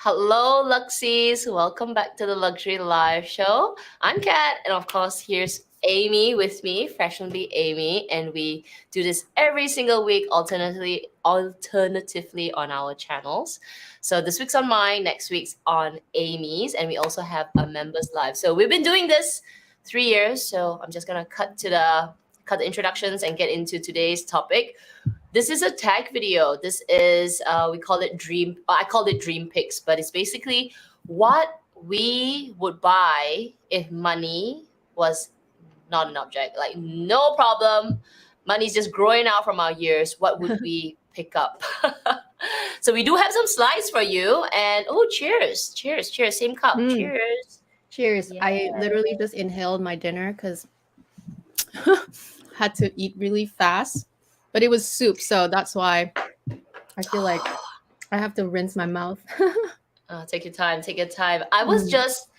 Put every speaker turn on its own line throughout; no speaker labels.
Hello, Luxies. Welcome back to the Luxury Live Show. I'm Kat, and of course, here's Amy with me, fashionably Amy, and we do this every single week, alternatively on our channels. So this week's on mine, next week's on Amy's, and we also have a members live. So we've been doing this 3 years. So I'm just gonna cut the introductions and get into today's topic. This is a tag video. This is we call it dream. I called it dream picks, but it's basically what we would buy if money was not an object. Like no problem, money's just growing out from our ears. What would we pick up? So we do have some slides for you. And oh, cheers! Same cup.
Mm,
Cheers.
cheers.
Yeah.
I literally just inhaled my dinner because had to eat really fast, but it was soup, so that's why I feel like I have to rinse my mouth.
Take your time. Take your time. I was just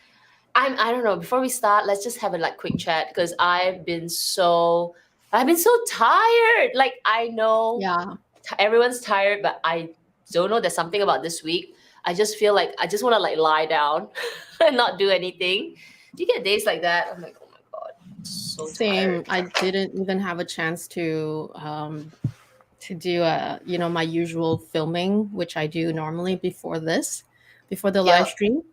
I don't know. Before we start, let's just have a quick chat because I've been so tired. Like I know
Yeah.
everyone's tired, but I don't know. There's something about this week. I just feel like I just want to lie down and not do anything. Do you get days like that? I'm like, oh my god, I'm so
Same.
tired.
I didn't even have a chance to do my usual filming, which I do normally before the live
Yep.
stream.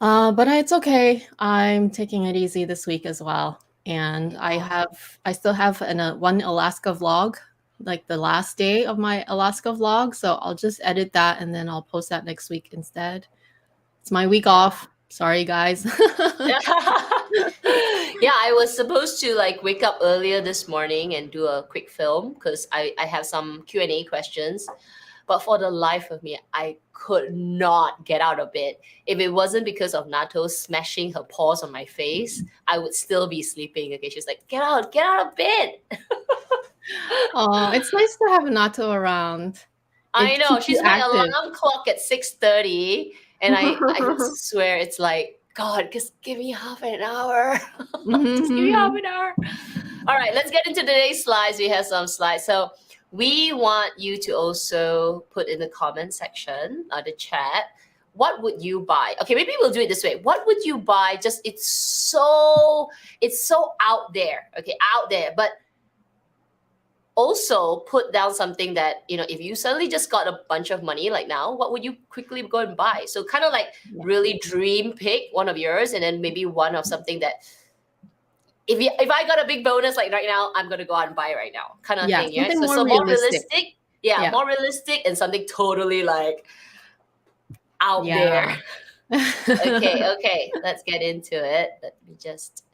But it's okay. I'm taking it easy this week as well. And
Yeah.
I still have one Alaska vlog, like the last day of my Alaska vlog. So I'll just edit that and then I'll post that next week instead. It's my week
Yeah.
off. Sorry, guys.
Yeah, I was supposed to wake up earlier this morning and do a quick film because I have some Q&A questions. But for the life of me, I could not get out of bed. If it wasn't because of Nato smashing her paws on my face, I would still be sleeping. Okay, she's like, get out of bed.
Oh, it's nice to have Nato around.
I
It
know.
keeps you
She's my
active.
alarm clock at 6:30. And I swear it's like, God, just give me half an hour. Just give me half
Mhm.
an hour. All right, let's get into today's slides. We have some slides. So we want you to also put in the comment section, the chat, what would you buy? Okay, maybe we'll do it this way. What would you buy? Just it's so out there. Okay, out there. But also put down something that, if you suddenly just got a bunch of money like now, what would you quickly go and buy? So kind of like
Yeah.
really dream pick one of yours, and then maybe one of something that if I got a big bonus like right now, I'm gonna go out and buy it right now, kind of
Yeah,
thing. Yeah.
something
So
more
more
realistic.
realistic. Yeah,
Yeah.
more realistic and something totally out
Yeah.
there. Okay. Let's get into it. Let me just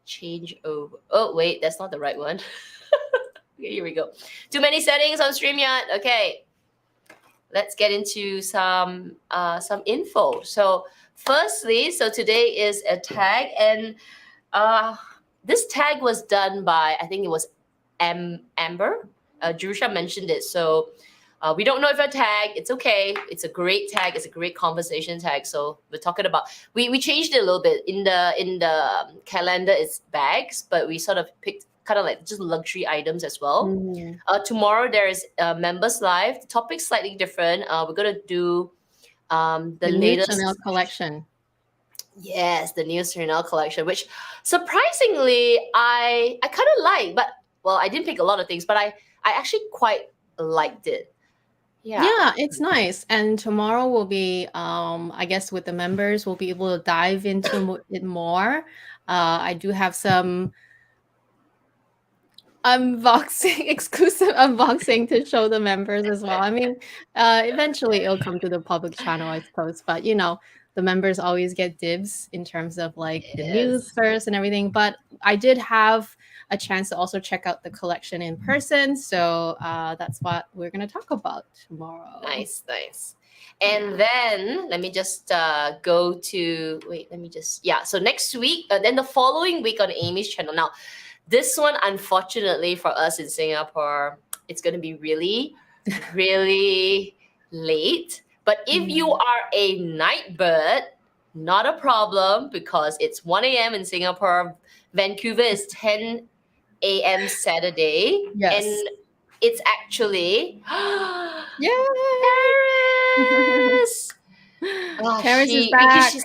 change over. Oh wait, that's not the right one. Okay, here we go. Too many settings on StreamYard. Okay, let's get into some info. So firstly, today is a tag, and this tag was done by, I think it was Amber. Jerusha mentioned it. So we don't know if a tag. It's okay. It's a great tag. It's a great conversation tag. So we're talking about we changed it a little bit in the calendar. It's bags, but we sort of picked kind of like just luxury items as well.
Mhm.
Tomorrow there is members live. The topic's slightly different. We're gonna do the
The new Chanel
latest.
collection.
Yes, the new Chanel collection, which surprisingly I kind of like, but well, I didn't pick a lot of things, but I actually quite liked it. Yeah.
Yeah, it's nice. And tomorrow will be, I guess, with the members, we'll be able to dive into it more. I do have some exclusive unboxing to show the members as well. I mean, eventually it'll come to the public channel, I suppose. But the members always get dibs in terms of like the news
Yes.
first and everything. But I did have a chance to also check out the collection in person, so that's what we're gonna talk about tomorrow.
Nice.
Yeah.
And then let me just go to wait. Let me just So next week, then the following week on Amy's channel. Now, this one, unfortunately for us in Singapore, it's going to be really, really late. But if you are a night bird, not a problem because it's 1 a.m. in Singapore. Vancouver is 10 a.m. Saturday.
Yes.
And it's actually
Yeah.
Paris.
Terrence is
Because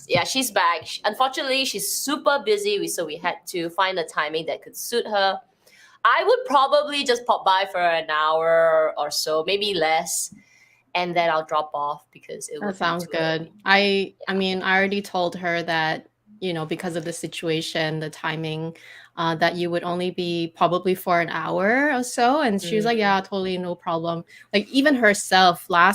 back.
she's back. Unfortunately, she's super busy. So we had to find a timing that could suit her. I would probably just pop by for an hour or so, maybe less, and then I'll drop off because it
That
would be
sounds
too
good.
early.
I mean, I already told her that, because of the situation, the timing, that you would only be probably for an hour or so. And she was like,
Mm.
yeah, totally, no problem. Like even herself, I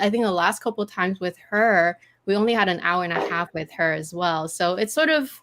think the last couple of times with her, we only had an hour and a half with her as well. So it's sort of,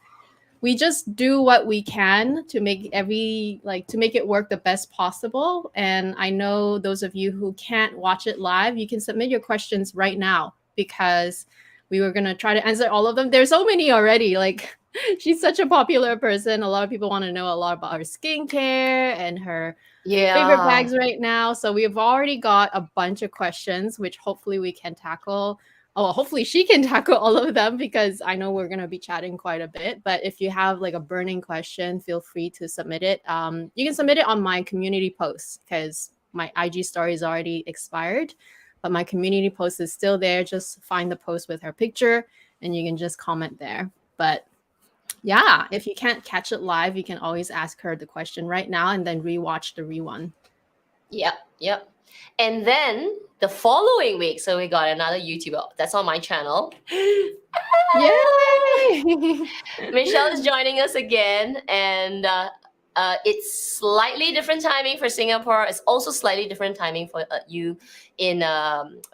we just do what we can to make to make it work the best possible. And I know those of you who can't watch it live, you can submit your questions right now, because we were going to try to answer all of them. There's so many already. Like she's such a popular person. A lot of people want to know a lot about her skincare and her favorite
Yeah.
bags right now. So we've already got a bunch of questions, which hopefully we can tackle. Oh, hopefully she can tackle all of them, because I know we're going to be chatting quite a bit. But if you have like a burning question, feel free to submit it. You can submit it on my community post, because my IG story is already expired, but my community post is still there. Just find the post with her picture and you can just comment there. But yeah, if you can't catch it live, you can always ask her the question right now and then rewatch the rerun.
Yep. And then the following week, so we got another YouTuber that's on my channel.
Yay!
Michelle is joining us again, and it's slightly different timing for Singapore. It's also slightly different timing for you in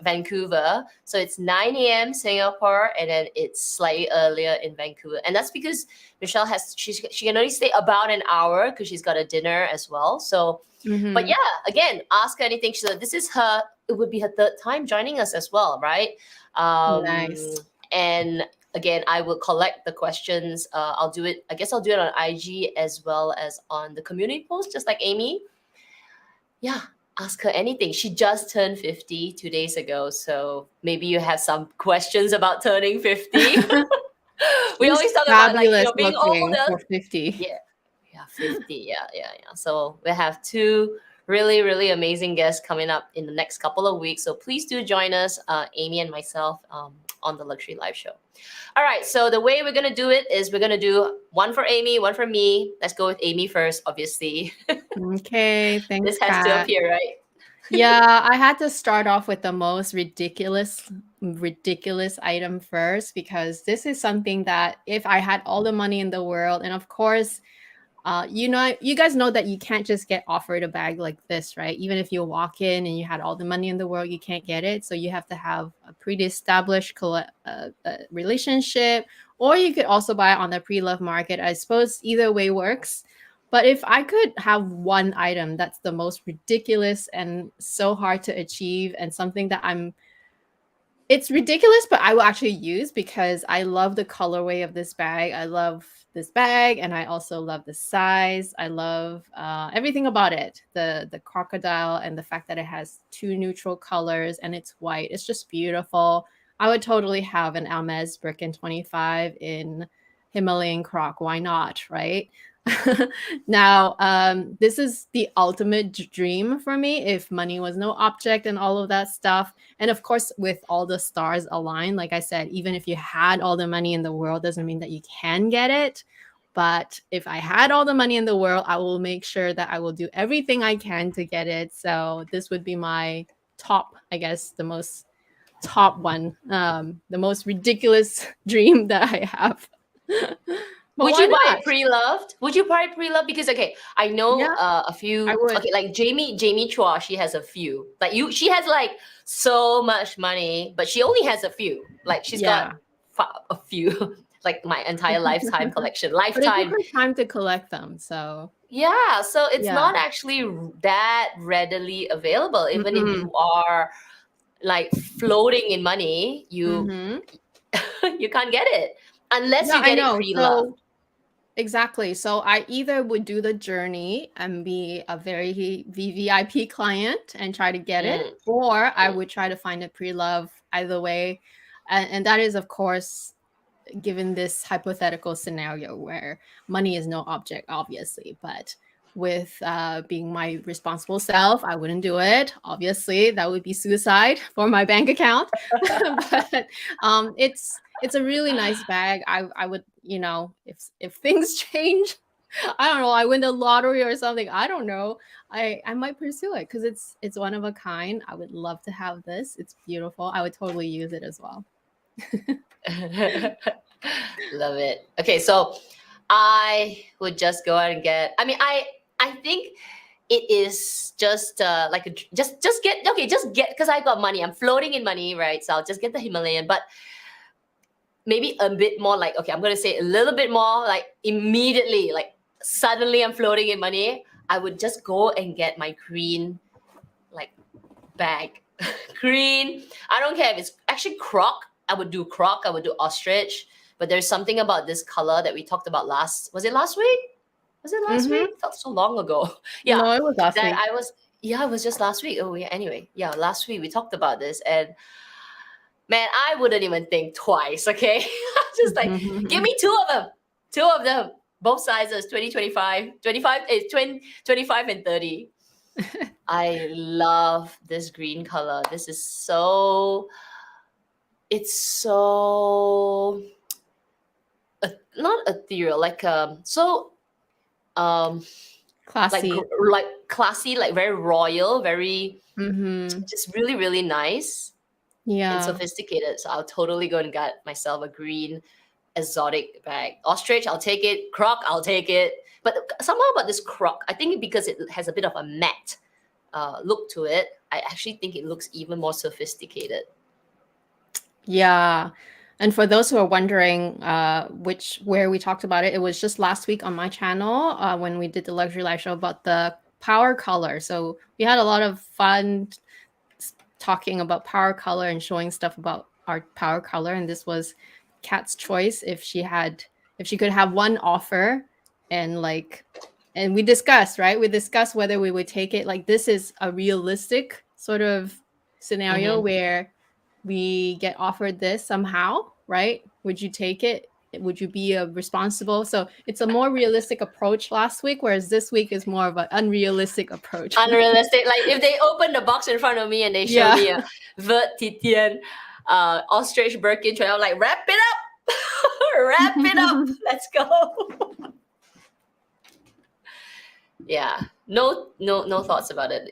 Vancouver. So it's 9 a.m. Singapore, and then it's slightly earlier in Vancouver. And that's because Michelle she can only stay about an hour because she's got a dinner as well. So, but yeah, again, ask her anything. This is her. It would be her third time joining us as well, right?
Nice.
And again, I will collect the questions. I'll do it. I guess I'll do it on IG as well as on the community post, just like Amy. Yeah, ask her anything. She just turned 50 2 days ago, so maybe you have some questions about turning 50. We always talk about
fabulous
being
looking
older.
for 50.
Yeah, 50. Yeah. So we have two really, really amazing guests coming up in the next couple of weeks. So please do join us, Amy and myself, on the Luxury Live Show. All right. So the way we're going to do it is we're going to do one for Amy, one for me. Let's go with Amy first, obviously.
Okay, thanks,
This has to
Kat.
appear, right?
Yeah, I had to start off with the most ridiculous item first, because this is something that if I had all the money in the world, and of course, you guys know that you can't just get offered a bag like this, right? Even if you walk in and you had all the money in the world, you can't get it. So you have to have a pre-established relationship, or you could also buy it on the pre-love market. I suppose either way works. But if I could have one item that's the most ridiculous and so hard to achieve, and something that it's ridiculous, but I will actually use, because I love the colorway of this bag. I love this bag, and I also love the size. I love everything about it. The crocodile, and the fact that it has two neutral colors and it's white. It's just beautiful. I would totally have an Hermes Birkin 25 in Himalayan croc. Why not, right? Now, this is the ultimate dream for me if money was no object and all of that stuff. And of course, with all the stars aligned, like I said, even if you had all the money in the world, doesn't mean that you can get it. But if I had all the money in the world, I will make sure that I will do everything I can to get it. So this would be my top, I guess, the most top one, the most ridiculous dream that I have. But
Would
why
you buy
not?
it pre-loved? Would you buy it pre-loved? Because I know
Yeah,
a few.
I would.
Okay, like Jamie Chua, she has a few. She has like so much money, but she only has a few. Like she's got
Yeah.
a few, like my entire lifetime collection,
But it took
lifetime.
her time to collect them, so
Yeah, so it's
yeah.
not actually that readily available. Even if
Mhm.
you are like floating in money, you
Mhm.
you can't get it unless
Yeah,
you
I
get it
know.
pre-loved.
So exactly. So I either would do the journey and be a very VVIP client and try to get it,
Mm,
or I
mm.
would try to find a pre-love either way. And that is, of course, given this hypothetical scenario where money is no object, obviously. But with being my responsible self. I wouldn't do it. Obviously, that would be suicide for my bank account. But it's a really nice bag. I would, you know, if things change, I don't know, I win the lottery or something, I don't know, I might pursue it because it's one of a kind. I would love to have this. It's beautiful. I would totally use it as well.
Love it. Okay, so I would just go out and get. I mean, I think it is just like just get because I got money. I'm floating in money, right? So I'll just get the Himalayan, but maybe a bit more like, okay, I'm gonna say a little bit more like immediately, like suddenly I'm floating in money. I would just go and get my green like bag. Green. I don't care if it's actually croc. I would do croc. I would do ostrich. But there's something about this color that we talked about was it last week? Was it last week? It felt so long ago. Yeah.
No, it was last week.
It was just last week. Oh yeah, anyway. Yeah, last week we talked about this and man, I wouldn't even think twice, okay? Just like, give me two of them, both sizes, 20, 25, 25, 25 and 30. I love this green color. This is so, it's so, not ethereal, like, so,
classy.
like classy, like very royal, very, just really, really nice.
Yeah.
And sophisticated. So I'll totally go and get myself a green exotic bag. Ostrich, I'll take it. Croc, I'll take it. But somehow about this croc, I think because it has a bit of a matte look to it, I actually think it looks even more sophisticated.
Yeah. And for those who are wondering where we talked about it, it was just last week on my channel when we did the luxury live show about the power color. So we had a lot of fun talking about power color and showing stuff about our power color. And this was Kat's choice if she could have one offer and we discussed, right? We discussed whether we would take it. Like this is a realistic sort of scenario where we get offered this somehow, right? Would you take it? Would you be responsible? So it's a more realistic approach last week, whereas this week is more of an unrealistic approach.
Unrealistic. Like if they open the box in front of me and they show me a Vert Titian ostrich Birkin tray, I'm like, wrap it up. Wrap it up. Let's go. Yeah. No thoughts about it.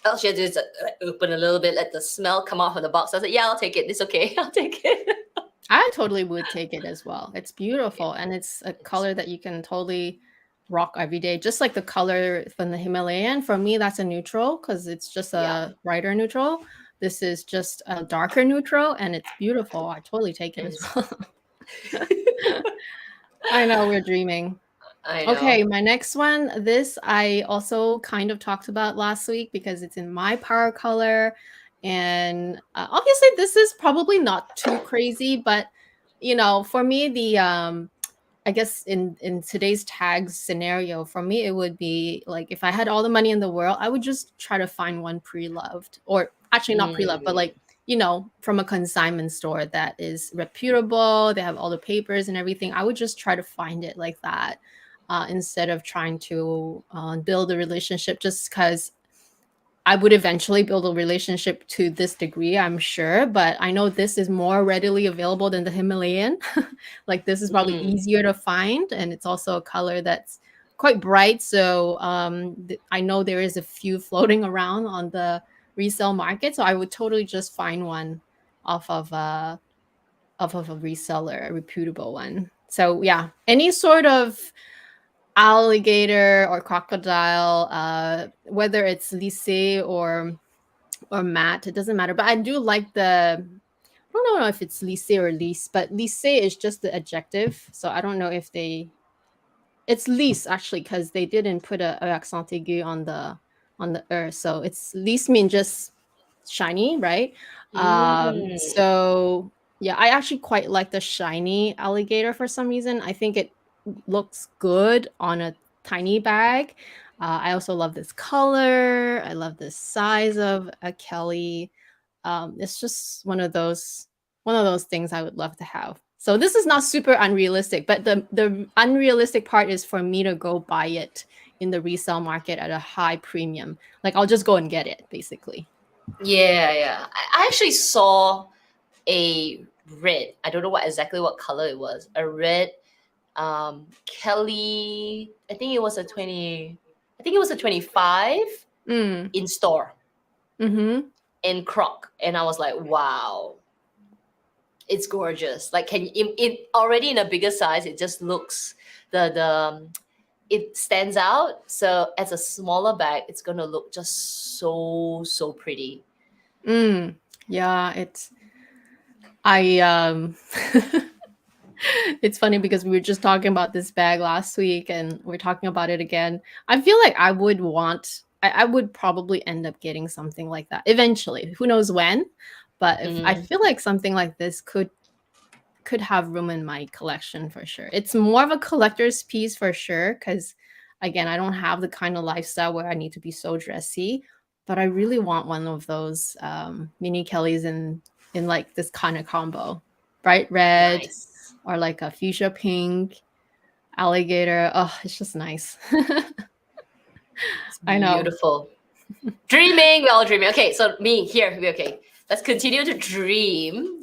All she had to do is open a little bit, let the smell come off of the box. I said, yeah, I'll take it. It's okay. I'll take it.
I totally would take it as well. It's beautiful. And it's a color that you can totally rock every day. Just like the color from the Himalayan. For me, that's a neutral because it's just a brighter neutral. This is just a darker neutral and it's beautiful. I totally take it as well. I know, we're dreaming.
I know.
Okay, my next one. This I also kind of talked about last week because it's in my power color. And obviously this is probably not too crazy, but you know, for me, the I guess in today's tags scenario, for me, it would be like if I had all the money in the world, I would just try to find one pre-loved, or actually not pre-loved, but like, you know, from a consignment store that is reputable. They have all the papers and everything. I would just try to find it like that instead of trying to build a relationship, just because I would eventually build a relationship to this degree, I'm sure, but I know this is more readily available than the Himalayan. Like this is probably easier to find, and it's also a color that's quite bright. So I know there is a few floating around on the resale market. So I would totally just find one off of a reseller, a reputable one. So yeah, any sort of alligator or crocodile, whether it's Luxee or matte, it doesn't matter. But I do like I don't know if it's Luxee or Lys, but Luxee is just the adjective. So I don't know if it's Lys actually, because they didn't put a accent aigu on the so it's Lys mean just shiny, right? So yeah, I actually quite like the shiny alligator for some reason. I think it looks good on a tiny bag. I also love this color. I love the size of a Kelly. It's just one of those things I would love to have. So this is not super unrealistic, but the unrealistic part is for me to go buy it in the resale market at a high premium. Like I'll just go and get it, basically.
Yeah. I actually saw a red. I don't know exactly what color it was. A red Kelly. I think it was a 20. I think it was a 25
Mm.
in store
Mm-hmm.
in Croc, and I was like, wow, it's gorgeous. Like, can it already in a bigger size? It just looks it stands out. So as a smaller bag, it's gonna look just so pretty.
Yeah, I it's funny because we were just talking about this bag last week and we're talking about it again. I feel like I would probably end up getting something like that eventually. Who knows when? But if I feel like something like this could have room in my collection for sure. It's more of a collector's piece for sure because again, I don't have the kind of lifestyle where I need to be so dressy, but I really want one of those mini Kellys in like this kind of combo. Bright red
Nice.
or like a fuchsia pink, alligator. Oh, it's just nice.
It's
I know.
beautiful. Dreaming, we're all dreaming. Okay, so me here. Okay, let's continue to dream.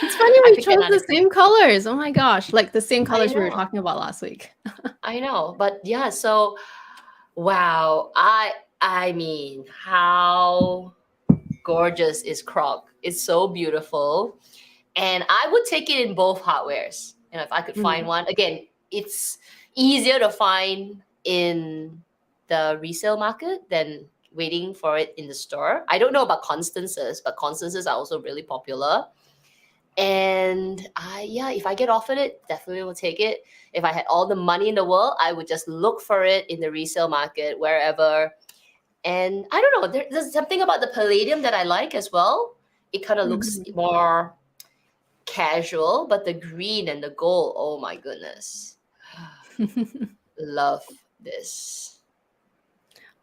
It's funny
I
we
picked
chose
another
the
color.
same colors. Oh my gosh, like the same
I
colors we were
know,
talking about last week.
I know, but yeah. So, wow, I mean, how gorgeous is Croc? It's so beautiful, and I would take it in both hardwares. If I could find
Mm.
one. Again, it's easier to find in the resale market than waiting for it in the store. I don't know about Constances, but Constances are also really popular. And yeah, if I get offered it, definitely will take it. If I had all the money in the world, I would just look for it in the resale market wherever. And I don't know, there's something about the palladium that I like as well. It kind of looks
Mhm.
more casual, but the green and the gold, oh my goodness. Love this.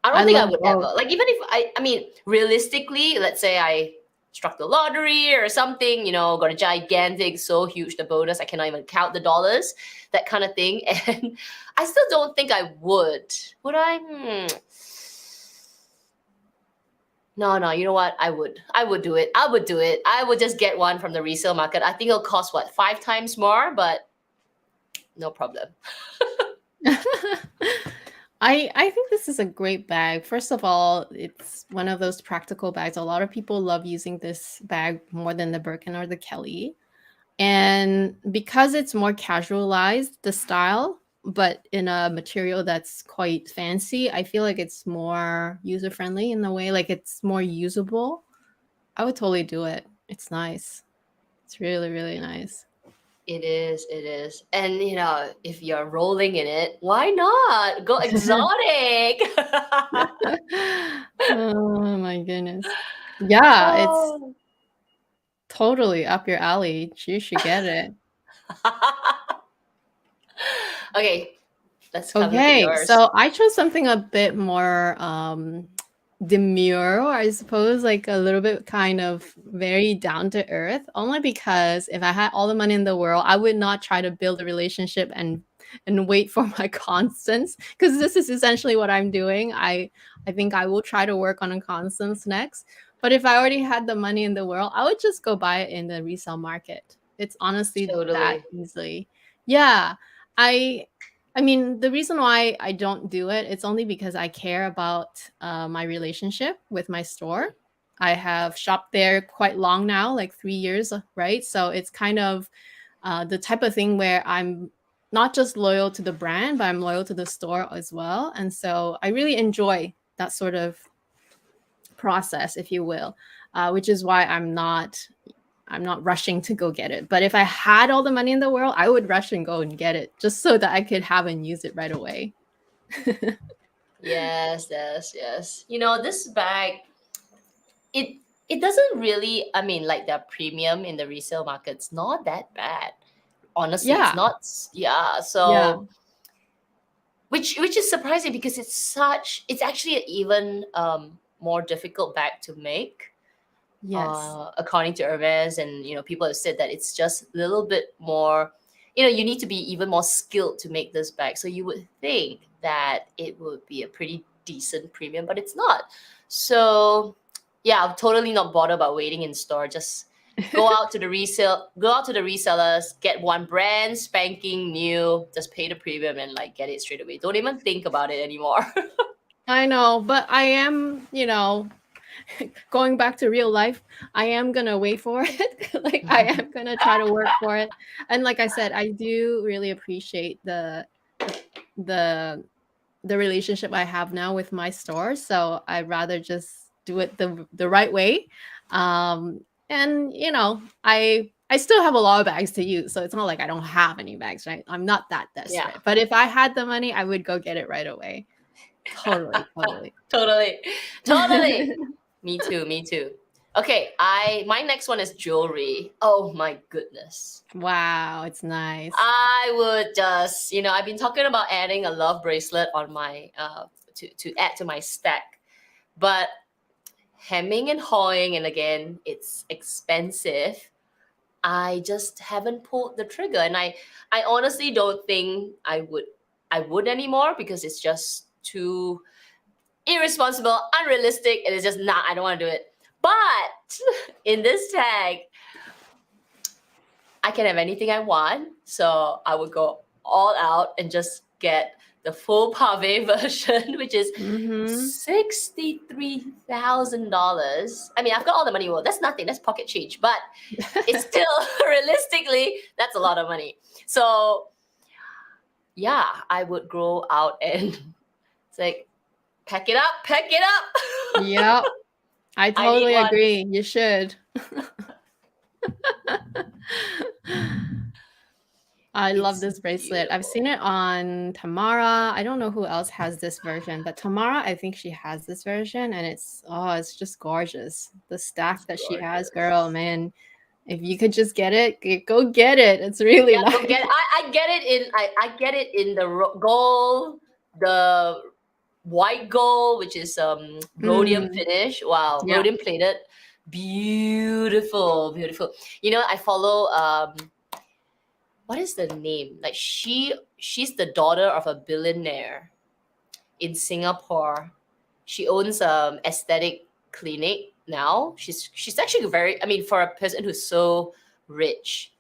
I
I
don't think I
love
would
both.
ever. Like, even if I mean, realistically, let's say I struck the lottery or something, got a gigantic, so huge the bonus, I cannot even count the dollars, that kind of thing. And I still don't think I would. Would I? No, you know what? I would. I would do it. I would do it. I would just get one from the resale market. I think it'll cost what, 5 times more, but no problem.
I think this is a great bag. First of all, it's one of those practical bags. A lot of people love using this bag more than the Birkin or the Kelly. And because it's more casualized, the style, but in a material that's quite fancy, I feel like it's more user friendly in the way, like it's more usable. I would totally do it. It's nice. It's really, really nice.
It is, it is. And if you're rolling in it, why not? Go exotic.
Oh my goodness. Yeah, it's
Oh.
totally up your alley. You should get it.
Okay, let's come to
Okay,
yours.
so I chose something a bit more demure, I suppose, like a little bit kind of very down to earth, only because if I had all the money in the world, I would not try to build a relationship and wait for my constants, because this is essentially what I'm doing. I think I will try to work on a constants next. But if I already had the money in the world, I would just go buy it in the resale market. It's honestly that
Totally.
easily. Yeah. I I mean, the reason why I don't do it, it's only because I care about my relationship with my store. I have shopped there quite long now, like 3 years, right? So it's kind of the type of thing where I'm not just loyal to the brand, but I'm loyal to the store as well. And so I really enjoy that sort of process, if you will, which is why I'm not rushing to go get it. But if I had all the money in the world, I would rush and go and get it just so that I could have and use it right away.
Yes. This bag, it doesn't really, I mean, like the premium in the resale market, it's not that bad. Honestly, it's
Yeah.
not. Yeah.
Yeah.
So, which is surprising because it's actually an even more difficult bag to make,
Yes.
according to Hermes, and people have said that it's just a little bit more you need to be even more skilled to make this bag. So you would think that it would be a pretty decent premium, but it's not. So yeah, I'm totally not bothered about waiting in store. Just go out to the resellers, get one brand spanking new, just pay the premium and like get it straight away. Don't even think about it anymore.
I know, but I am, going back to real life, I am gonna wait for it. Like I am gonna try to work for it. And like I said, I do really appreciate the the relationship I have now with my store. So I'd rather just do it the right way. And I still have a lot of bags to use, so it's not like I don't have any bags, right? I'm not that desperate.
Yeah.
But if I had the money, I would go get it right away. Totally, totally.
Totally. Me too. Okay, my next one is jewelry. Oh my goodness.
Wow, it's nice.
I would just, I've been talking about adding a love bracelet on my to add to my stack. But hemming and hawing, and again, it's expensive. I just haven't pulled the trigger, and I honestly don't think I would anymore, because it's just too irresponsible, unrealistic, and it's just I don't want to do it. But in this tag, I can have anything I want, so I would go all out and just get the full pave version, which is $63,000. I mean, I've got all the money. Well, that's nothing. That's pocket change, but it's still realistically, that's a lot of money. So yeah, I would grow out and it's like, pack it up.
Yep. I totally agree. You should. I love this bracelet. I've seen it on Tamara. I don't know who else has this version, but Tamara, I think she has this version, and it's just gorgeous. The stack that she has, girl, man. If you could just get it, go get it. It's really nice.
Go get it. I get it in the gold, the white gold, which is rhodium finish. Wow,
Yeah.
rhodium plated, beautiful. I follow what is the name? Like she's the daughter of a billionaire in Singapore. She owns aesthetic clinic now. She's actually for a person who's so rich,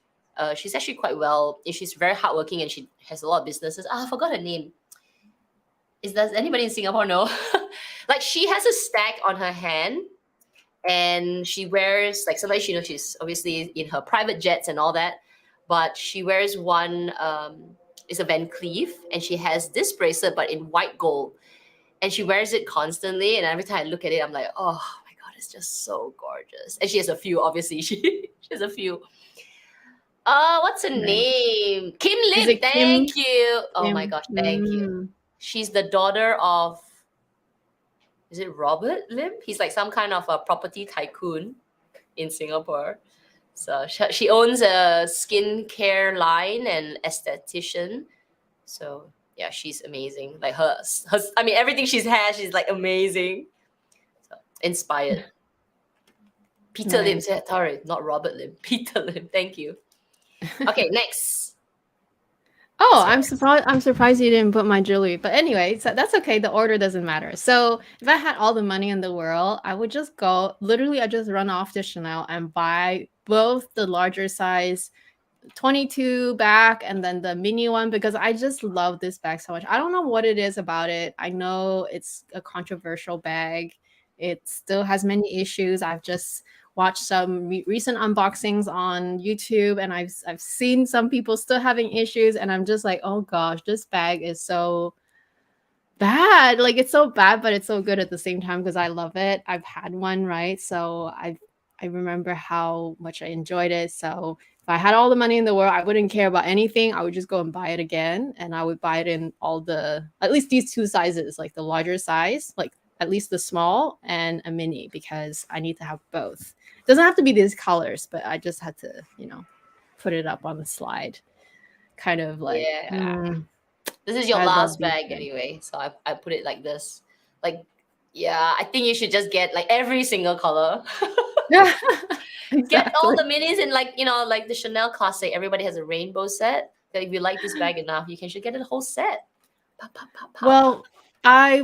she's actually quite well. She's very hardworking and she has a lot of businesses. I forgot her name. Does anybody in Singapore know? Like she has a stack on her hand, and she wears, like, sometimes she's obviously in her private jets and all that, but she wears one. It's a Van Cleef, and she has this bracelet but in white gold, and she wears it constantly. And every time I look at it, I'm like, oh my god, it's just so gorgeous. And she has a few, obviously. She has a few. What's her name? Kim Lim. Thank you. Oh my gosh, thank you. She's the daughter of, is it Robert Lim? He's like some kind of a property tycoon in Singapore. So she owns a skincare line and esthetician. So yeah, she's amazing. Like her everything she's like amazing. So inspired. Peter Lim, sorry, not Robert Lim. Peter Lim, thank you. Okay, next.
Oh, I'm surprised you didn't put my jewelry. But anyway, so that's okay. The order doesn't matter. So if I had all the money in the world, I would just go, literally, I just run off to Chanel and buy both the larger size 22 bag and then the mini one, because I just love this bag so much. I don't know what it is about it. I know it's a controversial bag. It still has many issues. I've just watched some recent unboxings on YouTube, and I've seen some people still having issues, and I'm just like, oh gosh, this bag is so bad. Like, it's so bad, but it's so good at the same time because I love it. I've had one, right? So I remember how much I enjoyed it. So if I had all the money in the world, I wouldn't care about anything. I would just go and buy it again, and I would buy it in at least these two sizes, like the larger size, like at least the small and a mini, because I need to have both. It doesn't have to be these colors, but I just had to, put it up on the slide. Kind of like,
this is your last bag anyway. So I put it like this. Like, yeah, I think you should just get like every single color. Exactly. Get all the minis in, like, like the Chanel classic. Everybody has a rainbow set. If you like this bag enough, you should get it a whole set. Pop, pop, pop, pop.
Well, I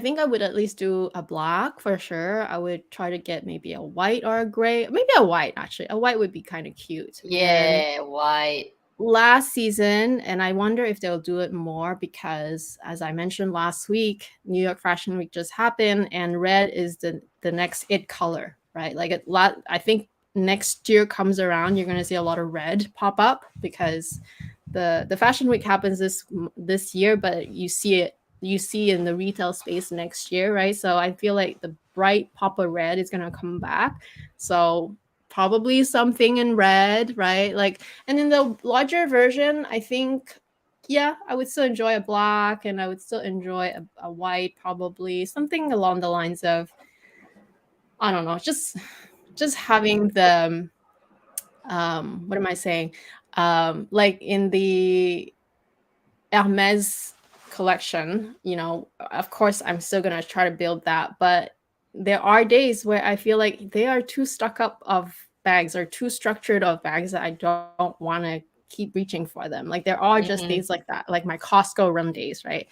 think I would at least do a black for sure. I would try to get maybe a white or a gray, maybe a white actually. A white would be kind of cute. And
Yeah, white.
last season, and I wonder if they'll do it more because, as I mentioned last week, New York Fashion Week just happened, and red is the next it color, right? Like I think next year comes around, you're going to see a lot of red pop up because the Fashion Week happens this year, but you see in the retail space next year, right? So I feel like the bright pop of red is going to come back. So probably something in red, right? Like, and in the larger version, I think, yeah, I would still enjoy a black, and I would still enjoy a white, probably something along the lines of, I don't know, just having the what am I saying? Like in the Hermes collection, of course, I'm still gonna try to build that, but there are days where I feel like they are too stuck up of bags or too structured of bags that I don't want to keep reaching for them. Like there are just days like that, like my Costco run days, right?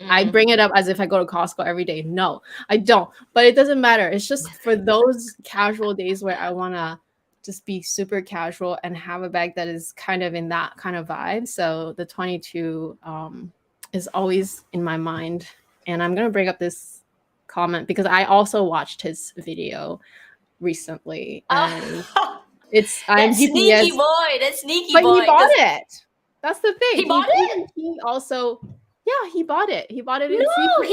I bring it up as if I go to Costco every day. No, I don't. But it doesn't matter. It's just for those casual days where I want to just be super casual and have a bag that is kind of in that kind of vibe. So the 22 is always in my mind. And I'm going to bring up this comment because I also watched his video recently. And I'm
That sneaky
GPS,
boy. That sneaky
but
boy.
he bought it. That's the thing.
He bought it?
He also, yeah, he bought it. He bought it in
No,
secret.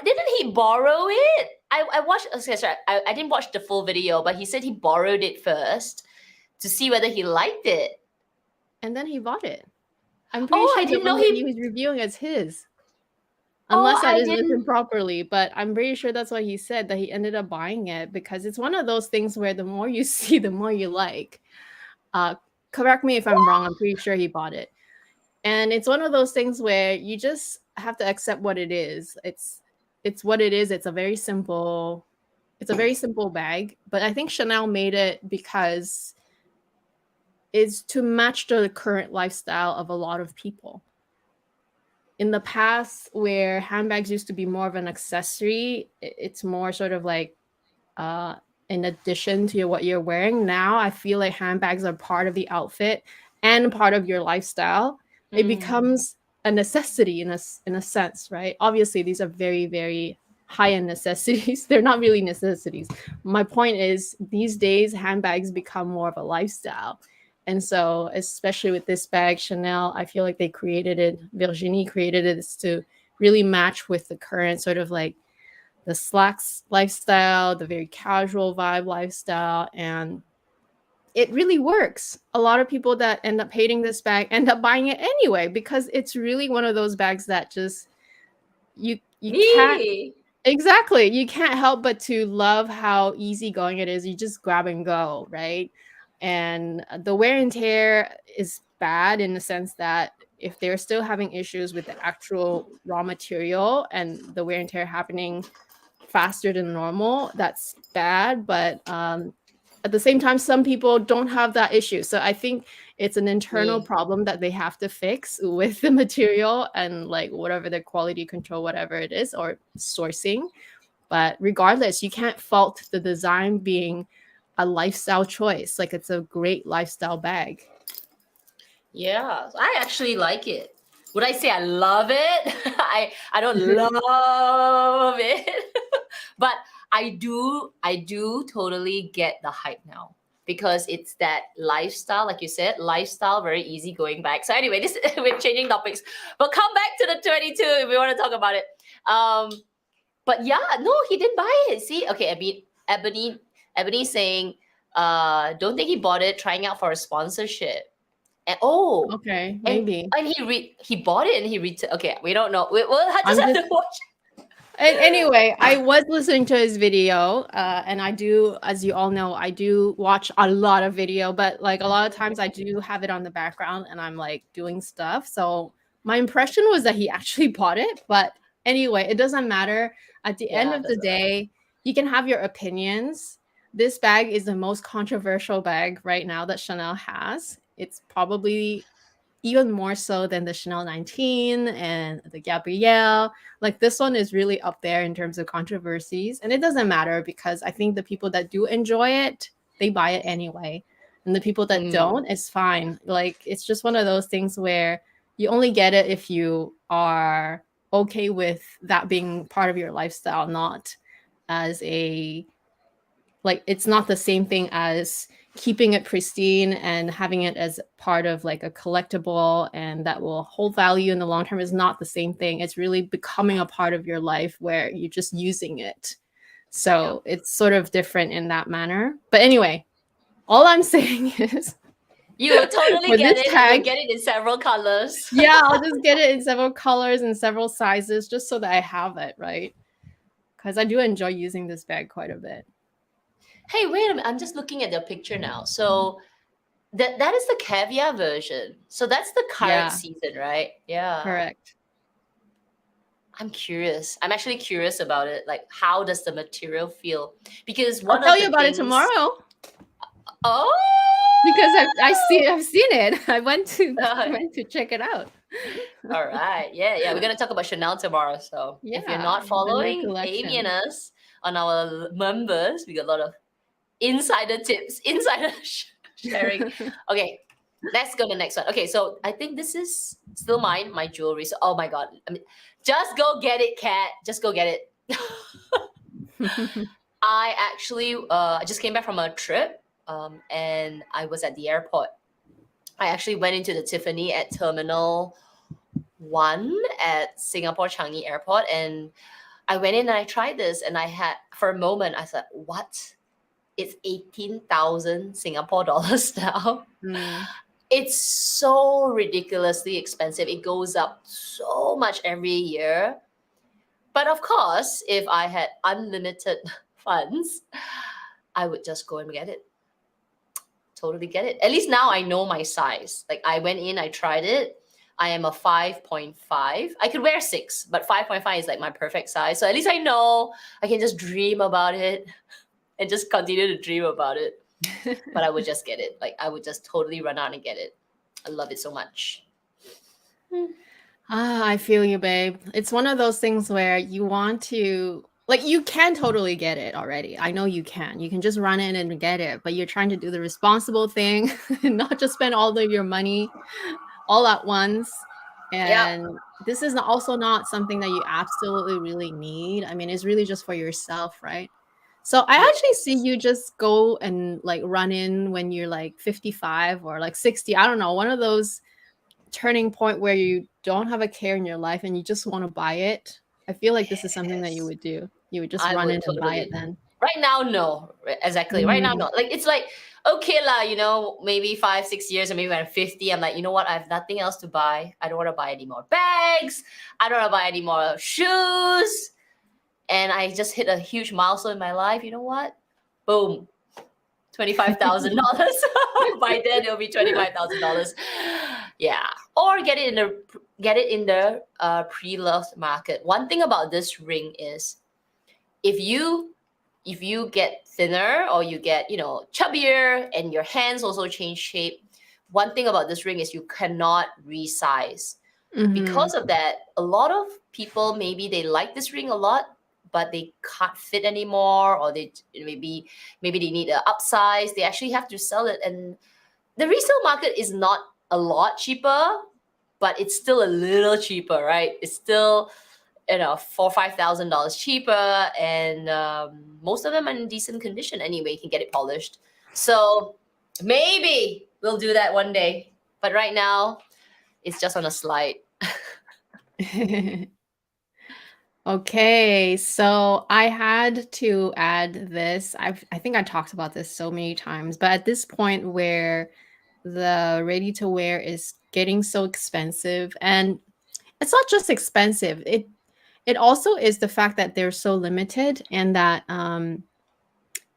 didn't he borrow it? I watched, okay, sorry, I didn't watch the full video, but he said he borrowed it first to see whether he liked it.
And then he bought it. I'm pretty sure
I didn't
the
know
one that he was reviewing as his. Unless I didn't listen properly, but I'm pretty sure that's what he said, that he ended up buying it because it's one of those things where the more you see, the more you like. Correct me if I'm wrong. I'm pretty sure he bought it. And it's one of those things where you just have to accept what it is. It's what it is. It's a very simple bag, but I think Chanel made it because it's to match the current lifestyle of a lot of people. In the past, where handbags used to be more of an accessory, it's more sort of like in addition to what you're wearing. Now I feel like handbags are part of the outfit and part of your lifestyle. It becomes a necessity in a sense, right? Obviously, these are very, very high-end necessities. They're not really necessities. My point is, these days, handbags become more of a lifestyle. And so, especially with this bag, Chanel, I feel like Virginie created it to really match with the current sort of like the slacks lifestyle, the very casual vibe lifestyle, and it really works. A lot of people that end up hating this bag end up buying it anyway because it's really one of those bags that just you can't exactly, you can't help but to love how easygoing it is. You just grab and go, right? And the wear and tear is bad in the sense that if they're still having issues with the actual raw material and the wear and tear happening faster than normal, that's bad. But at the same time, some people don't have that issue. So I think it's an internal problem that they have to fix with the material and like whatever the quality control, whatever it is, or sourcing. But regardless, you can't fault the design being a lifestyle choice. Like it's a great lifestyle bag.
Yeah, I actually like it. Would I say I love it? I don't love it, but I do totally get the hype now because it's that lifestyle, like you said, lifestyle, very easy going back. So anyway, we're changing topics, but come back to the 22 if we want to talk about it. But yeah, no, he didn't buy it. See, okay, Ebony saying, don't think he bought it, trying out for a sponsorship. And
okay, maybe.
And he bought it and he okay, we don't know. We'll just have to watch.
Anyway, I was listening to his video, and I do, as you all know, I do watch a lot of video, but like a lot of times I do have it on the background and I'm like doing stuff. So my impression was that he actually bought it, but anyway, it doesn't matter. At the end of the day, you can have your opinions. This bag is the most controversial bag right now that Chanel has. It's probably even more so than the Chanel 19 and the Gabrielle. Like this one is really up there in terms of controversies. And it doesn't matter because I think the people that do enjoy it, they buy it anyway. And the people that don't, it's fine. Like it's just one of those things where you only get it if you are okay with that being part of your lifestyle, not as a like it's not the same thing as keeping it pristine and having it as part of like a collectible and that will hold value in the long term is not the same thing. It's really becoming a part of your life where you're just using it. So it's sort of different in that manner. But anyway, all I'm saying is
you will totally
for
get
this
it, and you'll
tag,
get it in several colors.
yeah, I'll just get it in several colors and several sizes just so that I have it, right? Because I do enjoy using this bag quite a bit.
Hey, wait a minute. I'm just looking at the picture now. So that is the caviar version. So that's the current
Yeah.
season, right? Yeah.
Correct.
I'm curious. I'm actually curious about it. Like, how does the material feel? Because
I'll
one
tell
of
you
the
about
things...
it tomorrow.
Oh,
Because I've seen it. I went to check it out.
all right. Yeah. We're gonna talk about Chanel tomorrow. So if you're
Yeah,
not
the new
following
collection.
Amy and us on our members, we got a lot of insider tips, insider sharing. Okay, let's go to the next one. Okay, so I think this is still mine, my jewelry. So, oh my God. I mean, just go get it, Kat. Just go get it. I actually I just came back from a trip and I was at the airport. I actually went into the Tiffany at Terminal 1 at Singapore Changi Airport, and I went in and I tried this, and I had, for a moment, I thought, what? It's 18,000 Singapore dollars now.
Mm.
It's so ridiculously expensive. It goes up so much every year. But of course, if I had unlimited funds, I would just go and get it. Totally get it. At least now I know my size. Like I went in, I tried it. I am a 5.5. I could wear 6, but 5.5 is like my perfect size. So at least I know I can just dream about it and just continue to dream about it. But I would just get it. Like I would just totally run out and get it. I love it so much.
I feel you, babe. It's one of those things where you want to, like, you can totally get it already. I know you can. You can just run in and get it, but you're trying to do the responsible thing and not just spend all of your money all at once. And this is also not something that you absolutely really need. I mean, it's really just for yourself, right? So I actually see you just go and like run in when you're like 55 or like 60. I don't know, one of those turning point where you don't have a care in your life and you just want to buy it. I feel like this is something that you would do. You would just
I
run
would
in and buy it
totally.
then.
Right now, no. Exactly. Right now, no. Like it's like, okay lah, you know, maybe 5-6 years or maybe when I'm 50, I'm like, you know what? I have nothing else to buy. I don't want to buy any more bags. I don't want to buy any more shoes. And I just hit a huge milestone in my life. You know what? Boom. $25,000. By then it'll be $25,000. Yeah. Or get it in the pre-loved market. One thing about this ring is if you get thinner or you get, you know, chubbier and your hands also change shape, one thing about this ring is you cannot resize. Because of that, a lot of people, maybe they like this ring a lot, but they can't fit anymore, or they maybe they need an upsize. They actually have to sell it, and the resale market is not a lot cheaper, but it's still a little cheaper, right? It's still, you know, $4,000-$5,000 cheaper, and most of them are in decent condition anyway. You can get it polished. So maybe we'll do that one day, but right now it's just on a slide.
Okay, so I had to add this. I think I talked about this so many times, but at this point where the ready to wear is getting so expensive, and it's not just expensive. It also is the fact that they're so limited, and that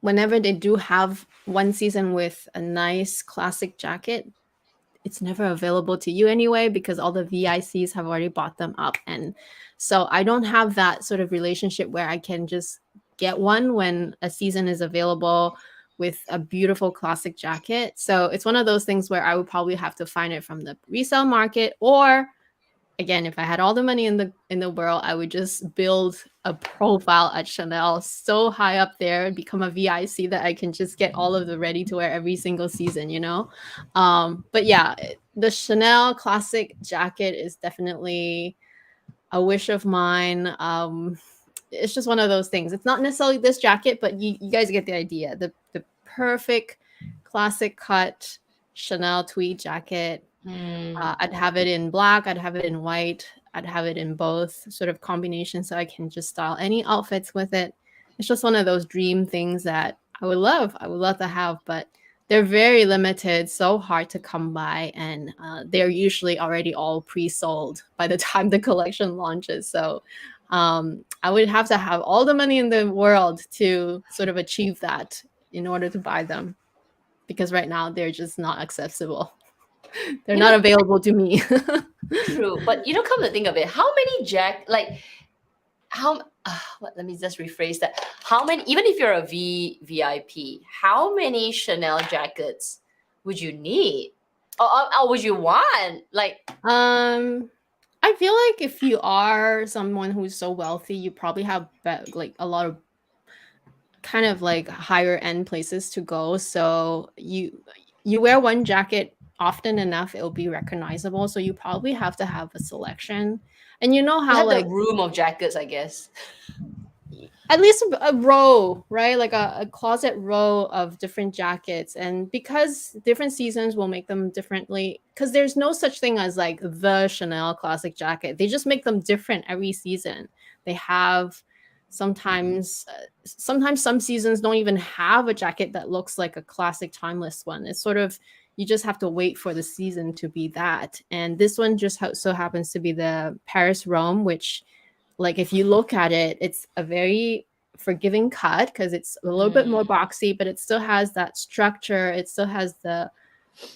whenever they do have one season with a nice classic jacket, it's never available to you anyway because all the VICs have already bought them up. And so I don't have that sort of relationship where I can just get one when a season is available with a beautiful classic jacket. So it's one of those things where I would probably have to find it from the resale market, or again, if I had all the money in the world, I would just build a profile at Chanel so high up there and become a VIC that I can just get all of the ready to wear every single season, you know? But yeah, the Chanel classic jacket is definitely a wish of mine. It's just one of those things. It's not necessarily this jacket, but you guys get the idea. The perfect classic cut Chanel tweed jacket. I'd have it in black, I'd have it in white, I'd have it in both sort of combinations so I can just style any outfits with it. It's just one of those dream things that I would love. I would love to have, but they're very limited, so hard to come by, and they're usually already all pre-sold by the time the collection launches. So I would have to have all the money in the world to sort of achieve that in order to buy them, because right now they're just not accessible. They're
You
not
know,
available to me.
true. But you know, come to think of it, how many let me just rephrase that. How many, even if you're a VIP, how many Chanel jackets would you need? Or would you want? Like,
I feel like if you are someone who's so wealthy, you probably have like a lot of kind of like higher end places to go. So you wear one jacket often enough, it'll be recognizable. So you probably have to have a selection. And you know
you
how
have
like
the room of jackets, I guess.
at least a row, right? Like a closet row of different jackets. And because different seasons will make them differently, because there's no such thing as like the Chanel classic jacket. They just make them different every season. They have sometimes some seasons don't even have a jacket that looks like a classic timeless one. It's sort of, you just have to wait for the season to be that. And this one just so happens to be the Paris Rome, which, like, if you look at it, it's a very forgiving cut because it's a little bit more boxy, but it still has that structure. It still has the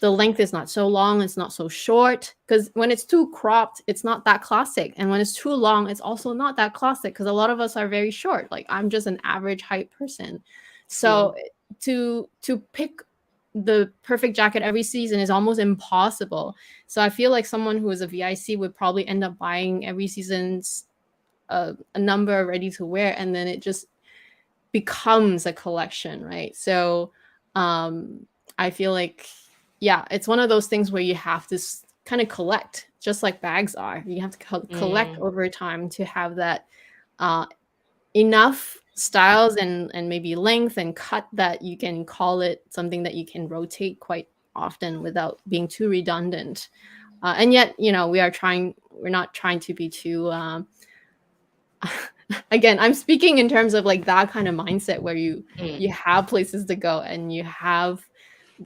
length is not so long, it's not so short, because when it's too cropped, it's not that classic, and when it's too long, it's also not that classic, because a lot of us are very short. Like, I'm just an average height person, so to pick the perfect jacket every season is almost impossible. So I feel like someone who is a VIC would probably end up buying every season's a number ready to wear, and then it just becomes a collection, right? So I feel like, yeah, it's one of those things where you have to kind of collect, just like bags are. You have to collect over time to have that enough styles and maybe length and cut that you can call it something that you can rotate quite often without being too redundant. And yet, you know, we're not trying to be too again, I'm speaking in terms of like that kind of mindset where you have places to go and you have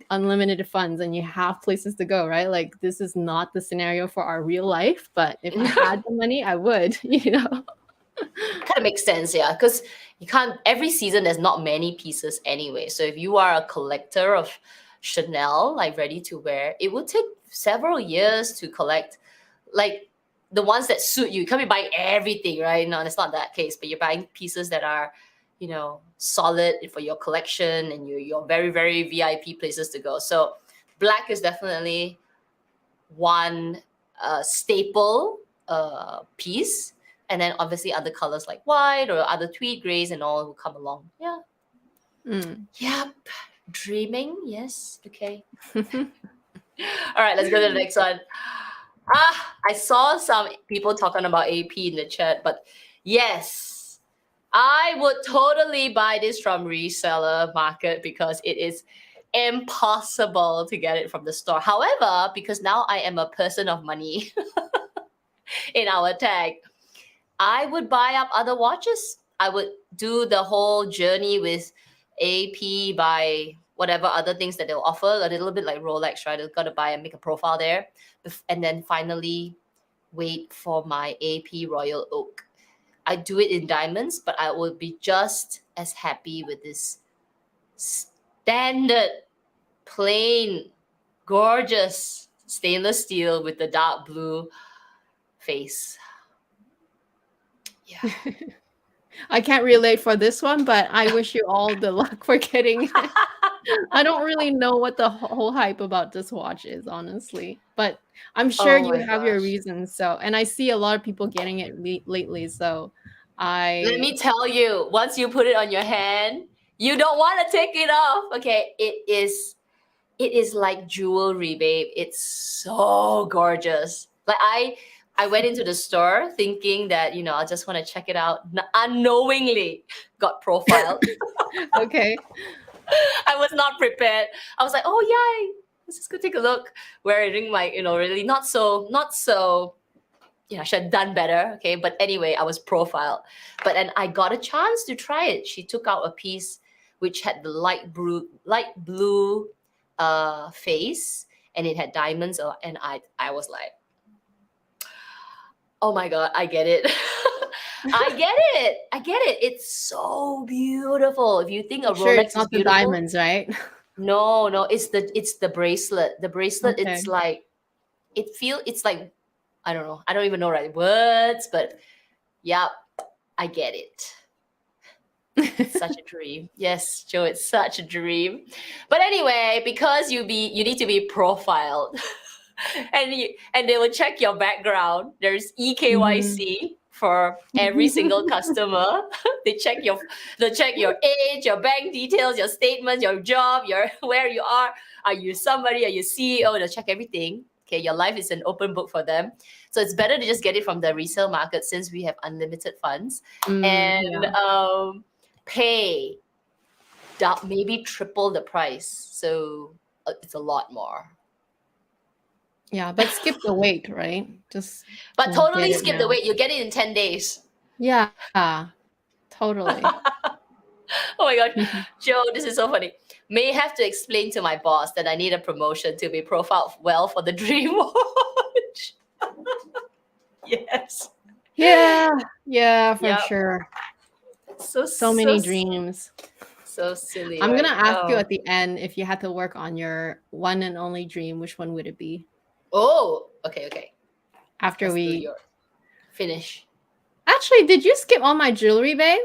unlimited funds and you have places to go, right? Like, this is not the scenario for our real life, but if I had the money, I would, you know.
Kind of makes sense, yeah, because you can't, every season there's not many pieces anyway. So if you are a collector of Chanel, like ready to wear, it would take several years to collect, like, the ones that suit you. You can't be buying everything, right? No, it's not that case, but you're buying pieces that are, you know, solid for your collection and your very, very VIP places to go. So black is definitely one staple piece. And then obviously other colors like white or other tweed grays and all will come along. Yeah. Yep. Dreaming. Yes. Okay. All right, let's go to the next one. I saw some people talking about AP in the chat, but yes, I would totally buy this from reseller market because it is impossible to get it from the store. However, because now I am a person of money in our tag, I would buy up other watches. I would do the whole journey with AP, buy whatever other things that they'll offer, a little bit like Rolex, right? I've got to buy and make a profile there. And then finally wait for my AP Royal Oak. I do it in diamonds, but I will be just as happy with this standard, plain, gorgeous stainless steel with the dark blue face. Yeah.
I can't relate for this one, but I wish you all the luck for getting it. I don't really know what the whole hype about this watch is, honestly, but I'm sure
Oh
you
my
have your
gosh.
reasons. So, and I see a lot of people getting it lately. So,
Let
I
me tell you, once you put it on your hand, you don't want to take it off. Okay, it is like jewelry, babe. It's so gorgeous. Like I went into the store thinking that, I just want to check it out. Unknowingly got profiled.
okay.
I was not prepared. I was like, oh yeah, let's just go take a look. Wearing my, really not so, I should have done better. Okay. But anyway, I was profiled. But then I got a chance to try it. She took out a piece which had the light blue face, and it had diamonds, and I was like, oh my god, I get it. I get it. It's so beautiful. If you think a
I'm sure it's
Rolex is
not the
beautiful,
diamonds, right?
no, it's the bracelet. The bracelet,
Okay.
it's like it's like, I don't know. I don't even know right words, but yeah, I get it. It's such a dream. Yes, Joe, it's such a dream. But anyway, because you need to be profiled, and they will check your background. There's
Mhm.
EKYC for every single customer. they check your they check your age, your bank details, your statements, your job, your where you are. Are you somebody? Are you CEO? They'll check everything. Okay, your life is an open book for them. So it's better to just get it from the resale market since we have unlimited funds, and
Yeah.
pay maybe triple the price. So it's a lot more.
Yeah, but skip the wait, right? Just
But
to get
totally
it
skip the
now.
wait. You get it in 10 days.
Yeah, totally.
Oh my God. Joe, this is so funny. May have to explain to my boss that I need a promotion to be profiled well for the dream watch. Yes.
Yeah, yeah, for
Yep.
sure.
So,
So
so,
many dreams.
so silly,
I'm gonna
right?
ask you
Oh.
at the end if you had to work on your one and only dream, which one would it be?
Oh, okay, okay.
After
Let's do
we
your finish.
actually, did you skip all my jewelry, babe?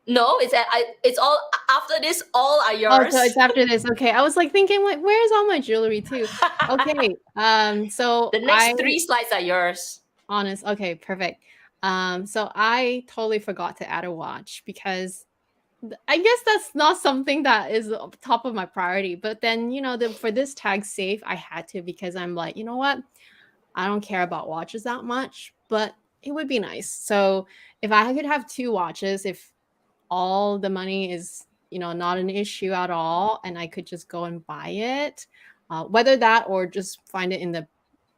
No, it's all after this, all are
Oh, so
yours.
it's after this. Okay. I was like thinking, like, where's all my jewelry too? Okay. So
The next three slides are yours.
honest. Okay, perfect. So I totally forgot to add a watch because I guess that's not something that is top of my priority. But then, for this tag safe, I had to because I'm like, you know what? I don't care about watches that much, but it would be nice. So if I could have two watches, if all the money is, not an issue at all, and I could just go and buy it, whether that or just find it in the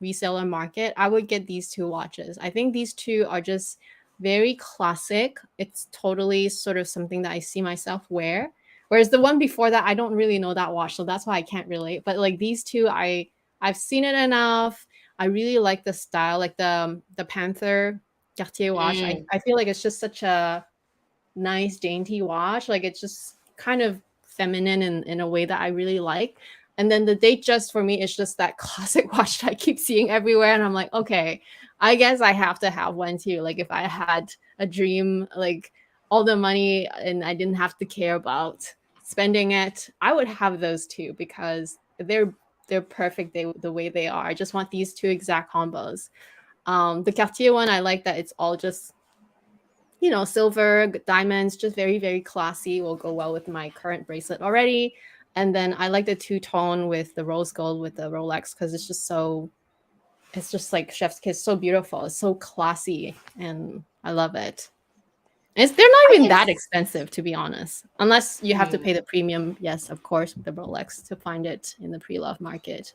reseller market, I would get these two watches. I think these two are just very classic. It's totally sort of something that I see myself wear. Whereas the one before that, I don't really know that watch, so that's why I can't relate. But like these two, I've seen it enough. I really like the style, like the Panther Cartier watch. I,
Mm.
I feel like it's just such a nice dainty watch. Like it's just kind of feminine in a way that I really like. And then the date just for me is just that classic watch that I keep seeing everywhere. And I'm like, okay, I guess I have to have one too. Like if I had a dream, like all the money and I didn't have to care about spending it, I would have those two because they're perfect the way they are. I just want these two exact combos. The Cartier one, I like that it's all just silver, diamonds, just very, very classy. Will go well with my current bracelet already. And then I like the two tone with the rose gold with the Rolex because it's just like chef's kiss, so beautiful. It's so classy and I love it. They're not
I
even
can.
that expensive, to be honest, unless you have to
Mm.
pay the premium. Yes, of course, with the Rolex to find it in the pre-love market.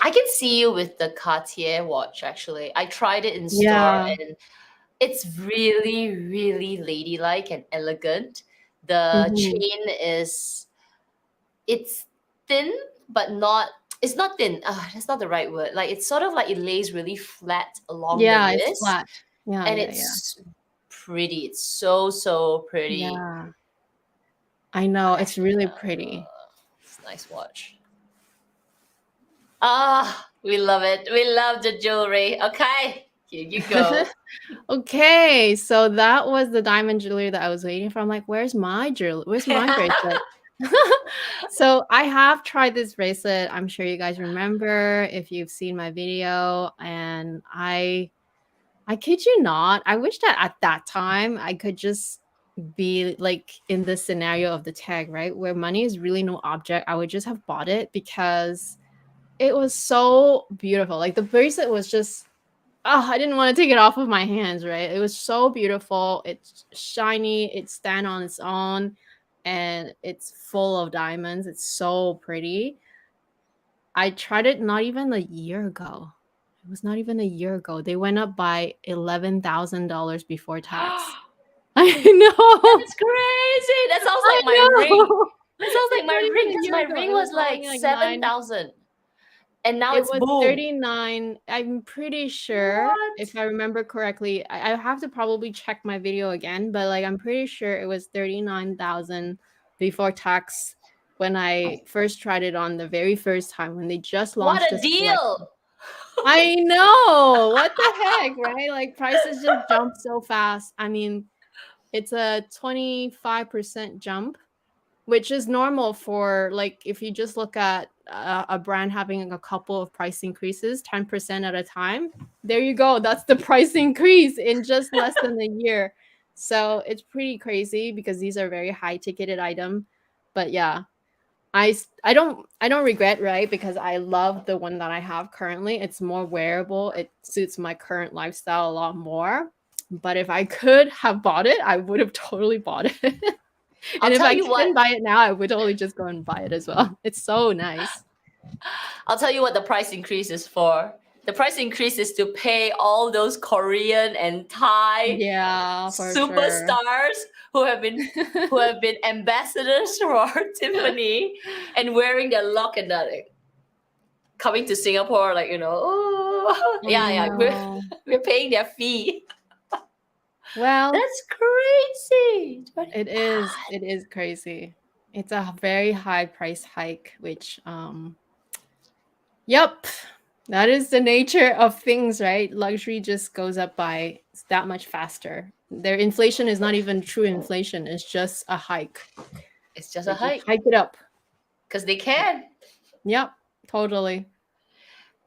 I can see you with the Cartier watch. Actually, I tried it in store,
Yeah.
and it's really, really ladylike and elegant. The
Mhm.
chain it's thin, but not. It's not thin. That's not the right word. Like it's sort of like it lays really flat along the
Yeah, it's
wrist,
flat. Yeah,
and
yeah, yeah.
it's pretty. It's so so pretty.
Yeah. I know. It's
Actually,
really
yeah,
pretty.
it's a nice watch. Ah, we love it. We love the jewelry. Okay. Here you go.
Okay, so that was the diamond jewelry that I was waiting for. I'm like, where's my jewelry? Where's my bracelet? So I have tried this bracelet. I'm sure you guys remember if you've seen my video. And I kid you not, I wish that at that time I could just be like in the scenario of the tag, right? Where money is really no object. I would just have bought it because it was so beautiful. Like the bracelet was just, oh, I didn't want to take it off of my hands, right? It was so beautiful. It's shiny, it stand on its own, and it's full of diamonds. It's so pretty. I tried it not even a year ago. It was not even a year ago. They went up by $11,000 before tax. I know.
That's crazy. That sounds
I
like my ring.
know.
That sounds like
It's
my
not even
ring
a
because
year
my
ago.
ring
It
was
was
like
only like
7,000. And now
it
it's
was
boom.
39. I'm pretty sure,
What?
if I remember correctly. I have to probably check my video again, but like I'm pretty sure it was 39,000 before tax when I first tried it on the very first time when they just
What
launched
a
this collection.
deal.
I know. What the heck, right? Like prices just jump so fast. I mean, it's a 25% jump, which is normal for like if you just look at a brand having a couple of price increases 10% at a time. There you go, that's the price increase in just less than a year. So it's pretty crazy because these are very high ticketed item. But yeah, I don't regret, right? Because I love the one that I have currently. It's more wearable, it suits my current lifestyle a lot more. But if I could have bought it, I would have totally bought it.
I'll
And if
tell
I
you what.
couldn't buy it now, I would totally just go and buy it as well. It's so nice.
I'll tell you what the price increase is for. The price increase is to pay all those Korean and Thai
Yeah, for sure.
superstars who have been ambassadors for Tiffany and wearing their lock and coming to Singapore, like oh yeah, we're paying their fee.
Well,
That's crazy.
it is crazy. It's a very high price hike, which yep, that is the nature of things, right? Luxury just goes up by that much faster. Their inflation is not even true inflation, it's just a hike.
It's just
They
a hike
hike it up.
because they can.
Yep, totally.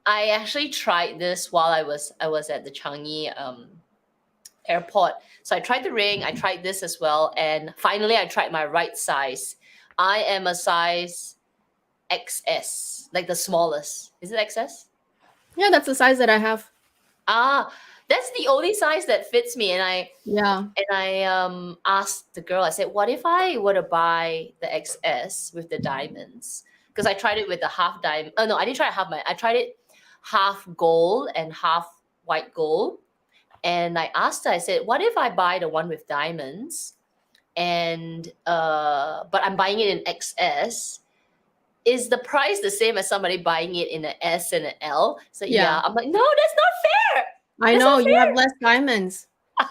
I actually tried this while I was at the Changi airport. So I tried the ring, I tried this as well, and finally I tried my right size. I am a size XS, like the smallest. Is it XS?
Yeah, that's the size that I have.
Ah, that's the only size that fits me. And I
Yeah.
asked the girl, I said, what if I were to buy the XS with the diamonds? Because I tried it with the half diamond. Oh no, I didn't try I tried it half gold and half white gold. And I asked her, I said, what if I buy the one with diamonds and but I'm buying it in XS? Is the price the same as somebody buying it in an S and an L? So yeah, I'm like, no, that's not fair.
I
That's
know
not
you have
fair.
less diamonds.
Less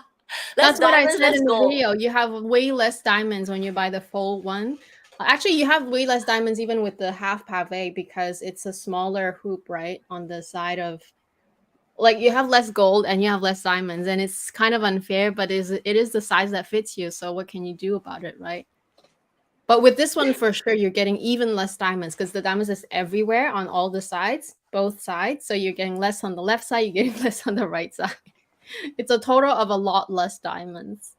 That's what I
diamonds,
said
less
in the
gold.
video. You have way less diamonds when you buy the full one. Actually, you have way less diamonds even with the half pave because it's a smaller hoop, right? On the side of like you have less gold and you have less diamonds, and it's kind of unfair, but it is the size that fits you. So what can you do about it, right? But with this one, for sure, you're getting even less diamonds because the diamonds is everywhere on all the sides, both sides. So you're getting less on the left side, you're getting less on the right side. It's a total of a lot less diamonds.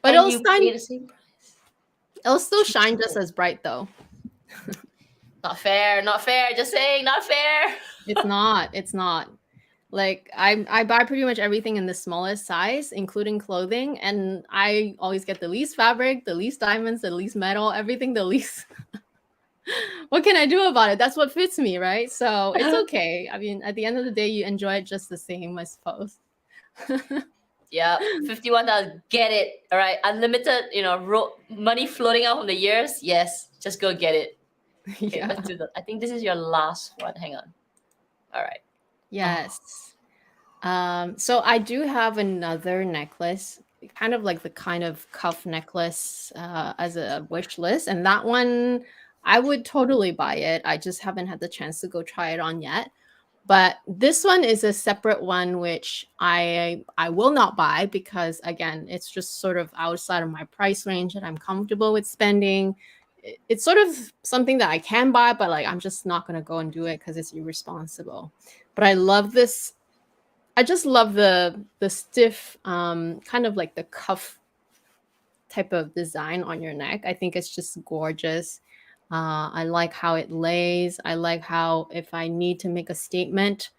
But
And you pay the same price.
it'll still shine just as bright though.
Not fair, not fair. Just saying, not fair.
It's not. It's not. Like I buy pretty much everything in the smallest size, including clothing, and I always get the least fabric, the least diamonds, the least metal, everything the least. What can I do about it? That's what fits me, right? So it's okay. I mean, at the end of the day, you enjoy it just the same, I suppose.
Yeah, 51,000. Get it. All right, unlimited. Money floating out from the years. Yes, just go get it. Okay,
Yeah.
let's do that. I think this is your last one. Hang on. All right.
Yes. So I do have another necklace, kind of like the kind of cuff necklace as a wish list. And that one, I would totally buy it. I just haven't had the chance to go try it on yet. But this one is a separate one, which I will not buy because again, it's just sort of outside of my price range that I'm comfortable with spending. It's sort of something that I can buy, but like I'm just not gonna go and do it because it's irresponsible. But I love this. I just love the stiff, kind of like the cuff type of design on your neck. I think it's just gorgeous. I like how it lays. I like how if I need to make a statement,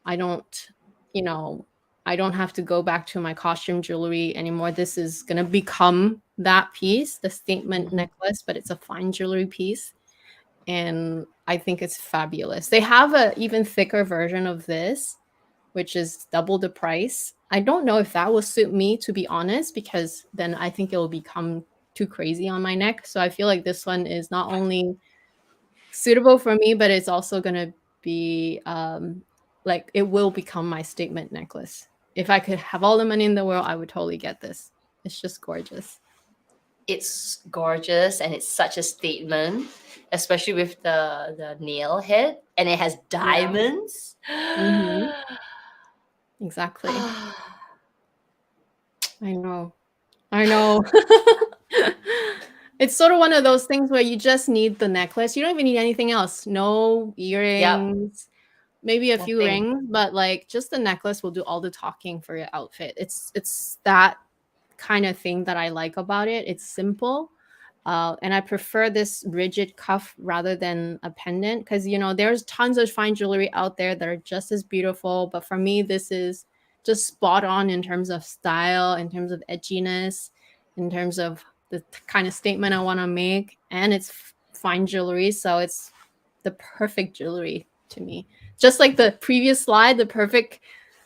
I don't, you know, I don't have to go back to my costume jewelry anymore. This is gonna become that piece, the statement
Mhm.
necklace, but it's a fine jewelry piece. And I think it's fabulous. They have a even thicker version of this, which is double the price. I don't know if that will suit me, to be honest, because then I think it will become too crazy on my neck. So I feel like this one is not only suitable for me, but it's also gonna be like it will become my statement necklace. If I could have all the money in the world, I would totally get this. It's just gorgeous.
It's gorgeous and it's such a statement, especially with the nail head, and it has
Yeah.
diamonds.
Mm-hmm. Exactly. I know. I know. It's sort of one of those things where you just need the necklace. You don't even need anything else. No
Yep,
earrings, maybe a few
nothing.
rings, but like just the necklace will do all the talking for your outfit. It's that kind of thing that I like about it. It's simple. And I prefer this rigid cuff rather than a pendant because, there's tons of fine jewelry out there that are just as beautiful. But for me, this is just spot on in terms of style, in terms of edginess, in terms of the kind of statement I want to make. And it's fine jewelry. So it's the perfect jewelry to me. Just like the previous slide, the perfect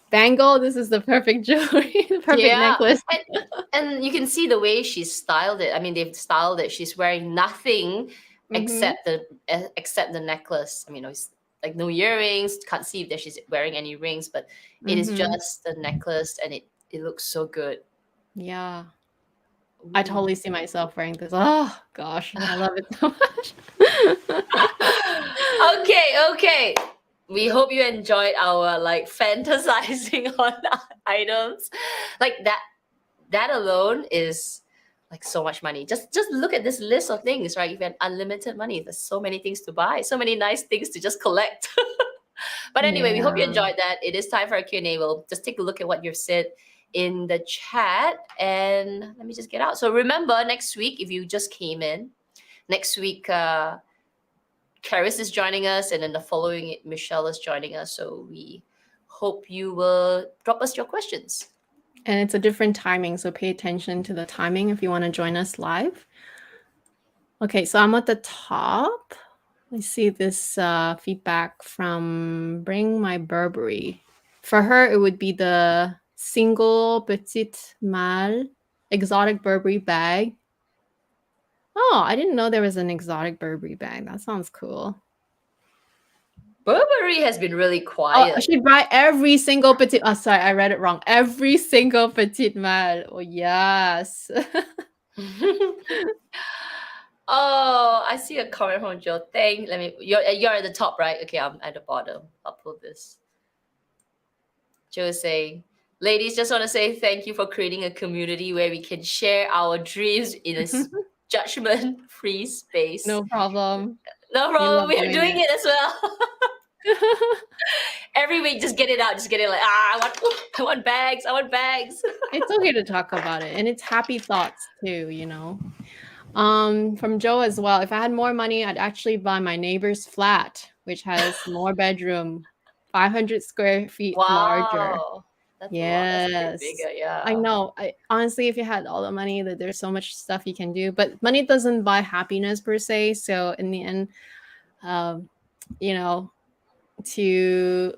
bangle, this is the perfect jewelry, the perfect
Yeah,
necklace.
and and you can see the way she's styled it. I mean, they've styled it. She's wearing nothing
Mm-hmm.
except the necklace. I mean, it's like no earrings. Can't see that she's wearing any rings, but it is
Mm-hmm.
just the necklace, and it looks so good.
Yeah. I
Ooh.
totally see myself wearing this. Oh gosh, I love it so much.
Okay. We hope you enjoyed our like fantasizing on items. Like that alone is like so much money. Just look at this list of things, right? You have unlimited money. There's so many things to buy, so many nice things to just collect. But anyway, we hope you
Yeah.
enjoyed that. It is time for a Q&A. We'll just take a look at what you've said in the chat, and let me just get out. So remember, next week, if you just came in, next week Karis is joining us, and then the following Michelle is joining us. So we hope you will drop us your questions.
And it's a different timing, so pay attention to the timing if you want to join us live. Okay, so I'm at the top. I see this feedback from Bring My Burberry. For her, it would be the single petite mal exotic Burberry bag. Oh, I didn't know there was an exotic Burberry bag. That sounds cool.
Burberry has been really
Oh, I
quiet.
should buy every single petite. Oh, sorry, I read it wrong. Every single petite mal. Oh, yes.
Oh, I see a comment from Joe. Let me. You're at the top, right? Okay, I'm at the bottom. I'll pull this. Joe is saying, "Ladies, just want to say thank you for creating a community where we can share our dreams in a judgment-free space."
No problem.
No
We
problem.
love
We're
doing
doing
it.
it as well. Every week, just get it out. Just get it like I want bags. I want bags.
It's okay to talk about it, and it's happy thoughts too. From Joe as well. If I had more money, I'd actually buy my neighbor's flat, which has more bedroom, 500 square feet larger.
Wow, that's a lot. That's a bit
Yes.
bigger.
I
Yeah.
know. I honestly, if you had all the money, that there's so much stuff you can do, but money doesn't buy happiness per se. So in the end, um, you know, to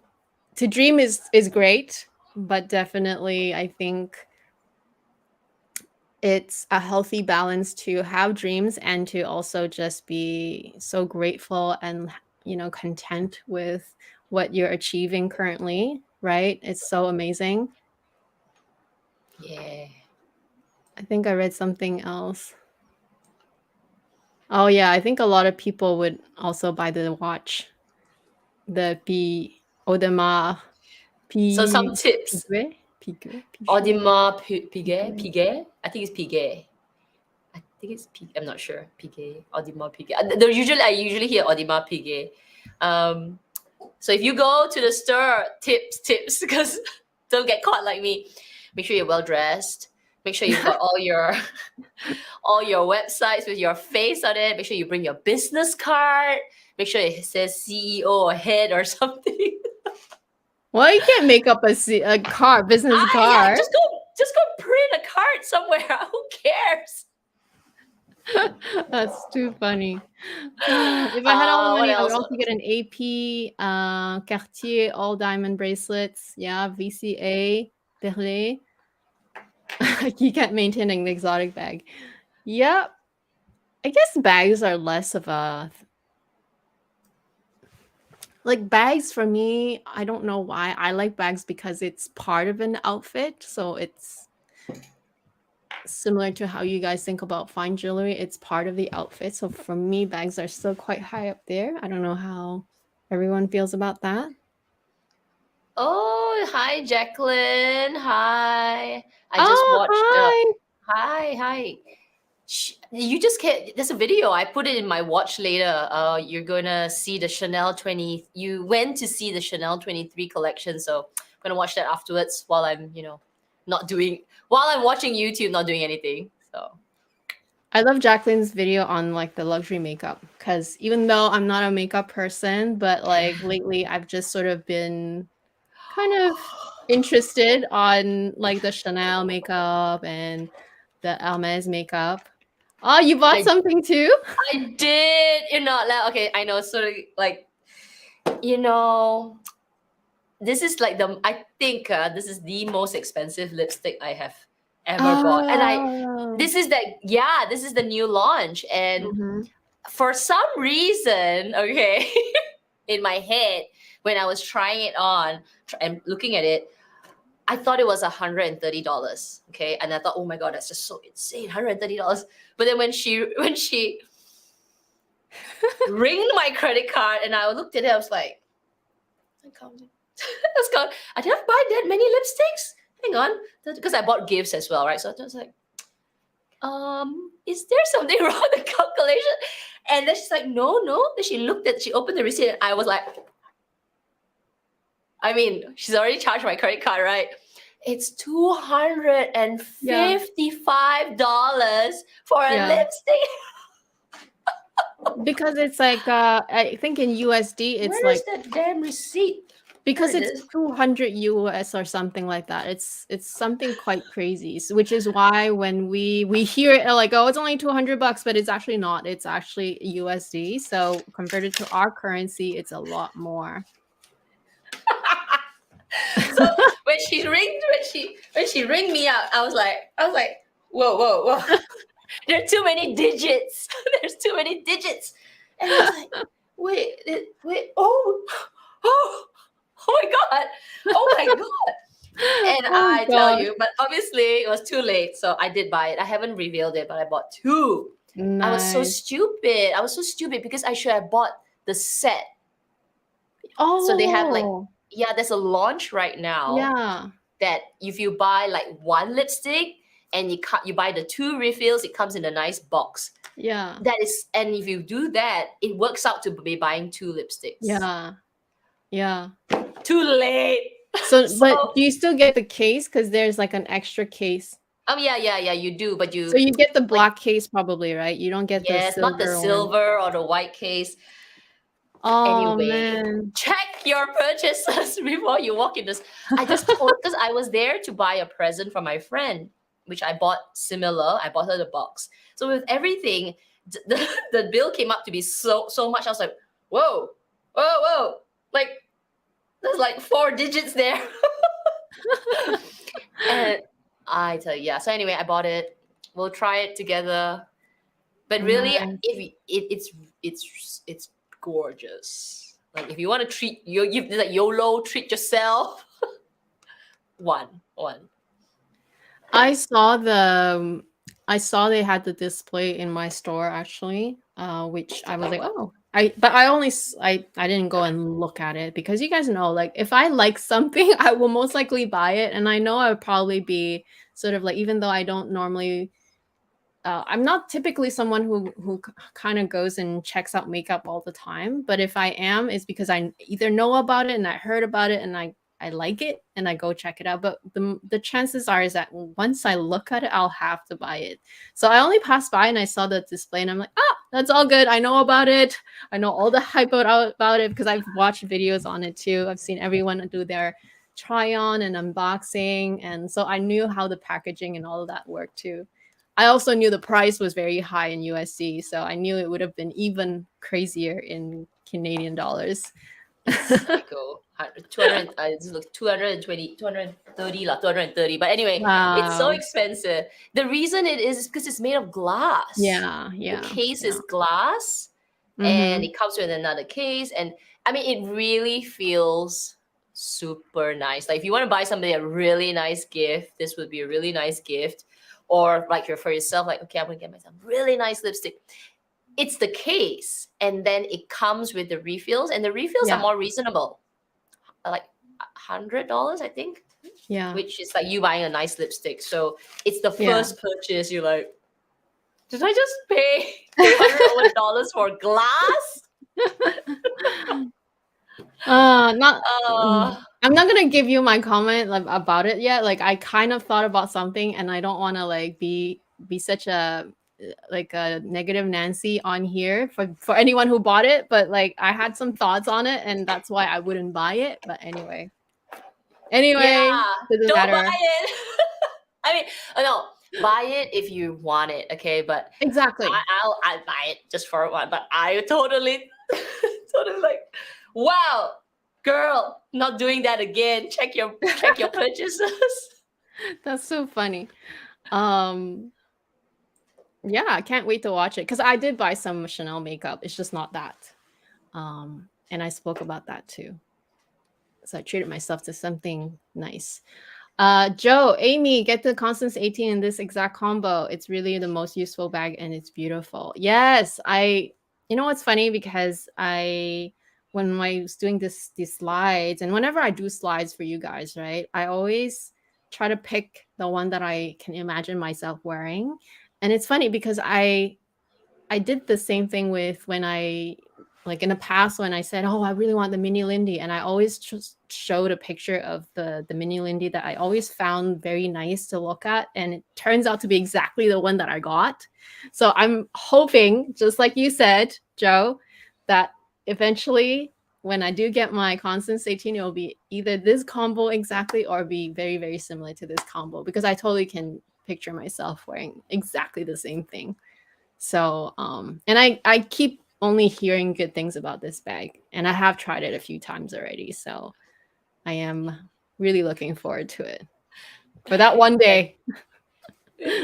to dream is great, but definitely I think it's a healthy balance to have dreams and to also just be so grateful and content with what you're achieving currently, right? It's so amazing.
Yeah.
I think I read something else. Oh yeah, I think a lot of people would also buy the watch, the B Audemars
So some tips.
Piguet.
Audemars Piguet. I think it's Piguet. I'm not sure. Piguet. Audemars Piguet. I usually hear Audemars Piguet. So if you go to the store, tips, because don't get caught like me. Make sure you're well dressed. Make sure you've got all your websites with your face on it. Make sure you bring your business card. Make sure it says CEO or head or something.
Well, you can't make up a business
Yeah,
card.
just go print a card somewhere. Who cares?
That's too funny. If I had all the
What
money, I would
else?
also get an AP, Cartier all diamond bracelets. Yeah, VCA, Perlé. You can't maintain an exotic bag. Yep. I guess bags are less of a like bags for me. I don't know why. I like bags because it's part of an outfit. So it's similar to how you guys think about fine jewelry. It's part of the outfit. So for me, bags are still quite high up there. I don't know how everyone feels about that.
Oh, hi, Jacqueline. Hi. I just watched.
Hi.
Hi. You just can't. There's a video. I put it in my watch later. You're gonna see the Chanel 20. You went to see the Chanel 23 collection, so I'm gonna watch that afterwards while I'm, while I'm watching YouTube, not doing anything. So
I love Jacqueline's video on like the luxury makeup because even though I'm not a makeup person, but like lately I've just sort of been kind of interested on like the Chanel makeup and the Hermes makeup. Oh, you bought something too?
I did. Okay, I know. So like, this is like I think this is the most expensive lipstick I have ever bought, and this is the new launch, and for some reason, okay, in my head when I was trying it on and looking at it, I thought it was $130. Okay, and I thought, oh my god, that's just so insane, $130. But then when she ringed my credit card, and I looked at it, I was like, I didn't buy that many lipsticks. Hang on, because I bought gifts as well, right? So I was like, is there something wrong with the calculation? And then she's like, no. Then she opened the receipt, and I was like, I mean, she's already charged my credit card, right? It's $255 for a lipstick.
Because it's like I think in USD it's
Where is that damn receipt?
Because it's 200 US or something like that. It's something quite crazy, which is why when we hear it like, oh, it's only $200, but it's actually not. It's actually USD. So converted to our currency, it's a lot more.
So when she ringed me up, I was like, whoa. There are too many digits. There's too many digits. And I was like, wait, oh my god. And I tell you, but obviously it was too late, so I did buy it. I haven't revealed it, but I bought two. Nice. I was so stupid because I should have bought the set.
Oh,
so they have like, there's a launch right now.
Yeah,
that if you buy like one lipstick and you buy the two refills, it comes in a nice box.
Yeah,
and if you do that, it works out to be buying two lipsticks.
Yeah.
Too late.
So but do you still get the case? Because there's like an extra case.
Yeah, you do, but
so you get the black case probably, right? You don't get the silver.
Not the silver or the white case.
Oh,
anyway,
man.
Check your purchases before you walk in this. I just told, because I was there to buy a present for my friend, which I bought similar. I bought her the box. So with everything, the bill came up to be so much. I was like, whoa. Like, there's like 4 digits there. And I tell you, so anyway, I bought it. We'll try it together. But really, it's gorgeous. Like, if you want to treat you like YOLO, treat yourself. one.
I saw they had the display in my store actually, which I was like, oh, I didn't go and look at it because you guys know, like, if I like something, I will most likely buy it, and I know I would probably be sort of like, even though I don't normally, I'm not typically someone who kind of goes and checks out makeup all the time, but if I am, it's because I either know about it and I heard about it and I like it and I go check it out. But the chances are is that once I look at it, I'll have to buy it. So I only passed by and I saw the display and I'm like, ah, that's all good. I know about it. I know all the hype about it because I've watched videos on it too. I've seen everyone do their try on and unboxing, and so I knew how the packaging and all of that worked too. I also knew the price was very high in USD, so I knew it would have been even crazier in Canadian dollars.
It's psycho. 200, it's like 220, 230, 230. But anyway, it's so
Wow.
expensive. The reason it is because it's made of glass.
Yeah,
The
yeah,
case
yeah.
is glass, and it comes with another case. And I mean, it really feels super nice. Like if you want to buy somebody a really nice gift, this would be a really nice gift. Or like you're for yourself, like, okay, I'm gonna get myself really nice lipstick. It's the case, and then it comes with the refills, and the refills are
Yeah,
more reasonable, like $100, I think,
yeah.
which is like you buying a nice lipstick. So it's the
Yeah.
first purchase. You're like, did I just pay $200 for glass?
Not.
Uh,
I'm not gonna give you my comment like, about it yet. Like I kind of thought about something, and I don't want to like be such a like a negative Nancy on here for anyone who bought it. But like I had some thoughts on it, and that's why I wouldn't buy it. But anyway,
yeah,
doesn't
don't buy
matter.
it. I mean, no, buy it if you want it, okay? But
Exactly.
I'll buy it just for one. But I totally, totally like, wow, girl, not doing that again. Check your purchases.
That's so funny. Um, yeah, I can't wait to watch it because I did buy some Chanel makeup. It's just not that. And I spoke about that too. So I treated myself to something nice. Joe, Amy, get the Constance 18 in this exact combo. It's really the most useful bag and it's beautiful. Yes, you know what's funny because when I was doing these slides, and whenever I do slides for you guys, right, I always try to pick the one that I can imagine myself wearing. And it's funny because I did the same thing with when I like in the past when I said, "Oh, I really want the mini Lindy," and I always just showed a picture of the mini Lindy that I always found very nice to look at, and it turns out to be exactly the one that I got. So I'm hoping, just like you said, Joe, that eventually when I do get my Constance 18, it will be either this combo exactly or be very, very similar to this combo because I totally can picture myself wearing exactly the same thing. So, and I keep only hearing good things about this bag, and I have tried it a few times already. So, I am really looking forward to it for that one day.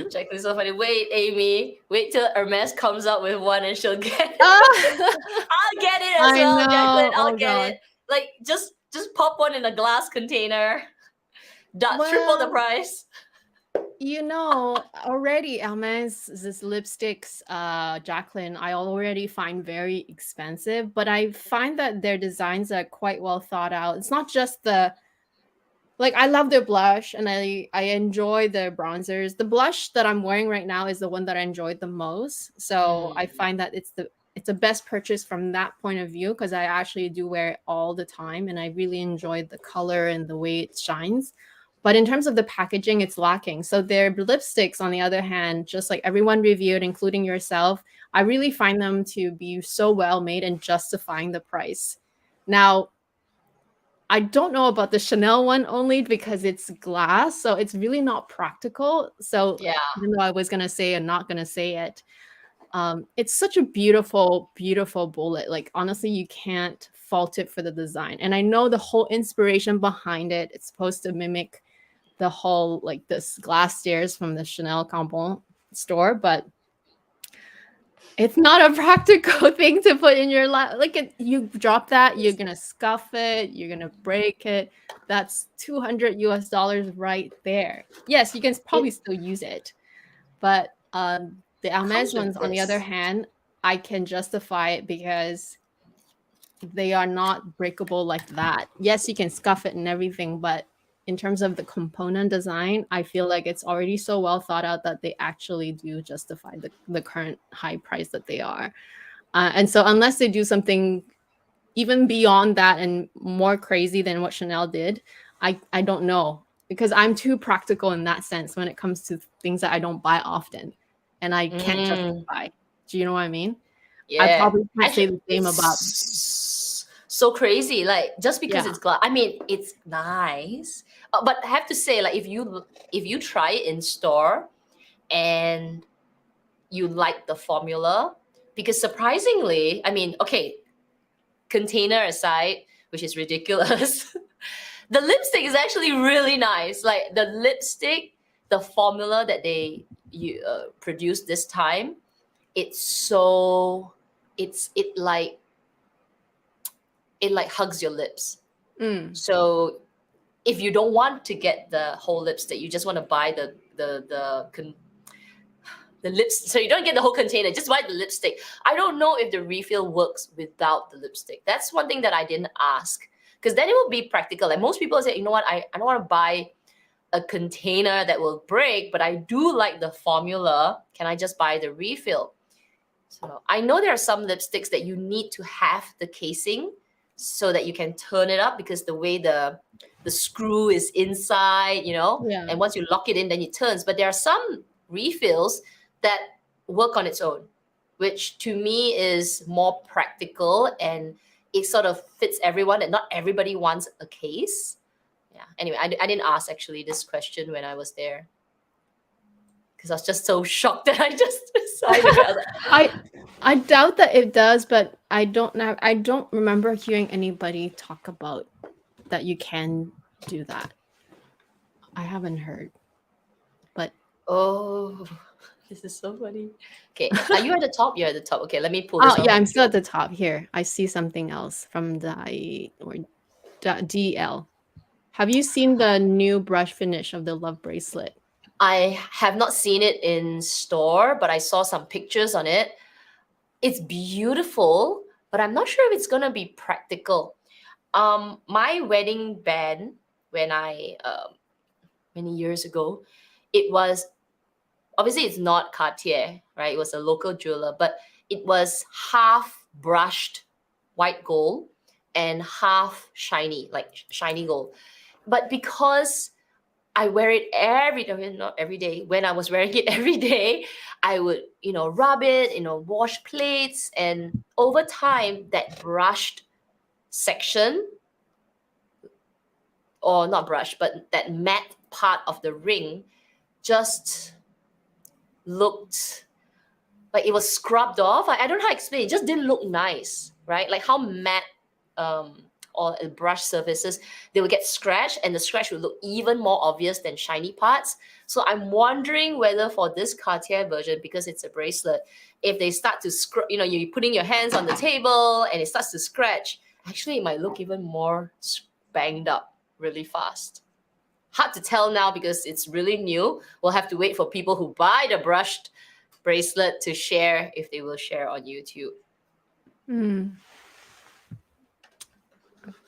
Check this so funny. Wait, Amy. Wait till Hermes comes up with one and she'll get it.
Ah!
I'll get it as
I
well,
know.
Jacqueline. I'll
Oh
get
god.
it. Like just pop one in a glass container. Triple the
Well,
price.
you know, already Hermes this lipsticks, Jacqueline, I already find very expensive, but I find that their designs are quite well thought out. It's not just like I love their blush and I enjoy their bronzers. The blush that I'm wearing right now is the one that I enjoyed the most. So I find that it's the best purchase from that point of view because I actually do wear it all the time and I really enjoy the color and the way it shines. But in terms of the packaging, it's lacking. So their lipsticks, on the other hand, just like everyone reviewed, including yourself, I really find them to be so well made and justifying the price. Now, I don't know about the Chanel one only because it's glass, so it's really not practical. So
Yeah.
even though I was gonna say and not gonna say it, it's such a beautiful, beautiful bullet. Like honestly, you can't fault it for the design. And I know the whole inspiration behind it. It's supposed to mimic the whole like this glass stairs from the Chanel combo store, but it's not a practical thing to put in your lap. Like you drop that, you're gonna scuff it, you're gonna break it. That's $200 right there. Yes, you can probably
It
still use it, but the
comes
Hermes
with
ones, on the other
this.
hand, I can justify it because they are not breakable like that. Yes, you can scuff it and everything, but in terms of the component design, I feel like it's already so well thought out that they actually do justify the current high price that they are. And so unless they do something even beyond that and more crazy than what Chanel did, I don't know, because I'm too practical in that sense when it comes to things that I don't buy often and I can't justify. Do you know what I mean? I
Yeah.
probably can't say
Actually,
the same about
it's so crazy. Like just because
yeah.
it's glass, I mean, it's nice. But I have to say, like if you try it in store and you like the formula, because surprisingly, I mean, okay, container aside, which is ridiculous, the lipstick is actually really nice. Like the lipstick, the formula that they produced this time, it's so it like hugs your lips.
Mm.
So if you don't want to get the whole lipstick, you just want to buy the lips. So you don't get the whole container, just buy the lipstick. I don't know if the refill works without the lipstick. That's one thing that I didn't ask, because then it will be practical. Like most people say, you know what, I don't want to buy a container that will break, but I do like the formula. Can I just buy the refill? So I know there are some lipsticks that you need to have the casing so that you can turn it up, because the way the screw is inside, you know,
Yeah.
and once you lock it in, then it turns. But there are some refills that work on its own, which to me is more practical, and it sort of fits everyone, and not everybody wants a case. Yeah. Anyway, I didn't ask actually this question when I was there, because I was just so shocked that I just decided.
I doubt that it does, but I don't remember hearing anybody talk about that you can do that. I haven't heard. But
Oh, this is so funny. Okay, are you at the top? You're at the top. Okay, let me pull this
oh
out.
yeah, I'm still at the top here. I see something else from the or DL. Have you seen the new brush finish of the Love bracelet?
I have not seen it in store, but I saw some pictures on it. It's beautiful, but I'm not sure if it's gonna be practical. My wedding band, when I many years ago, it was obviously it's not Cartier, right? It was a local jeweler, but it was half brushed white gold and half shiny, like shiny gold. But because I wear it every day, not every day. When I was wearing it every day, I would, rub it, wash plates, and over time, that brushed section, or not brushed, but that matte part of the ring, just looked like it was scrubbed off. I don't know how to explain. It just didn't look nice, right? Like how matte or brush surfaces, they will get scratched, and the scratch will look even more obvious than shiny parts. So I'm wondering whether for this Cartier version, because it's a bracelet, if they start to you're putting your hands on the table and it starts to scratch, actually it might look even more banged up really fast. Hard to tell now because it's really new. We'll have to wait for people who buy the brushed bracelet to share, if they will share on YouTube.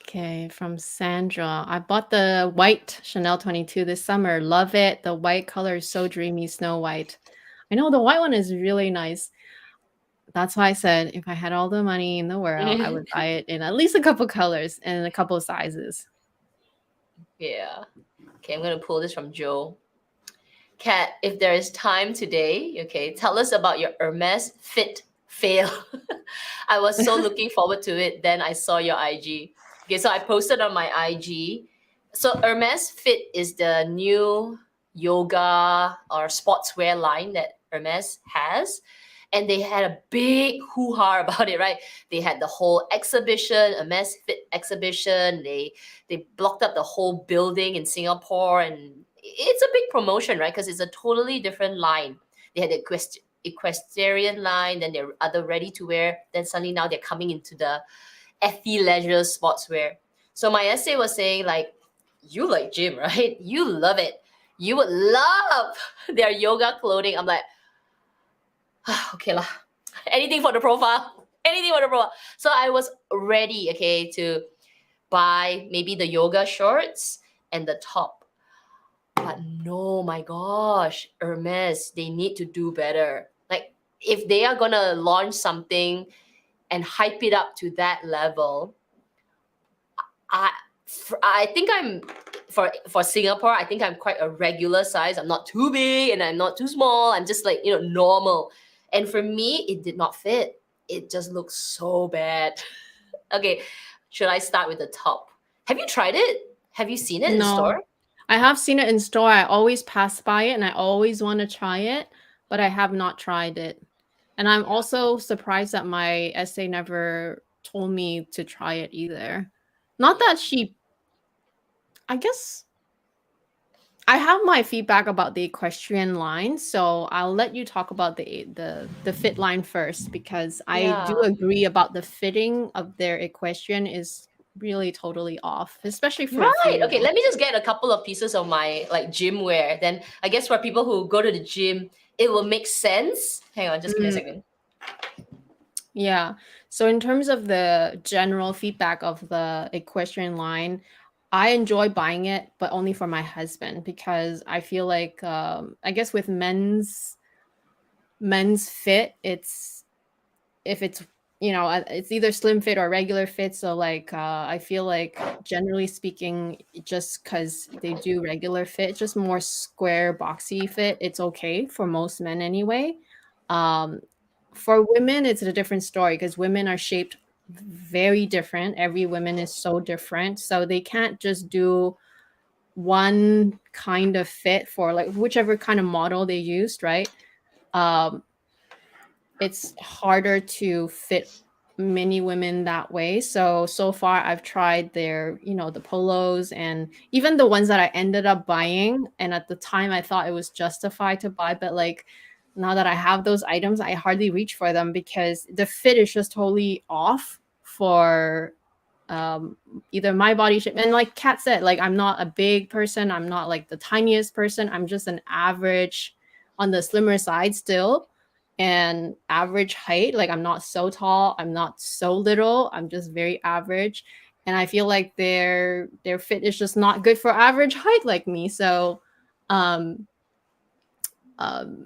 Okay, from Sandra. I bought the white Chanel 22 this summer. Love it. The white color is so dreamy, snow white. I know the white one is really nice. That's why I said if I had all the money in the world, I would buy it in at least a couple colors and a couple sizes.
Yeah. Okay, I'm going to pull this from Joe. Kat, if there is time today, okay, tell us about your Hermes fit fail. I was so looking forward to it. Then I saw your IG. Okay, so I posted on my IG. So Hermes Fit is the new yoga or sportswear line that Hermes has. And they had a big hoo-ha about it, right? They had the whole exhibition, Hermes Fit exhibition. They blocked up the whole building in Singapore, and it's a big promotion, right? Because it's a totally different line. They had the equestrian line, then there are other ready to wear. Then suddenly now they're coming into the athleisure sportswear. So my essay was saying, like, you like gym, right? You love it. You would love their yoga clothing. I'm like, okay lah. Anything for the profile. Anything for the profile. So I was ready, okay, to buy maybe the yoga shorts and the top. But no, my gosh, Hermes, they need to do better. Like, if they are gonna launch something and hype it up to that level, I think I'm for Singapore, I think I'm quite a regular size. I'm not too big and I'm not too small. I'm just like, normal. And for me, it did not fit. It just looks so bad. Okay, should I start with the top? Have you tried it? Have you seen it in
No,
store?
I have seen it in store. I always pass by it and I always want to try it, but I have not tried it. And I'm also surprised that my essay never told me to try it either. Not that I guess I have my feedback about the equestrian line, so I'll let you talk about the fit line first because I do
Yeah.
agree about the fitting of their equestrian is really totally off, especially for a
Right. Okay,
female.
let me just get a couple of pieces of my like gym wear. Then I guess for people who go to the gym, it will make sense. Hang on, just give me a
Mm,
second.
yeah. So in terms of the general feedback of the equestrian line, I enjoy buying it, but only for my husband because I feel like I guess with men's fit, it's if it's it's either slim fit or regular fit. So like I feel like generally speaking, just because they do regular fit, just more square boxy fit, it's okay for most men anyway. um for women it's a different story because women are shaped very different. Every woman is so different, so they can't just do one kind of fit for like whichever kind of model they used, right? um it's harder to fit many women that way. So far I've tried their, the polos and even the ones that I ended up buying. And at the time I thought it was justified to buy, but like now that I have those items, I hardly reach for them because the fit is just totally off for um either my body shape. And like Kat said, like I'm not a big person, I'm not like the tiniest person, I'm just an average on the slimmer side still, and average height. Like I'm not so tall, I'm not so little, I'm just very average. And I feel like their fit is just not good for average height like me. So um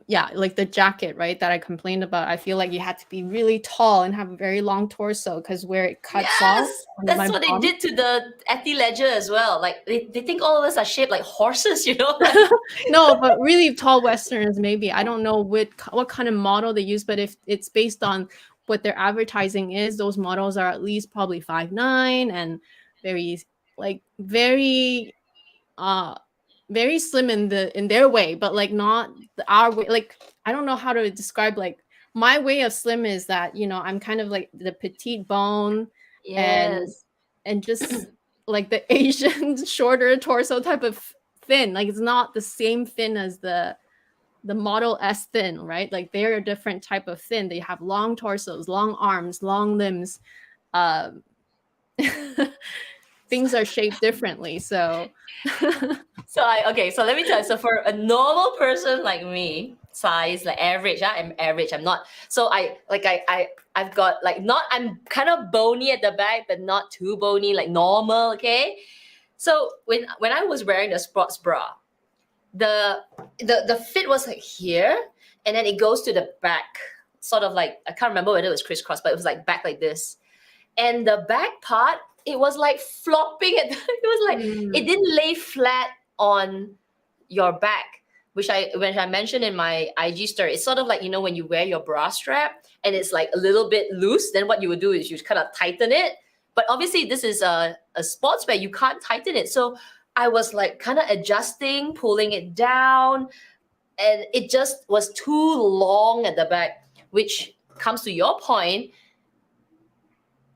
yeah, like the jacket, right, that I complained about, I feel like you had to be really tall and have a very long torso because where it cuts off
Yes,
on my
that's what they
bum.
did to the Etty Ledger as well. Like they think all of us are shaped like horses,
No, but really tall Westerners, maybe. I don't know what kind of model they use, but if it's based on what their advertising is, those models are at least probably 5'9" and very like uh very slim in their way, but like not our way. Like I don't know how to describe like my way of slim is that, I'm kind of like the petite bone and
Yes.
just like the Asian shorter torso type of thin. Like it's not the same thin as the Model S thin, right? Like they're a different type of thin. They have long torsos, long arms, long limbs. Um, things are shaped differently. So
So let me tell you. So for a normal person like me, size like average, I'm average. I'm not. So I've got like not. I'm kind of bony at the back, but not too bony, like normal. Okay. So when I was wearing the sports bra, the fit was like here, and then it goes to the back, sort of like I can't remember whether it was crisscross, but it was like back like this. And the back part, it was like flopping it. It was like it
mm,
didn't lay flat on your back, which I mentioned in my IG story. It's sort of like when you wear your bra strap and it's like a little bit loose. Then what you would do is you kind of tighten it. But obviously, this is a sportswear. You can't tighten it. So I was like kind of adjusting, pulling it down, and it just was too long at the back, which comes to your point.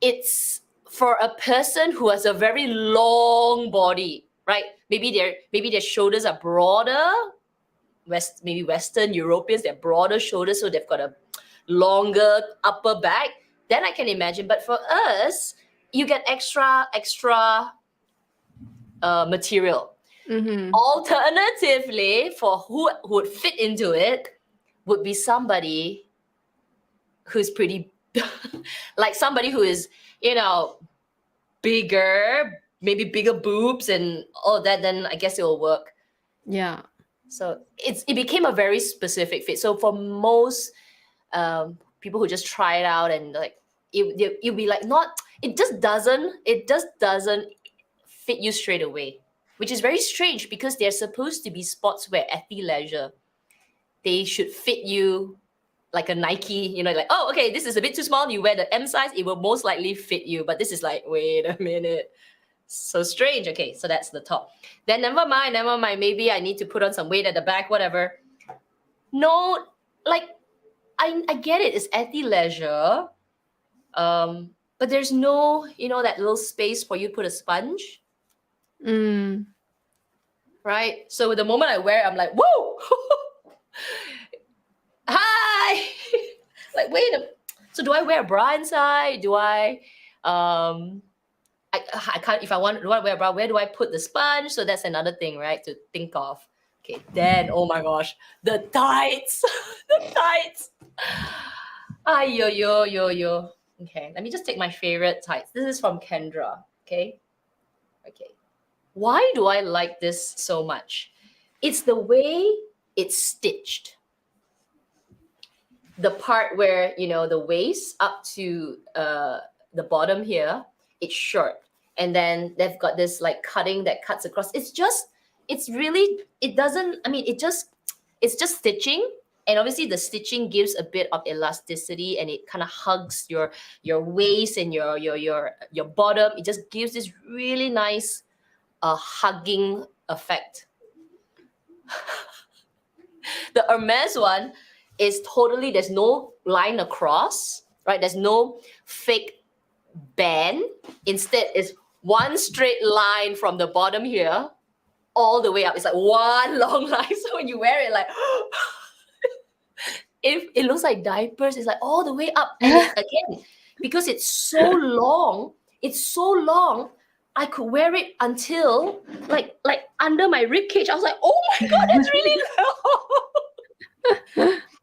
It's for a person who has a very long body, right? Maybe their shoulders are broader. Maybe Western Europeans, they're broader shoulders, so they've got a longer upper back. Then I can imagine. But for us, you get extra material.
mhm.
Alternatively, for who would fit into it, would be somebody who's pretty, like somebody who is, bigger, maybe bigger boobs and all that, then I guess it will work.
Yeah.
So it became a very specific fit. So for most people who just try it out and like you'll be like, it just doesn't fit you straight away, which is very strange because they're supposed to be sportswear, athleisure. They should fit you like a Nike, like, oh, okay, this is a bit too small. You wear the M size, it will most likely fit you. But this is like, wait a minute. So strange. Okay, so that's the top. Then never mind. Maybe I need to put on some weight at the back, whatever. No, like, I get it. It's athleisure. But there's no, that little space for you to put a sponge. Right? So the moment I wear it, I'm like, whoa! Hi! Like, wait a minute. So do I wear a bra inside? Do I I can't, if I want to wear a bra, where do I put the sponge? So that's another thing, right, to think of. Okay, then, oh my gosh, the tights. The tights. Yo. Okay, let me just take my favorite tights. This is from Kendra. Okay. Why do I like this so much? It's the way it's stitched. The part where, the waist up to the bottom here, it's short. And then they've got this like cutting that cuts across. It's just stitching. And obviously the stitching gives a bit of elasticity and it kind of hugs your waist and your bottom. It just gives this really nice hugging effect. The Hermes one is totally, there's no line across, right? There's no fake band. Instead, it's one straight line from the bottom here all the way up. It's like one long line. So when you wear it, like, it looks like diapers. It's like all the way up. And again, because it's so long, I could wear it until like under my rib cage. I was like, oh my God, that's really long.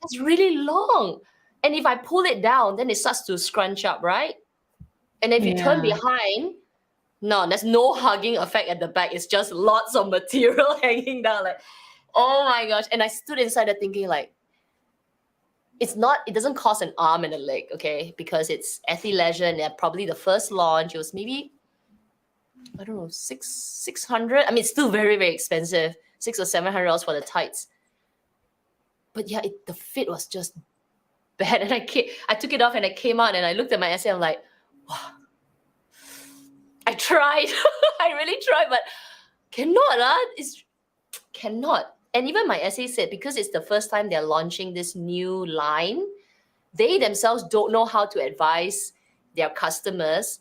It's really long. And if I pull it down, then it starts to scrunch up, right? And if you turn behind, no, there's no hugging effect at the back. It's just lots of material hanging down. Like, oh my gosh. And I stood inside there thinking like, it doesn't cost an arm and a leg, okay? Because it's athleisure and they're probably the first launch. It was maybe, I don't know, 600. I mean, it's still very, very expensive. $600 or $700 for the tights. But yeah, the fit was just bad. And I took it off and I came out and I looked at my essay. I'm like, wow. I tried. I really tried, but cannot. Cannot. And even my essay said, because it's the first time they're launching this new line, they themselves don't know how to advise their customers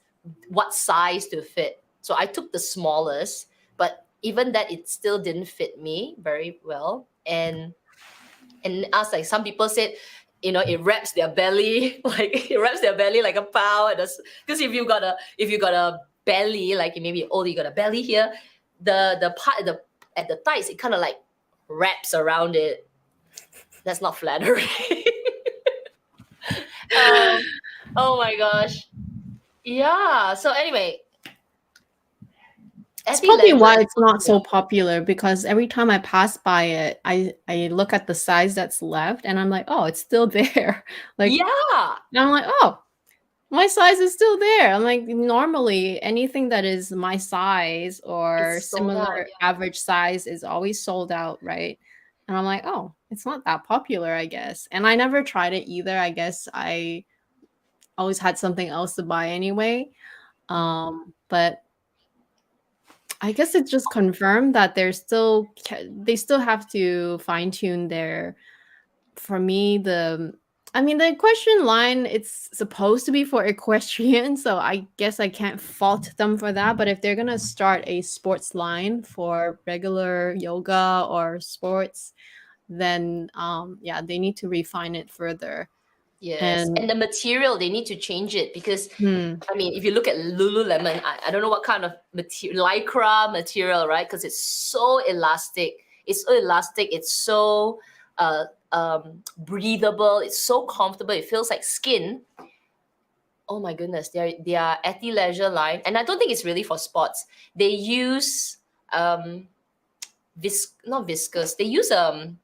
what size to fit. So I took the smallest, but even that, it still didn't fit me very well. And as like some people said, it wraps their belly, like a pow. Because if you got a belly, like maybe you got a belly here, the part at the thighs, it kind of like wraps around it. That's not flattering. Oh my gosh. Yeah. So anyway,
it's probably why it's not so popular, because every time I pass by it, I look at the size that's left and I'm like, oh, it's still there. Like,
yeah.
And I'm like, oh, my size is still there. I'm like, normally anything that is my size or similar average size is always sold out, right? And I'm like, oh, it's not that popular, I guess. And I never tried it either. I guess I always had something else to buy anyway. But I guess it just confirmed that they still have to fine tune their. For me, the equestrian line, it's supposed to be for equestrian, so I guess I can't fault them for that. But if they're gonna start a sports line for regular yoga or sports, then they need to refine it further.
Yes, and the material, they need to change it because, I mean, if you look at Lululemon, I don't know what kind of lycra material, right? Because it's so elastic. It's so breathable. It's so comfortable. It feels like skin. Oh my goodness, their athleisure line, and I don't think it's really for sports. They use not viscous. They use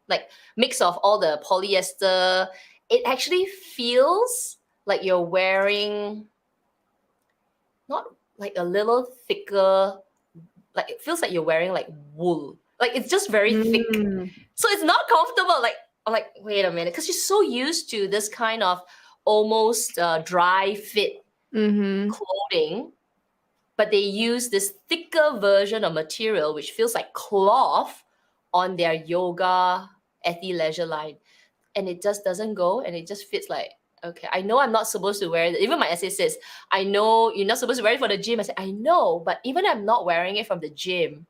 like mix of all the polyester. It actually feels like you're wearing not like a little thicker, like it feels like you're wearing like wool. Like it's just very thick.
Mm.
So it's not comfortable. Like I'm like, wait a minute, because you're so used to this kind of almost dry fit
Mm-hmm.
clothing, but they use this thicker version of material which feels like cloth on their yoga athleisure line, and it just doesn't go, and it just fits like, okay, I know I'm not supposed to wear it. Even my essay says, I know you're not supposed to wear it for the gym. I said, I know, but even I'm not wearing it from the gym,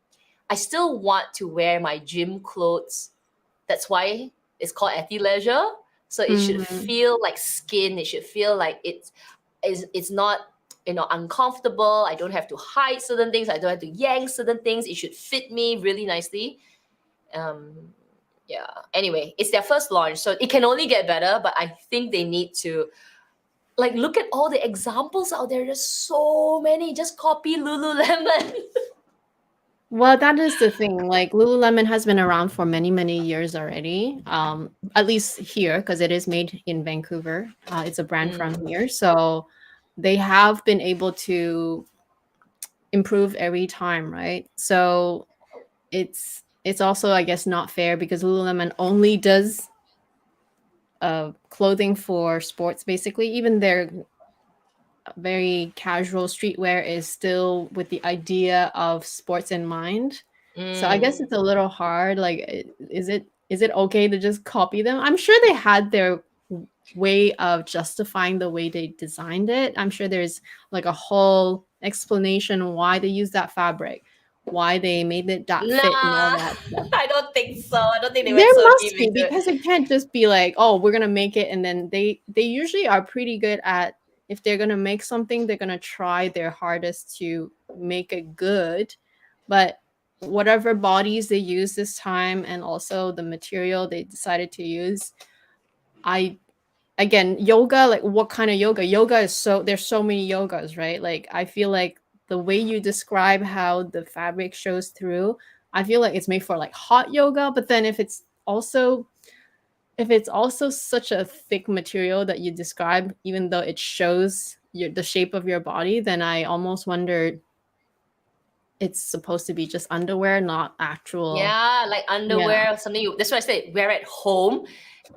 I still want to wear my gym clothes. That's why it's called athleisure. So it should
Mm-hmm.
feel like skin. It should feel like it's not, uncomfortable. I don't have to hide certain things. I don't have to yank certain things. It should fit me really nicely. Yeah. Anyway, it's their first launch, so it can only get better. But I think they need to like look at all the examples out there. There's so many. Just copy Lululemon.
Well, that is the thing. Like Lululemon has been around for many, many years already. At least here, because it is made in Vancouver. It's a brand from here, so they have been able to improve every time, right? So it's also, I guess, not fair because Lululemon only does clothing for sports, basically. Even their very casual streetwear is still with the idea of sports in mind. So I guess it's a little hard. Like, is it okay to just copy them? I'm sure they had their way of justifying the way they designed it. I'm sure there's like a whole explanation why they use that fabric, why they made it that
Nah,
fit and all that stuff.
I don't think so. I don't think they went
There
so
must
deep
be,
into it.
because it can't just be like, oh, we're gonna make it, and then they usually are pretty good at, if they're gonna make something, they're gonna try their hardest to make it good. But whatever bodies they use this time and also the material they decided to use, I again, yoga, like what kind of yoga? Yoga is so, there's so many yogas, right? Like I feel like the way you describe how the fabric shows through, I feel like it's made for like hot yoga, but then if it's also such a thick material that you describe, even though it shows the shape of your body, then I almost wonder it's supposed to be just underwear, not actual.
Yeah, like
Yeah.
underwear or something. That's why I said wear at home,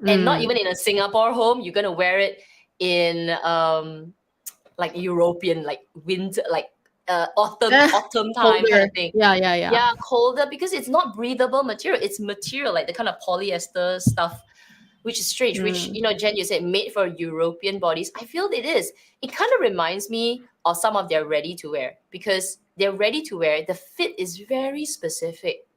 and not
Mm.
even in a Singapore home. You're gonna wear it in like European, like winter, like autumn time kind
Colder.
of thing.
Yeah, yeah, yeah.
Yeah, colder, because it's not breathable material. It's material like the kind of polyester stuff, which is strange. Which,
Mm.
Jen, you said made for European bodies. I feel it is. It kind of reminds me of some of their ready to wear, because they're ready to wear. The fit is very specific.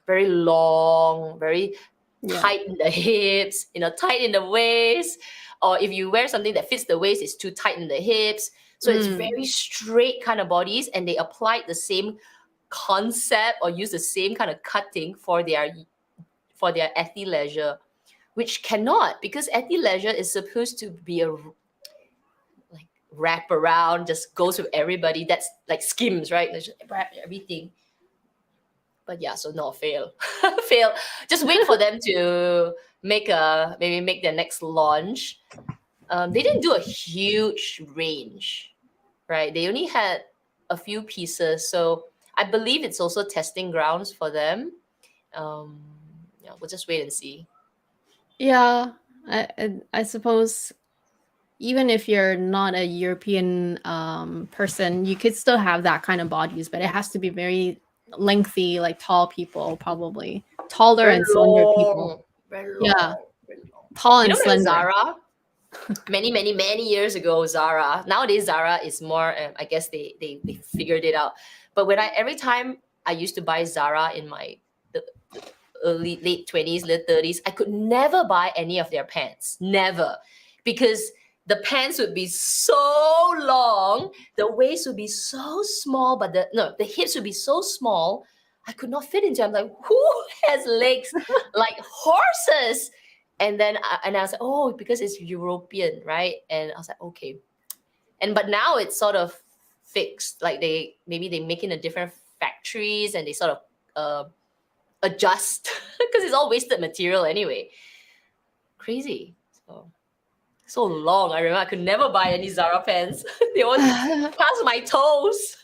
Very long, very
Yeah.
tight in the hips, tight in the waist. Or if you wear something that fits the waist, it's too tight in the hips. So it's very straight kind of bodies, and they applied the same concept or use the same kind of cutting for their athleisure, which cannot, because athleisure is supposed to be a like wrap around, just goes with everybody. That's like Skims, right? They just wrap everything. But yeah, so no, fail. Fail. Just wait for them to maybe make their next launch. They didn't do a huge range, right? They only had a few pieces, so I believe it's also testing grounds for them. Yeah, we'll just wait and see.
Yeah, I suppose even if you're not a European person, you could still have that kind of bodies, but it has to be very lengthy, like tall people, probably taller
Very
and slender people.
long, very
Yeah,
long, very long.
tall
You
and
know, there was
slender.
Zara. Many years ago, Zara. Nowadays, Zara is more. I guess they figured it out. But every time I used to buy Zara in my the early late 20s, late 30s, I could never buy any of their pants. Never, because the pants would be so long, the waist would be so small, but the hips would be so small. I could not fit into it. I'm like, who has legs like horses? And then I was like, oh, because it's European, right? And I was like, okay. But now it's sort of fixed. Like they make it in different factories and they sort of adjust because it's all wasted material anyway. Crazy. So long. I remember I could never buy any Zara pants. They always pass my toes.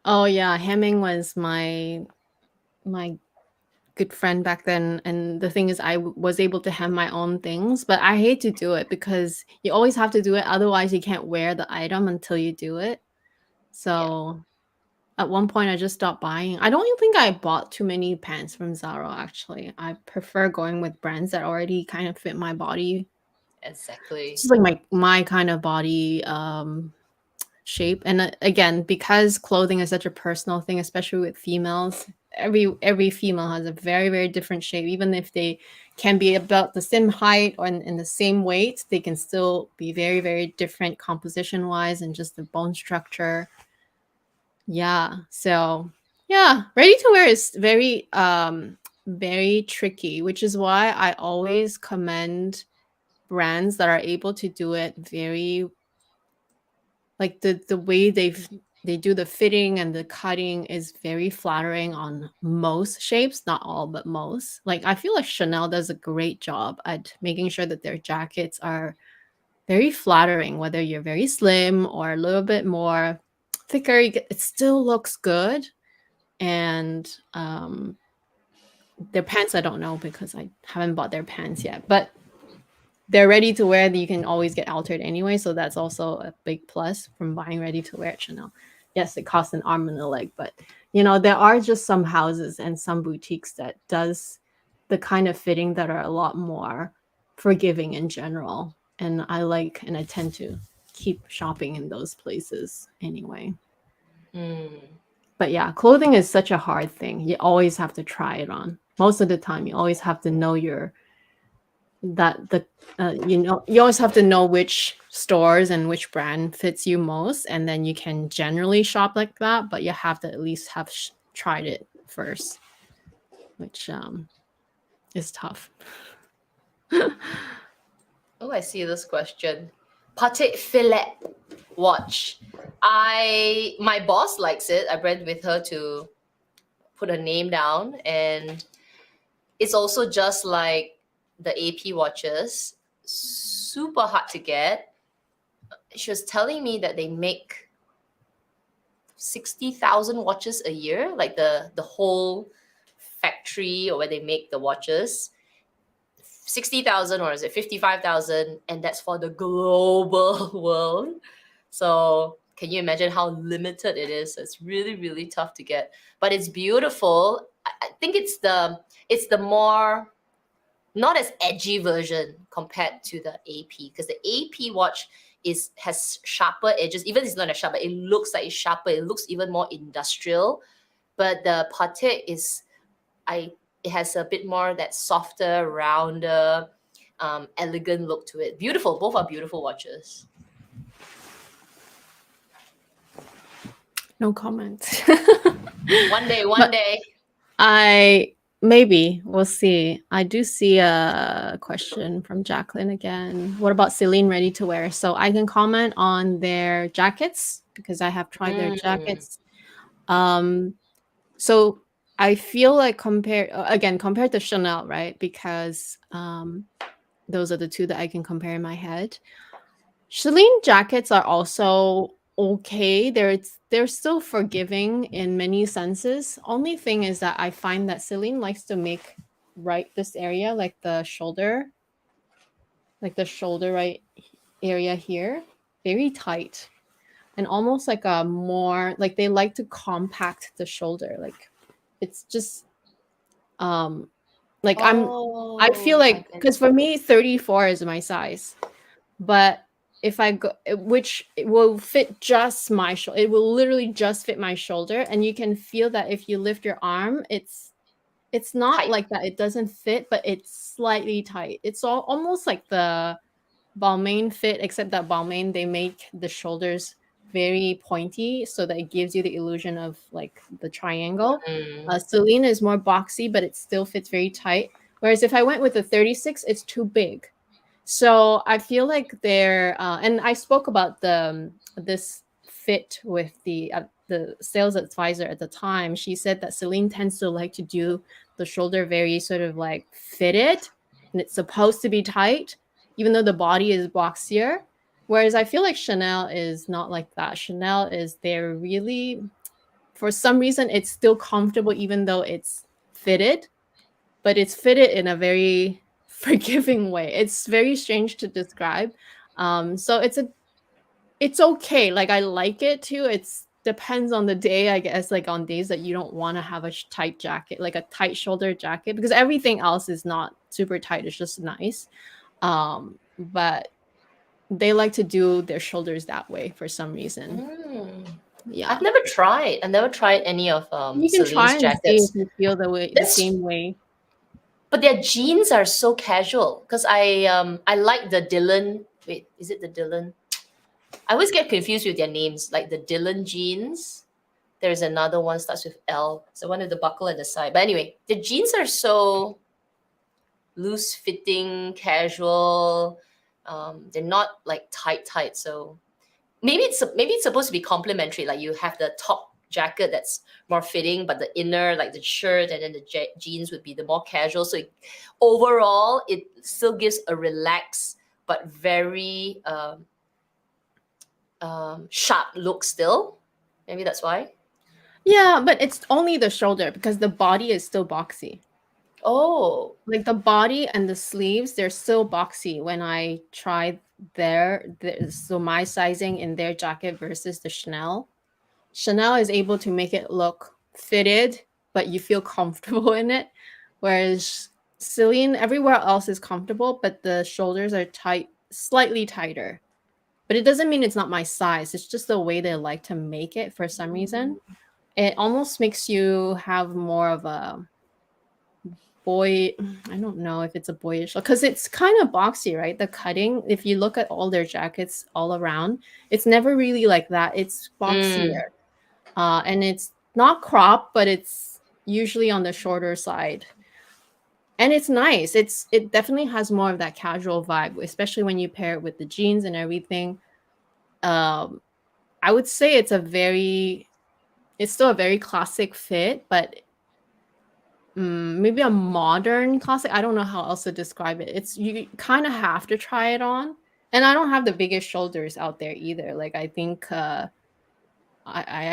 Oh yeah, hemming was my good friend back then, and the thing is I was able to hem my own things, but I hate to do it because you always have to do it, otherwise you can't wear the item until you do it. So at one point I just stopped buying. I don't even think I bought too many pants from Zara actually. I prefer going with brands that already kind of fit my body.
Exactly.
It's just like my kind of body shape. And again, because clothing is such a personal thing, especially with females, every female has a very, very different shape. Even if they can be about the same height or in the same weight, they can still be very, very different composition wise and just the bone structure. Yeah. So yeah, ready to wear is very very tricky, which is why I always commend brands that are able to do it very, like the way they do the fitting and the cutting is very flattering on most shapes, not all, but most. Like I feel like Chanel does a great job at making sure that their jackets are very flattering, whether you're very slim or a little bit more thicker, it still looks good. And their pants, I don't know because I haven't bought their pants yet, but they're ready to wear. You can always get altered anyway, so that's also a big plus from buying ready to wear at Chanel. Yes, it costs an arm and a leg, but there are just some houses and some boutiques that does the kind of fitting that are a lot more forgiving in general, and I tend to keep shopping in those places anyway. But yeah, clothing is such a hard thing. You always have to try it on. Most of the time, you always have to know you always have to know which stores and which brand fits you most, and then you can generally shop like that, but you have to at least have tried it first, which is tough.
Oh, I see this question. Patek Philippe watch. My boss likes it. I went with her to put her name down, and it's also just like the AP watches, super hard to get. She was telling me that they make 60,000 watches a year, like the whole factory or where they make the watches. 60,000, or is it 55,000? And that's for the global world. So can you imagine how limited it is? It's really, really tough to get, but it's beautiful. I think it's the more not as edgy version compared to the AP, because the AP watch has sharper edges. Even if it's not as sharp, but it looks like it's sharper. It looks even more industrial. But the Patek it has a bit more that softer, rounder, elegant look to it. Beautiful. Both are beautiful watches.
No comment.
One day.
Maybe we'll see. I do see a question from Jacqueline again. What about Celine ready to wear? So I can comment on their jackets because I have tried their jackets. So I feel like compared to Chanel, right? Because those are the two that I can compare in my head. Celine jackets are also okay. They're still forgiving in many senses. Only thing is that I find that Celine likes to make this area, like the shoulder right area here, very tight, and almost like a more like they like to compact the shoulder. Like it's just like I feel like, because for me 34 is my size, but if I go, which it will fit just my shoulder, it will literally just fit my shoulder, and you can feel that if you lift your arm, it's not
tight.
like that it doesn't fit, but it's slightly tight. It's almost like the Balmain fit, except that Balmain, they make the shoulders very pointy, so that it gives you the illusion of like the triangle.
Mm.
Celine is more boxy, but it still fits very tight. Whereas if I went with the 36, it's too big. So I feel like they're, and I spoke about this fit with the sales advisor at the time. She said that Celine tends to like to do the shoulder very sort of like fitted, and it's supposed to be tight, even though the body is boxier. Whereas I feel like Chanel is not like that. Chanel is they're really, for some reason, it's still comfortable even though it's fitted, but it's fitted in a very forgiving way. It's very strange to describe. So it's okay. Like I like it too. It's depends on the day, I guess. Like on days that you don't want to have a tight jacket, like a tight shoulder jacket, because everything else is not super tight. It's just nice. But they like to do their shoulders that way for some reason.
Mm.
Yeah,
I've never tried. I've never tried any of
you can try
Celine's
and see if
jackets.
you feel the
That's
same way.
But their jeans are so casual because I like the Dylan. Wait, is it the Dylan? I always get confused with their names, like the Dylan jeans. There's another one starts with L. So one with the buckle at the side. But anyway, the jeans are so loose fitting, casual. They're not like tight. So maybe it's supposed to be complementary. Like you have the top jacket that's more fitting, but the inner, like the shirt and then the jeans would be the more casual. So overall, it still gives a relaxed but very sharp look still. Maybe that's why.
Yeah, but it's only the shoulder because the body is still boxy.
Oh.
Like the body and the sleeves, they're still boxy when I tried so my sizing in their jacket versus the Chanel. Chanel is able to make it look fitted, but you feel comfortable in it. Whereas Celine, everywhere else is comfortable, but the shoulders are tight, slightly tighter. But it doesn't mean it's not my size. It's just the way they like to make it for some reason. It almost makes you have more of a boy. I don't know if it's a boyish look because it's kind of boxy, right? The cutting, if you look at all their jackets all around, it's never really like that. It's boxier. And it's not cropped, but it's usually on the shorter side. And it's nice. It definitely has more of that casual vibe, especially when you pair it with the jeans and everything. I would say it's still a very classic fit, but maybe a modern classic. I don't know how else to describe it. It's you kind of have to try it on. And I don't have the biggest shoulders out there either. Like I think I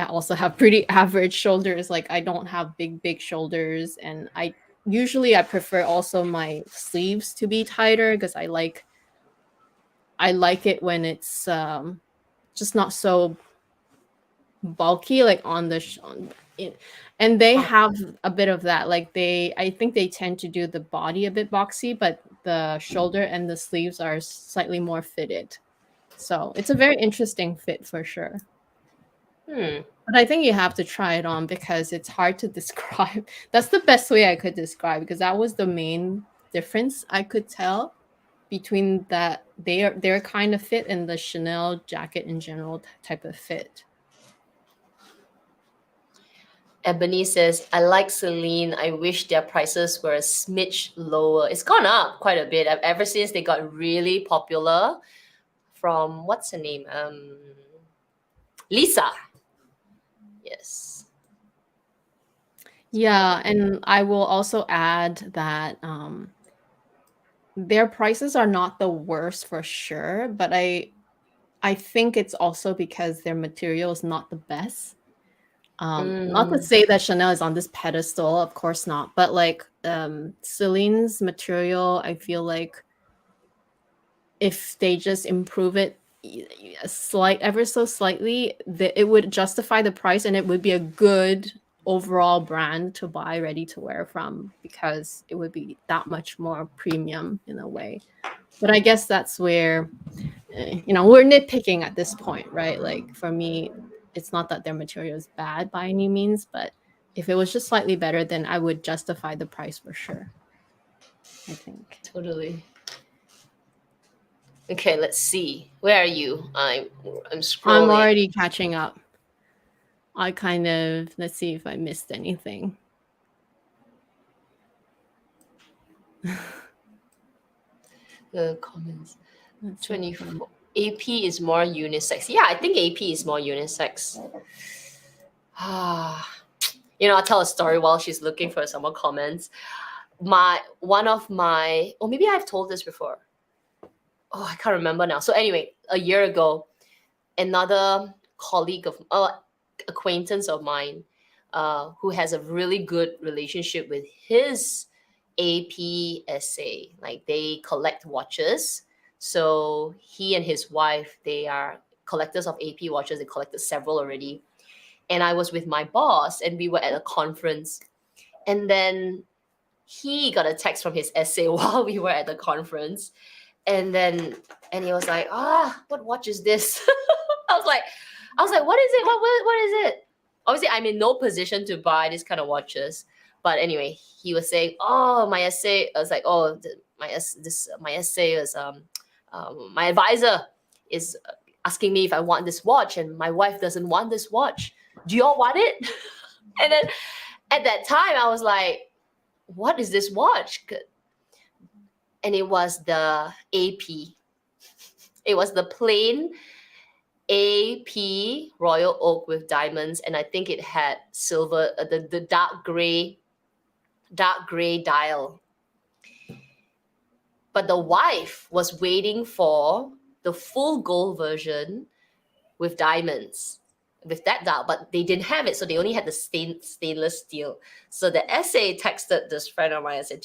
also have pretty average shoulders. Like I don't have big shoulders, and I prefer also my sleeves to be tighter because I like it when it's just not so bulky, like on the and they have a bit of that. Like I think they tend to do the body a bit boxy, but the shoulder and the sleeves are slightly more fitted. So it's a very interesting fit for sure. But I think you have to try it on because it's hard to describe. That's the best way I could describe, because that was the main difference I could tell between that their kind of fit and the Chanel jacket in general type of fit.
Ebony says, I like Celine. I wish their prices were a smidge lower. It's gone up quite a bit ever since they got really popular from, what's her name? Lisa. Yes.
Yeah, and I will also add that their prices are not the worst for sure, but I think it's also because their material is not the best. Not to say that Chanel is on this pedestal, of course not, but like Celine's material, I feel like if they just improve it ever so slightly, it would justify the price, and it would be a good overall brand to buy ready to wear from, because it would be that much more premium in a way. But I guess that's where we're nitpicking at this point, right? Like for me, it's not that their material is bad by any means, but if it was just slightly better, then I would justify the price for sure, I think.
Totally. Okay, let's see. Where are you? I'm
I'm
scrolling.
already catching up. I kind of, let's see if I missed anything.
The comments.
Let's see.
24. AP is more unisex. Yeah, I think AP is more unisex. Ah, I'll tell a story while she's looking for some more comments. One of my, or maybe I've told this before. Oh, I can't remember now. So anyway, a year ago, another colleague of acquaintance of mine, who has a really good relationship with his AP SA. Like they collect watches. So he and his wife, they are collectors of AP watches. They collected several already. And I was with my boss, and we were at a conference. And then he got a text from his SA while we were at the conference. And he was like, what watch is this? I was like, what is it? What is it? Obviously, I'm in no position to buy this kind of watches. But anyway, he was saying, oh, my essay. I was like, oh, my essay is my advisor is asking me if I want this watch, and my wife doesn't want this watch. Do you all want it? And then at that time, I was like, what is this watch? And it was the AP. It was the plain AP Royal Oak with diamonds, and I think it had silver, the dark gray dial. But the wife was waiting for the full gold version with diamonds, with that dial, but they didn't have it, so they only had the stainless steel. So the essay texted this friend of mine and said,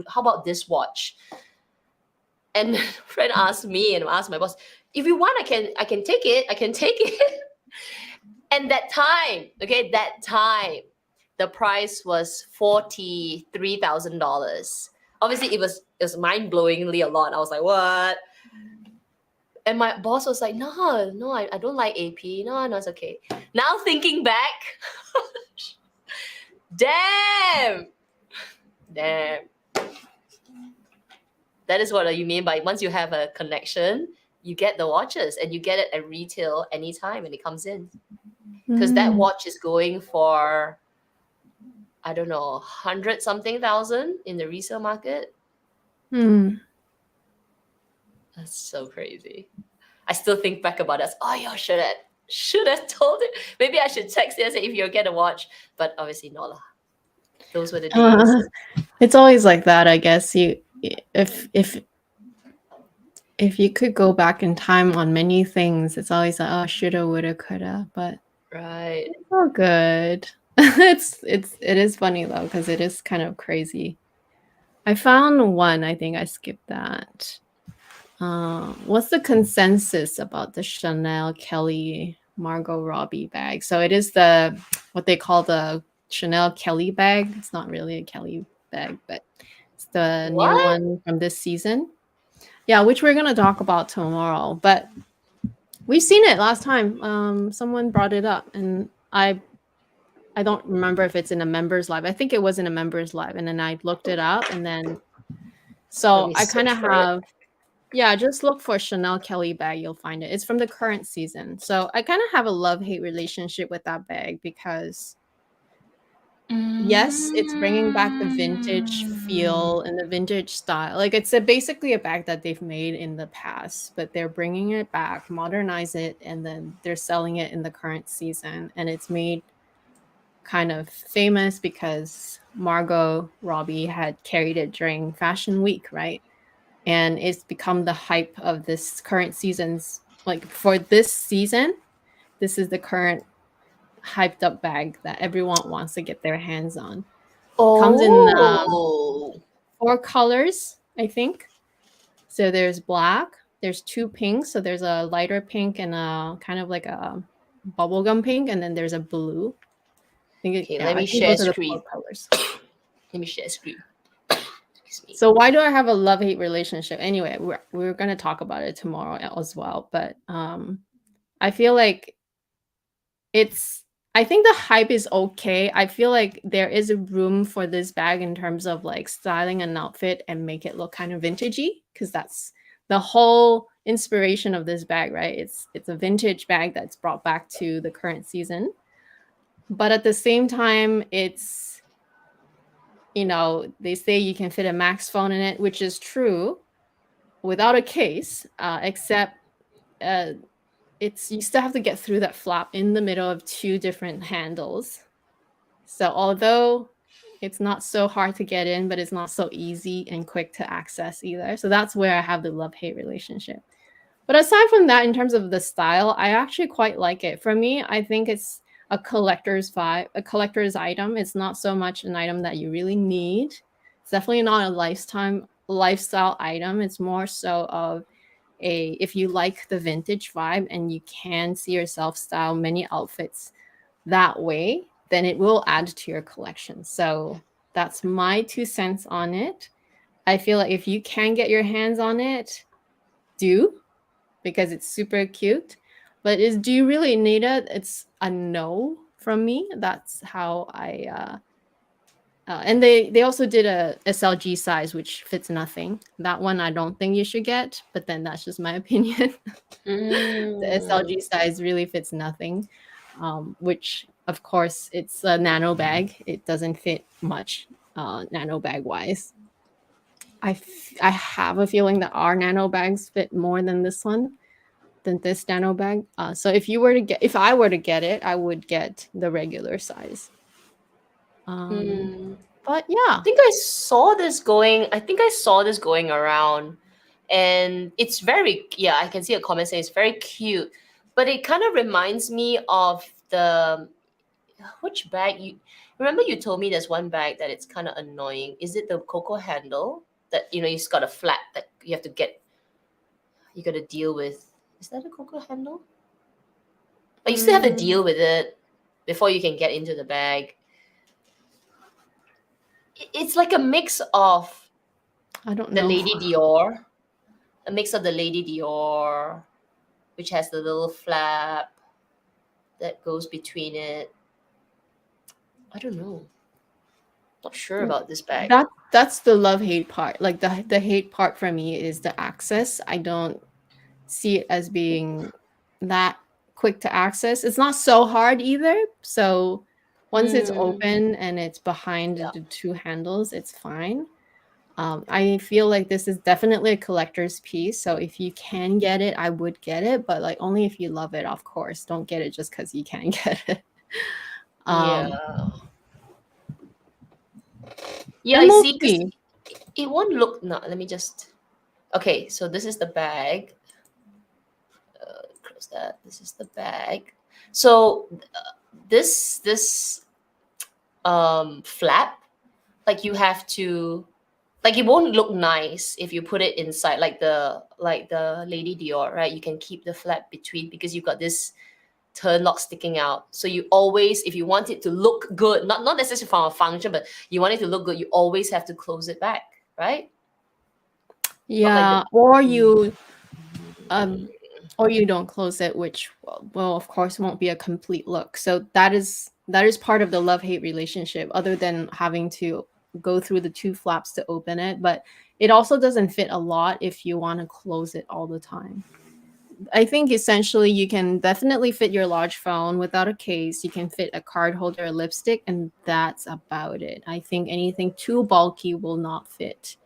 how about this watch? And friend asked me and asked my boss, if you want, I can take it. And that time, the price was $43,000. Obviously, it was mind-blowingly a lot. I was like, what? And my boss was like, no, I don't like AP. No, it's okay. Now thinking back, damn. That is what you mean by once you have a connection, you get the watches, and you get it at retail anytime when it comes in. Because that watch is going for, I don't know, 100-something thousand in the resale market. That's so crazy. I still think back about it. Oh, you should have told it. Maybe I should text it and say, if you get a watch, but obviously not lah. Those were the days.
It's always like that, I guess. If you could go back in time on many things, it's always like, oh, shoulda, woulda, coulda. But
right,
it's all good. It is funny though, because it is kind of crazy. I found one. I think I skipped that. What's the consensus about the Chanel Kelly Margot Robbie bag? So it is what they call the Chanel Kelly bag. It's not really a Kelly bag, but it's the new one from this season. Yeah, which we're gonna talk about tomorrow. But we've seen it last time. Someone brought it up, and I don't remember if it's in a members live. I think it was in a members live, and then I looked it up, and then so I kind of have. Yeah, just look for Chanel Kelly bag. You'll find it. It's from the current season. So I kind of have a love-hate relationship with that bag because, yes, it's bringing back the vintage feel and the vintage style. Like it's basically a bag that they've made in the past, but they're bringing it back, modernize it, and then they're selling it in the current season. And it's made kind of famous because Margot Robbie had carried it during Fashion Week, right? And it's become the hype of this current season's, like for this season, this is the current hyped up bag that everyone wants to get their hands on. Comes in 4 colors, I think. So there's black, there's 2 pinks, so there's a lighter pink and a kind of like a bubblegum pink, and then there's a blue.
Let me share screen.
Colors.
Let me share screen.
So why do I have a love-hate relationship? Anyway, we're going to talk about it tomorrow as well. But I feel like I think the hype is okay. I feel like there is a room for this bag in terms of like styling an outfit and make it look kind of vintagey, because that's the whole inspiration of this bag, right? It's a vintage bag that's brought back to the current season. But at the same time, it's, they say you can fit a Max phone in it, which is true without a case, except it's you still have to get through that flap in the middle of two different handles. So although it's not so hard to get in, but it's not so easy and quick to access either. So that's where I have the love-hate relationship. But aside from that, in terms of the style, I actually quite like it. For me, I think it's a collector's vibe, a collector's item. It's not so much an item that you really need. It's definitely not a lifestyle item. It's more so of if you like the vintage vibe and you can see yourself style many outfits that way, then it will add to your collection. So that's my 2 cents on it. I feel like if you can get your hands on it, do, because it's super cute. But do you really need it? It's a no from me. That's how I and they also did a SLG size, which fits nothing. That one I don't think you should get, but then that's just my opinion. The SLG size really fits nothing, which of course it's a nano bag. It doesn't fit much nano bag wise. I have a feeling that our nano bags fit more than this one, than this nano bag. So if I were to get it, I would get the regular size. But yeah,
I think I saw this going around, and it's very, yeah, I can see a comment saying it's very cute, but it kind of reminds me of which bag you remember you told me there's one bag that it's kind of annoying. Is it the Coco handle that it's got a flat that you got to deal with? Is that a Coco handle? But you still have to deal with it before you can get into the bag. It's like a mix of
I don't
the
know.
Lady Dior, a mix of the Lady Dior, which has the little flap that goes between it. I don't know. Not sure about this bag.
That's the love-hate part. Like the hate part for me is the access. I don't see it as being that quick to access. It's not so hard either. So once it's open and it's behind the two handles, it's fine. I feel like this is definitely a collector's piece. So if you can get it, I would get it, but like only if you love it, of course. Don't get it just because you can get it.
Yeah, I see. 'Cause it won't look. No, let me just. Okay, so this is the bag. Close that. This is the bag. So this flap, like you have to, like it won't look nice if you put it inside, like the Lady Dior, right? You can keep the flap between because you've got this turn lock sticking out. So you always, if you want it to look good, not necessarily from a function, but you want it to look good, you always have to close it back, right?
Yeah, or you don't close it, which well of course won't be a complete look. So that is part of the love-hate relationship, other than having to go through the two flaps to open it. But it also doesn't fit a lot if you want to close it all the time. I think essentially you can definitely fit your large phone without a case. You can fit a card holder, a lipstick, and that's about it. I think anything too bulky will not fit.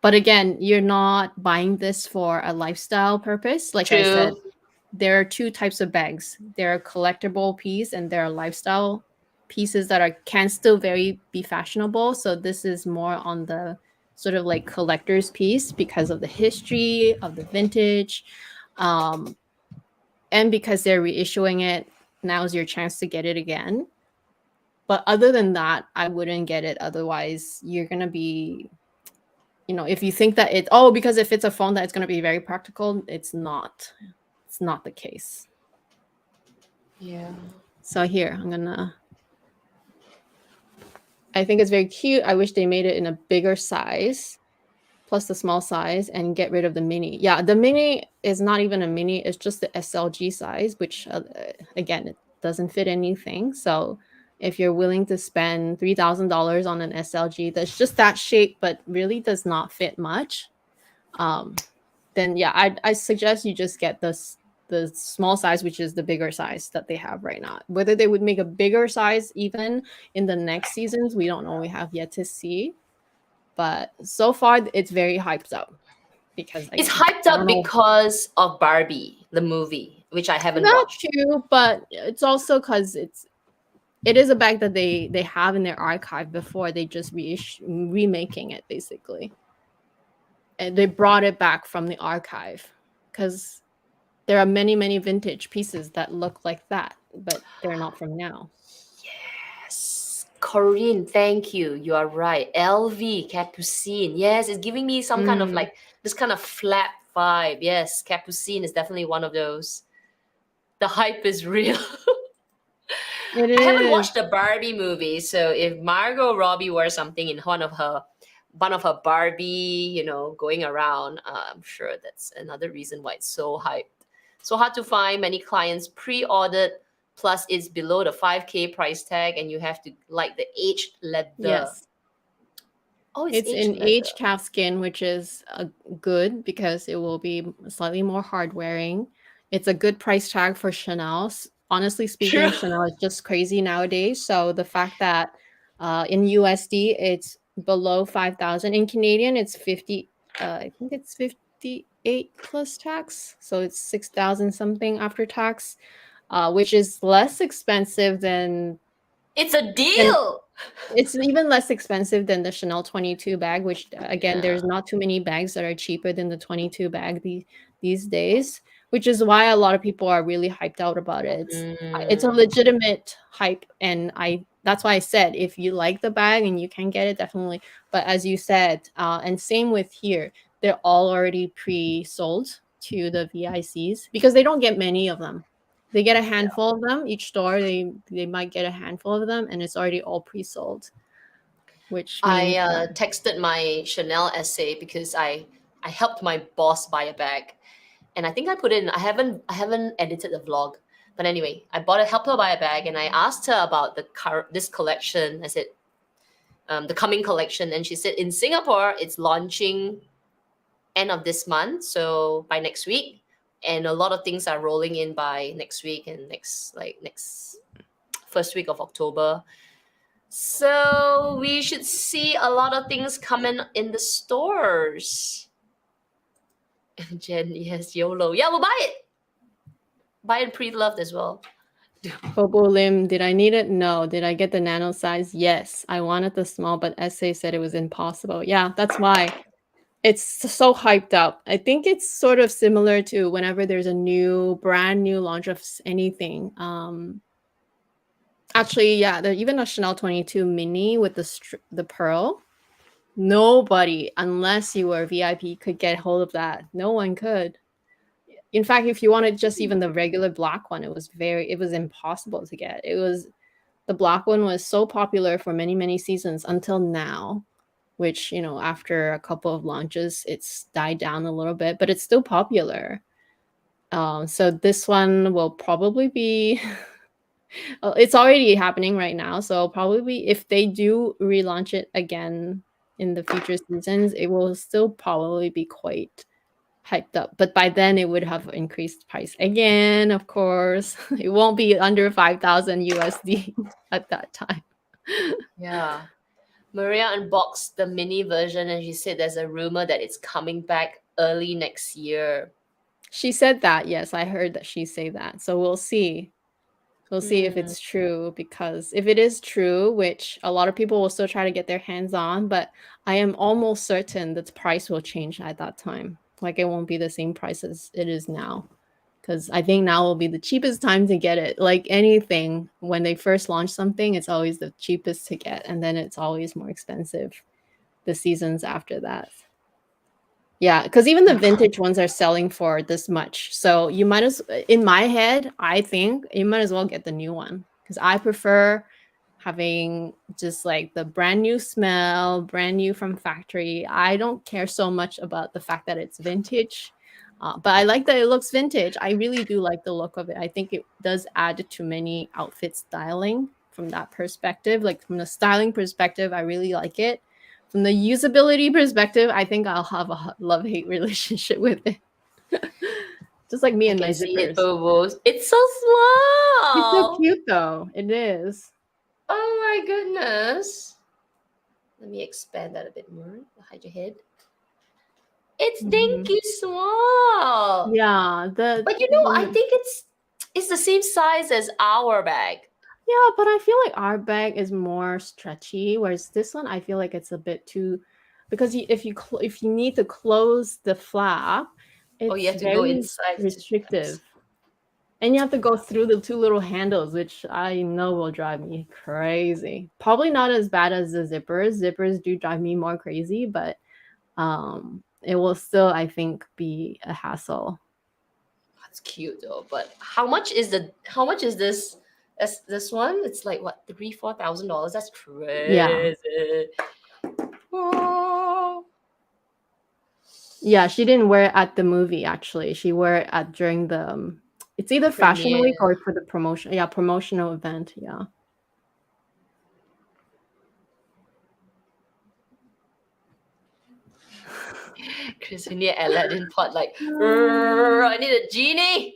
But again, you're not buying this for a lifestyle purpose. Like I said, there are two types of bags. There are collectible piece and there are lifestyle pieces that can still be fashionable. So this is more on the sort of like collector's piece because of the history of the vintage. And because they're reissuing it, now's your chance to get it again. But other than that, I wouldn't get it. Otherwise, you're going to be, if you think that because if it's a phone that it's going to be very practical, it's not. It's not the case.
Yeah.
So here, I think it's very cute. I wish they made it in a bigger size, plus the small size, and get rid of the mini. Yeah, the mini is not even a mini. It's just the SLG size, which, again, it doesn't fit anything. So if you're willing to spend $3,000 on an SLG that's just that shape, but really does not fit much, then yeah, I suggest you just get the small size, which is the bigger size that they have right now. Whether they would make a bigger size even in the next seasons, we don't know. We have yet to see. But so far, it's very hyped up because
It's
again,
hyped
I
up
don't know.
because of Barbie, the movie, which I haven't
That
watched.
too, but it's also because it is a bag that they have in their archive before they just remaking it basically, and they brought it back from the archive because there are many vintage pieces that look like that, but they're not from now.
Yes. Corinne, thank you. You are right. LV, Capucine. Yes, it's giving me some kind of
Mm,
like this kind of flat vibe. Yes, Capucine is definitely one of those. The hype is real.
it
I haven't
is.
watched the Barbie movie, so if Margot Robbie wears something in one of her Barbie, going around, I'm sure that's another reason why it's so hyped. So hard to find. Many clients pre-ordered, plus it's below the 5K price tag, and you have to like the aged leather.
Yes.
Oh, it's
It's
aged
in
leather.
aged calfskin, which is good because it will be slightly more hard wearing. It's a good price tag for Chanel. Honestly
True.
speaking, Chanel is just crazy nowadays. So the fact that in USD it's below 5,000, in Canadian it's 50. I think it's 58 plus tax, so it's 6,000 something after tax, which is less expensive
It's a
than
deal.
it's even less expensive than the Chanel 22 bag, which again,
Yeah.
there's not too many bags that are cheaper than the 22 bag these days, which is why a lot of people are really hyped out about it. It's a
Mm,
legitimate hype, and I that's why I said if you like the bag and you can get it, definitely. But as you said, and same with here, they're all already pre-sold to the VICs because they don't get many of them. They get a handful of them each store. They might get a handful of them, and it's already all pre-sold, which
I
means that
texted my Chanel essay because I helped my boss buy a bag, and I think I put in. I haven't edited the vlog, but anyway, I bought a help her buy a bag, and I asked her about this collection. I said the coming collection, and she said in Singapore it's launching end of this month, so by next week, and a lot of things are rolling in by next week and next first week of October. So we should see a lot of things coming in the stores. Jen, yes, YOLO. Yeah, we'll buy it. Buy it pre-loved as well.
Bobo Lim, did I need it? No. Did I get the nano size? Yes. I wanted the small, but SA said it was impossible. Yeah, that's why it's so hyped up. I think it's sort of similar to whenever there's a brand new launch of anything. Actually, yeah, even a Chanel 22 mini with the pearl. Nobody, unless you were VIP, could get hold of that. No one could. In fact, if you wanted just even the regular black one, it was impossible to get. The black one was so popular for many seasons until now, which, after a couple of launches, it's died down a little bit, but it's still popular. So this one will probably be it's already happening right now, so probably if they do relaunch it again in the future seasons, it will still probably be quite hyped up. But by then it would have increased price again, of course. It won't be under 5,000 USD at that time.
Yeah. Maria unboxed the mini version and she said there's a rumor that it's coming back early next year.
She said that, yes, I heard that she say that. So we'll see. We'll see if
Hmm.
it's true, because if it is true, which a lot of people will still try to get their hands on, but I am almost certain that the price will change at that time. Like it won't be the same price as it is now. Because I think now will be the cheapest time to get it. Like anything, when they first launch something, it's always the cheapest to get, and then it's always more expensive the seasons after that. Yeah, because even the vintage ones are selling for this much. So you might as in my head, I think you might as well get the new one, because I prefer having just like the brand new smell, brand new from factory. I don't care so much about the fact that it's vintage. But I like that it looks vintage. I really do like the look of it. I think it does add to many outfit styling from that perspective. Like from the styling perspective, I really like it. From the usability perspective, I think I'll have a love-hate relationship with it. Just like me
I
and my
can see it,
zippers.
Bobos. It's so
It's so
small.
cute though. It is.
Oh my goodness. Let me expand that a bit more. Hide your head. It's
Mhm.
dinky small.
Yeah,
But you know, I think it's the same size as our bag.
yeah, but I feel like our bag is more stretchy, whereas this one I feel like it's a bit too because if you need to close the flap,
Oh, you
it's
have to go
very
inside to
restrictive. And you have to go through the two little handles, which I know will drive me crazy. Probably not as bad as the zippers. Zippers do drive me more crazy, but it will still, I think, be a hassle.
That's cute though. But how much is this? This one? It's like what, $3,000-$4,000? That's
Yeah.
crazy. Oh.
Yeah, she didn't wear it at the movie actually. She wore it at during the it's either fashion week
Premiere.
or for the promotion. Yeah, promotional event. Yeah.
Chris, we need Aladdin pot like, I need a genie.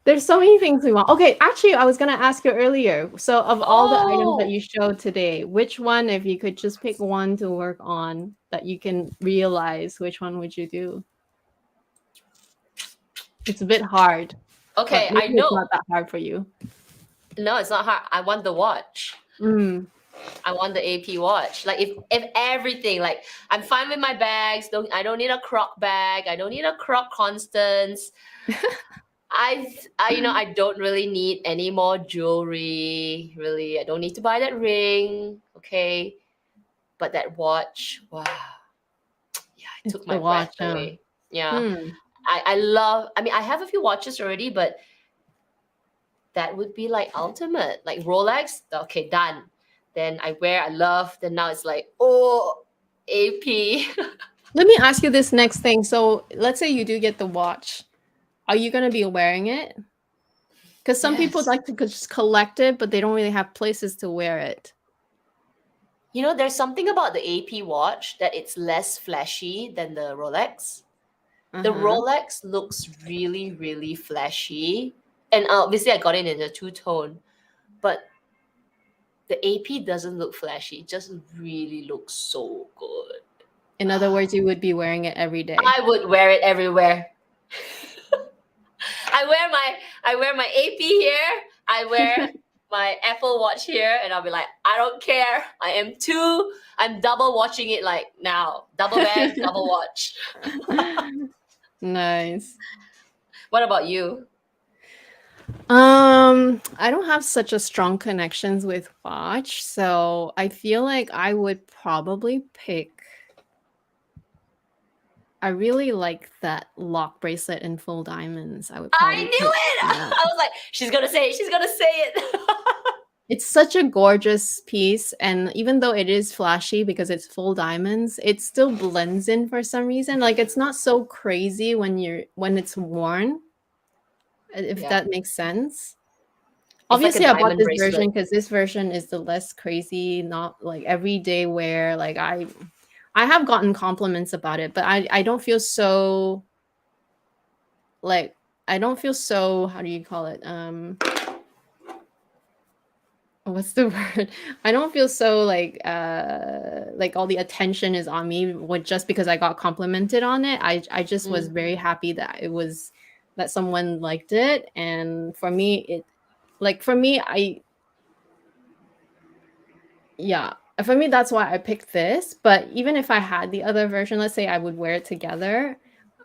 There's so many things we want. Okay, actually, I was gonna ask you earlier. So, of all the items that
Oh,
you showed today, which one, if you could just pick one to work on that you can realize, which one would you do? It's a bit hard, but
okay.
maybe
I
it's
know.
not that hard for you.
No, it's not hard. I want the watch.
Mm.
I want the AP watch. Like if everything, like I'm fine with my bags. I don't need a croc bag. I don't need a croc Constance. I don't really need any more jewelry. Really, I don't need to buy that ring. Okay, but that watch, wow, yeah, it
It's
took
the
my breath
watch, huh?
away. Yeah,
Hmm.
I love. I mean, I have a few watches already, but that would be like ultimate, like Rolex. Okay, done. Then I love. Then now it's like, oh, AP.
Let me ask you this next thing. So, let's say you do get the watch. Are you gonna be wearing it? Because some people
Yes.
like to just collect it, but they don't really have places to wear it.
You know, there's something about the AP watch that it's less flashy than the Rolex. The
Uh-huh.
Rolex looks really, really flashy. And obviously, I got it in a two tone, but the AP doesn't look flashy. It just really looks so good.
In other words, you would be wearing it every day.
I would wear it everywhere. I wear my AP here. I wear my Apple Watch here, and I'll be like, I don't care. I'm double watching it like now. Double bag, double watch.
Nice.
What about you?
I don't have such a strong connections with watch, so I feel like I would probably pick I really like that lock bracelet in full diamonds. I would
I
probably
knew
pick
it.
that.
I was like, she's gonna say it. She's gonna say it.
It's such a gorgeous piece, and even though it is flashy because it's full diamonds, it still blends in for some reason. Like it's not so crazy when it's worn, if
Yeah,
that makes sense.
it's like a
Obviously, I bought
diamond
this version
bracelet.
because this version is the less crazy, not like everyday wear. Like I have gotten compliments about it, but I don't feel so like I don't feel so how do you call it? What's the word? I don't feel so like all the attention is on me just because I got complimented on it. I just was
Mm.
very happy that someone liked it, and for me I yeah, for me that's why I picked this. But even if I had the other version, let's say I would wear it together,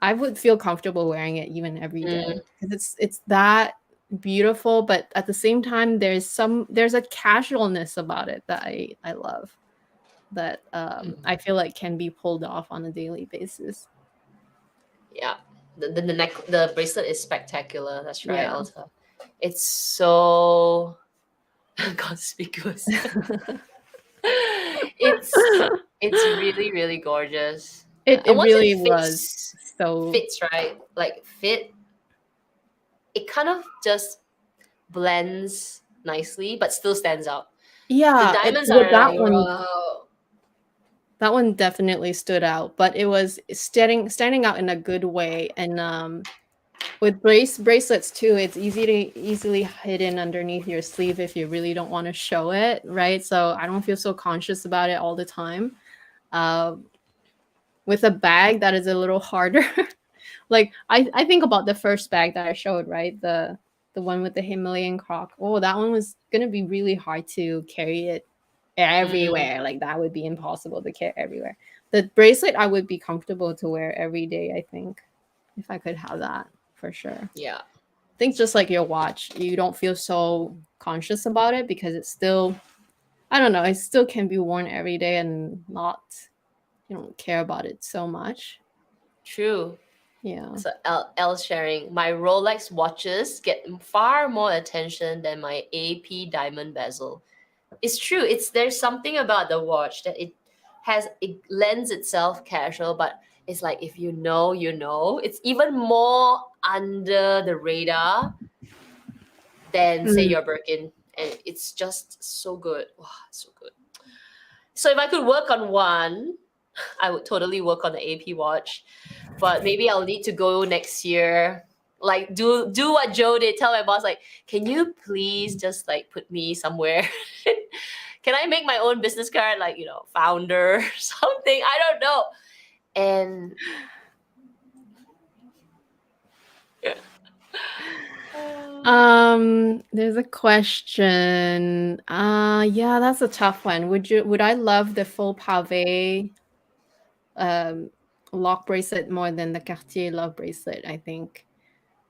I would feel comfortable wearing it even every day
Mm.
because it's that beautiful. But at the same time, there's a casualness about it that I love that
Mm.
I feel like can be pulled off on a daily basis.
Yeah, the bracelet is spectacular. That's right,
Yeah.
Alta. It's so conspicuous. it's it's really really gorgeous. And
It
once it
really was so
fits right, like fit, it kind of just blends nicely, but still stands out. The
yeah.
diamonds
With
are
that
like,
one,
wow.
That one definitely stood out, but it was standing out in a good way. And with bracelets too, it's easily hidden underneath your sleeve if you really don't want to show it, right? So I don't feel so conscious about it all the time. Uh, with a bag, that is a little harder. Like I think about the first bag that I showed, right? The one with the Himalayan croc. Oh, that one was gonna be really hard to carry it
Mm,
everywhere. Like that would be impossible to carry everywhere. The bracelet I would be comfortable to wear every day, I think, if I could have that for sure.
yeah,
I think just like your watch, you don't feel so conscious about it because it's still, I don't know, it still can be worn every day and not, you don't care about it so much.
true.
Yeah.
So L sharing, my Rolex watches get far more attention than my AP diamond bezel. It's true. It's there's something about the watch that it lends itself casual, but it's like if you know, you know. It's even more under the radar than say
Mm.
your Birkin, and it's just so good. Wow, so good. So if I could work on one, I would totally work on the AP watch, but maybe I'll need to go next year. Like do what Joe did. Tell my boss like, can you please just like put me somewhere? Can I make my own business card, like founder or something? I don't know. And
There's a question. Yeah, that's a tough one. Would I love the full pavé um lock bracelet more than the Cartier love bracelet, I think.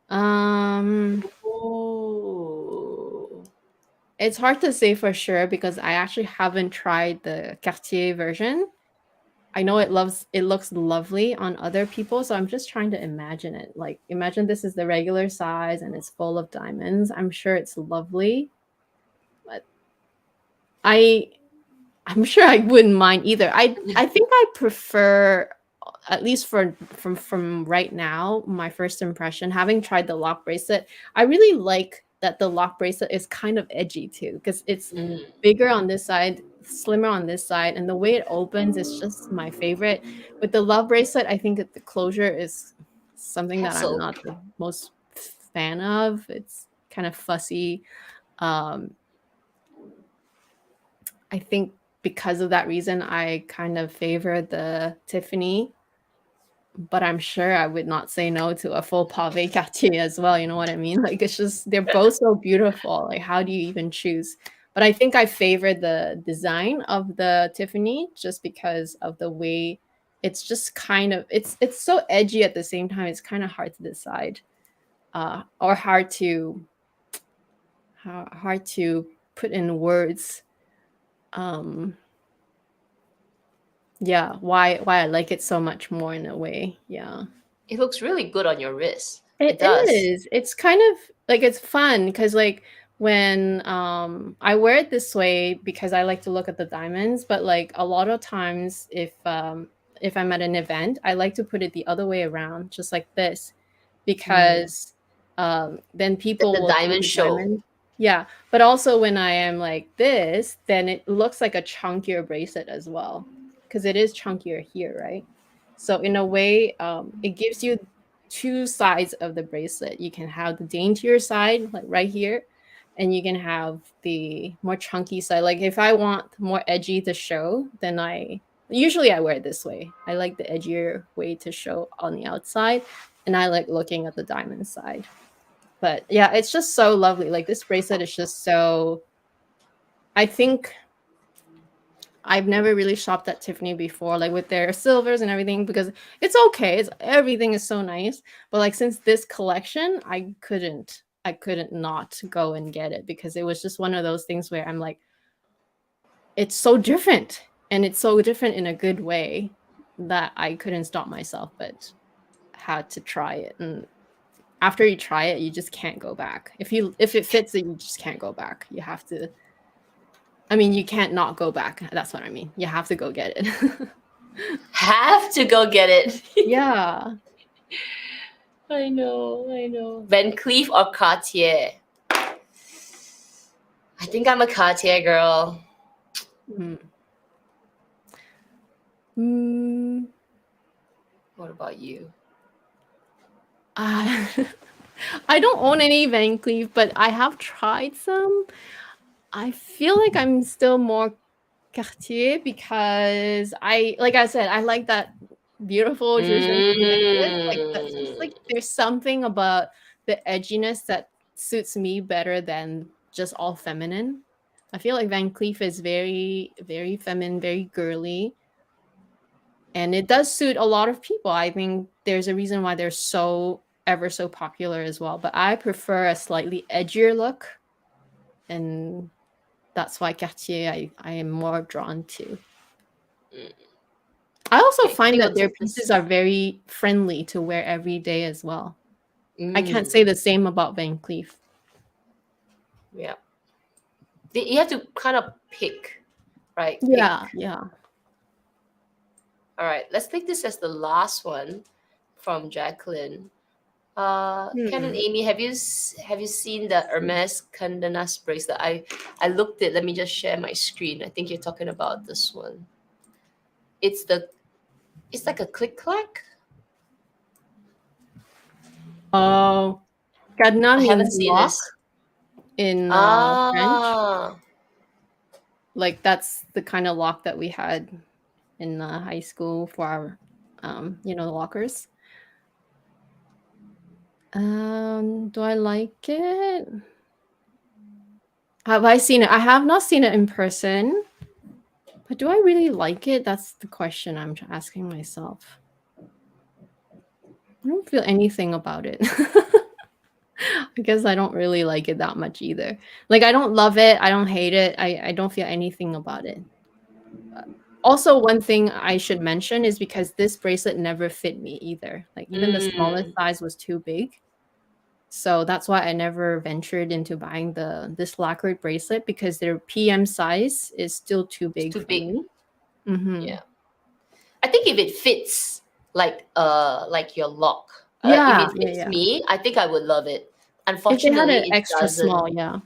Um
oh,
it's hard to say for sure because I actually haven't tried the Cartier version. I know it looks lovely on other people, so I'm just trying to imagine it. Like imagine this is the regular size and it's full of diamonds. I'm sure it's lovely, but I I'm sure I wouldn't mind either. I think I prefer, at least from right now, my first impression, having tried the lock bracelet, I really like that the lock bracelet is kind of edgy too, because it's
mm,
bigger on this side, slimmer on this side, and the way it opens is just my favorite. With the love bracelet, I think that the closure is something that I'm
hassle.
not the most fan of. It's kind of fussy. Um, I think because of that reason, I kind of favor the Tiffany, but I'm sure I would not say no to a full pave Cartier as well. You know what I mean? Like it's just they're both so beautiful. Like how do you even choose? But I think I favor the design of the Tiffany just because of the way it's just kind of it's so edgy at the same time. It's kind of hard to decide, or hard to put in words. Um, Yeah, why I like it so much more in a way. Yeah.
It looks really good on your wrist.
It
It does.
is. It's kind of like it's fun because like when I wear it this way because I like to look at the diamonds, but like a lot of times if I'm at an event, I like to put it the other way around, just like this,
Mm.
because then people
The
will see
diamond
the
show.
diamond. Yeah, but also when I am like this, then it looks like a chunkier bracelet as well, because it is chunkier here, right? So in a way, it gives you two sides of the bracelet. You can have the daintier side, like right here, and you can have the more chunky side. Like if I want more edgy to show, then I wear it this way. I like the edgier way to show on the outside, and I like looking at the diamond side. But yeah, it's just so lovely. Like this bracelet is just so. I think I've never really shopped at Tiffany before, like with their silvers and everything, because it's okay. Everything is so nice. But like since this collection, I couldn't not go and get it because it was just one of those things where I'm like, it's so different. And it's so different in a good way that I couldn't stop myself, but had to try it. And after you try it, you just can't go back. If it fits it, you just can't go back. You have to, I mean, you can't not go back. That's what I mean. You have to go get it.
Have to go get it.
Yeah.
I know, I know. Van Cleef or Cartier? I think I'm a Cartier girl.
Mm. Mm,
What about you?
uh, I don't own any Van Cleef, but I have tried some. I feel like I'm still more Cartier because like I said, I like that beautiful Jushin necklace. Like that's just
Mm.
like there's something about the edginess that suits me better than just all feminine. I feel like Van Cleef is very, very feminine, very girly, and it does suit a lot of people. I think there's a reason why they're so ever so popular as well. But I prefer a slightly edgier look, and that's why Cartier I am more drawn to.
Mm.
I also
Okay,
find
moving
that
on to
their pieces
this.
are very friendly to wear every day as well. I can't
Mm.
say the same about Van Cleef.
Yeah. You have to kind of pick, right? Pick.
Yeah, yeah.
All right, let's take this as the last one from Jacqueline. Ken and
Hmm.
Amy, have you seen the Hermes Candenas bracelet? I looked it. Let me just share my screen. I think you're talking about this one. It's the it's like a click clack.
Oh,
I
cadenas
haven't
means
seen
lock
this.
in French.
Ah,
Like that's the kind of lock that we had in high school for our, lockers. Do I like it? Have I seen it? I have not seen it in person, but do I really like it? That's the question I'm asking myself. I don't feel anything about it. I guess I don't really like it that much either. Like I don't love it. I don't hate it. I don't feel anything about it. Also, one thing I should mention is because this bracelet never fit me either. Like even the smallest
mm,
size was too big. So that's why I never ventured into buying this lacquered bracelet because their PM size is still too
it's
big
too
for
big.
me. Hmm.
Yeah, I think if it fits like your lock, if
Yeah,
it
yeah,
fits
yeah.
me, I think I would love it.
If they had
Unfortunately,
an
it
extra
doesn't.
small, yeah,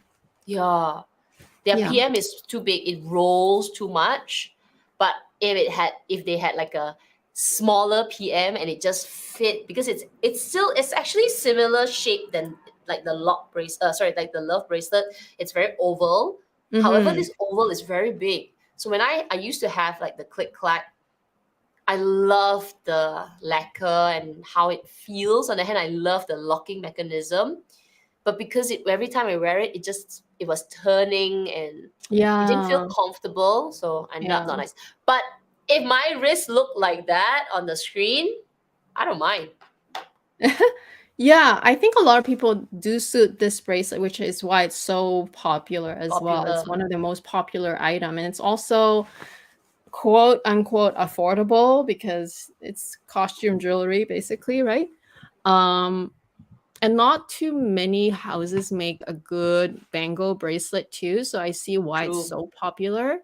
Yeah, their
yeah,
PM is too big. It rolls too much. But if they had like a smaller PM and it just fit because it's actually similar shape than like the lock brace sorry like the love bracelet. It's very oval. However,
hmm,
this oval is very big. So when I used to have like the click clack, I love the lacquer and how it feels on the hand. I love the locking mechanism, but because every time I wear it, it was turning and it didn't feel
yeah,
comfortable. So I
yeah.
not nice. But if my wrist looked like that on the screen, I don't mind.
Yeah, I think a lot of people do suit this bracelet, which is why it's so popular as well. It's
Popular.
one of the most popular item, and it's also quote unquote affordable because it's costume jewelry basically, right? Um, and not too many houses make a good bangle bracelet too, so I see why it's
True.
so popular,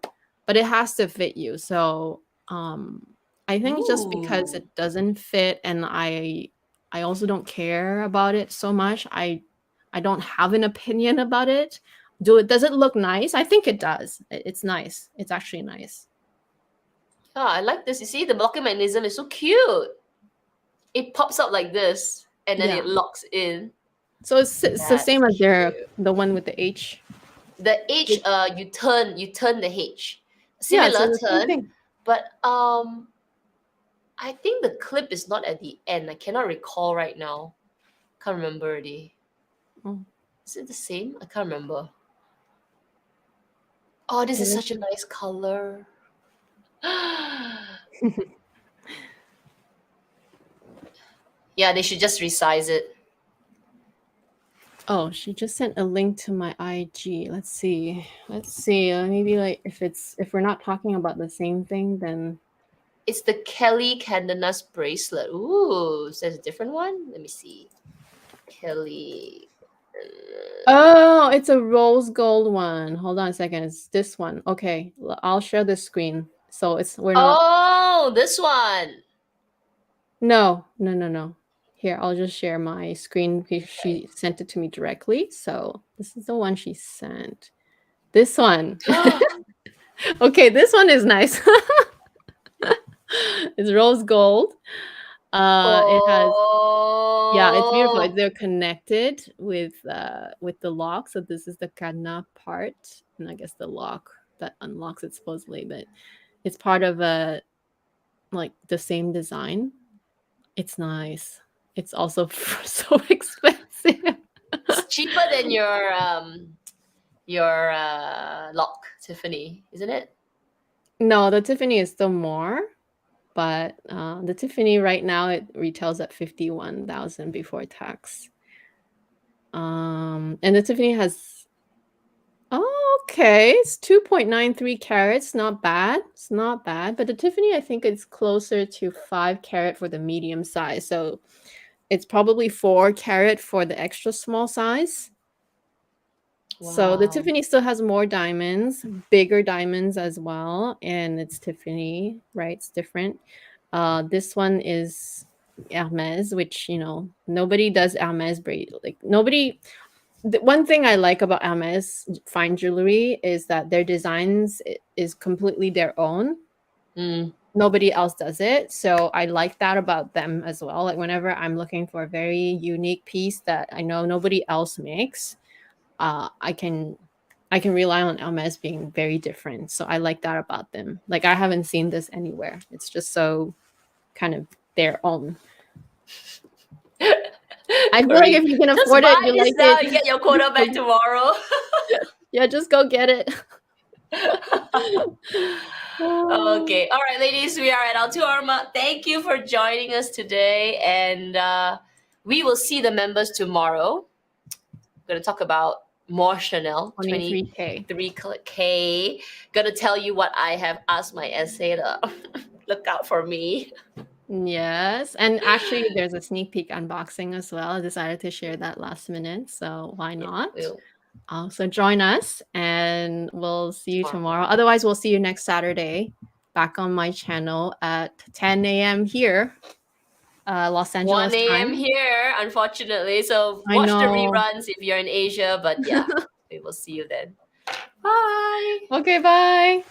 but it has to fit you. So, I think just because
Ooh.
it doesn't fit and I also don't care about it so much, I don't have an opinion about it. Does it look nice? I think it does. It's nice. It's actually nice.
Yeah, I like this. You see, the blocking mechanism is so cute. It pops up like this and then
Yeah.
it locks in.
So it's the
That's
same as
cute.
the one with the H.
The H,
It,
you turn the H.
yeah, it's
Similar
the same
turn,
thing.
but I think the clip is not at the end. I cannot recall right now. Can't remember already.
Oh,
Is it the same? I can't remember. Oh, this
it
is
is.
such a nice color. Yeah, they should just resize it.
Oh, she just sent a link to my IG. Let's see. Let's see. Maybe like if we're not talking about the same thing, then
It's the Kelly Candenas bracelet. Ooh, is there a different one? Let me see. Kelly.
oh, it's a rose gold one. Hold on a second. It's this one. Okay, I'll share the screen. So we're not.
Oh, this one.
No, no, no, no. Here, I'll just share my screen because
Okay.
she sent it to me directly. So this is the one she sent. This one. Okay, this one is nice. It's rose gold. It has, yeah, it's beautiful.
Oh,
They're connected with the lock. So this is the kana part, and I guess the lock that unlocks it supposedly, but it's part of a like the same design. It's nice. It's also so expensive.
it's cheaper than your lock, Tiffany, isn't it?
No, the Tiffany is still more, but the Tiffany right now it retails at 51,000 before tax. And the Tiffany has, oh, okay, it's 2.93 carats. Not bad. It's not bad. But the Tiffany, I think it's closer to 5 carat for the medium size. So it's probably 4 carat for the extra small size. So the
Wow.
Tiffany still has more diamonds, bigger diamonds as well, and it's Tiffany, right? It's different. This one is Hermes, which nobody does Hermes braid. Like nobody. The one thing I like about Hermes fine jewelry is that their designs is completely their own.
Mm.
Nobody else does it, so I like that about them as well. Like whenever I'm looking for a very unique piece that I know nobody else makes, I can rely on Hermes being very different. So I like that about them. Like I haven't seen this anywhere. It's just so kind of their own. I feel like if you can
Just
afford
buy
it, you
this
like
now
it.
and get your quota back tomorrow.
Yeah, just go get it.
Okay. All right, ladies, we are at our 2 hour mark. Thank you for joining us today. And we will see the members tomorrow. We're going to talk about more Chanel
23K.
23K. Going to tell you what I have asked my essay to look out for me.
Yes, and actually there's a sneak peek unboxing as well. I decided to share that last minute, so why not? So join us and we'll see you tomorrow. Otherwise, we'll see you next Saturday back on my channel at 10 a.m. here, Los Angeles
1 a.m.
time.
here, unfortunately. So
I
watch the
know.
reruns if you're in Asia. But yeah, we will see you then. Bye.
Okay, bye.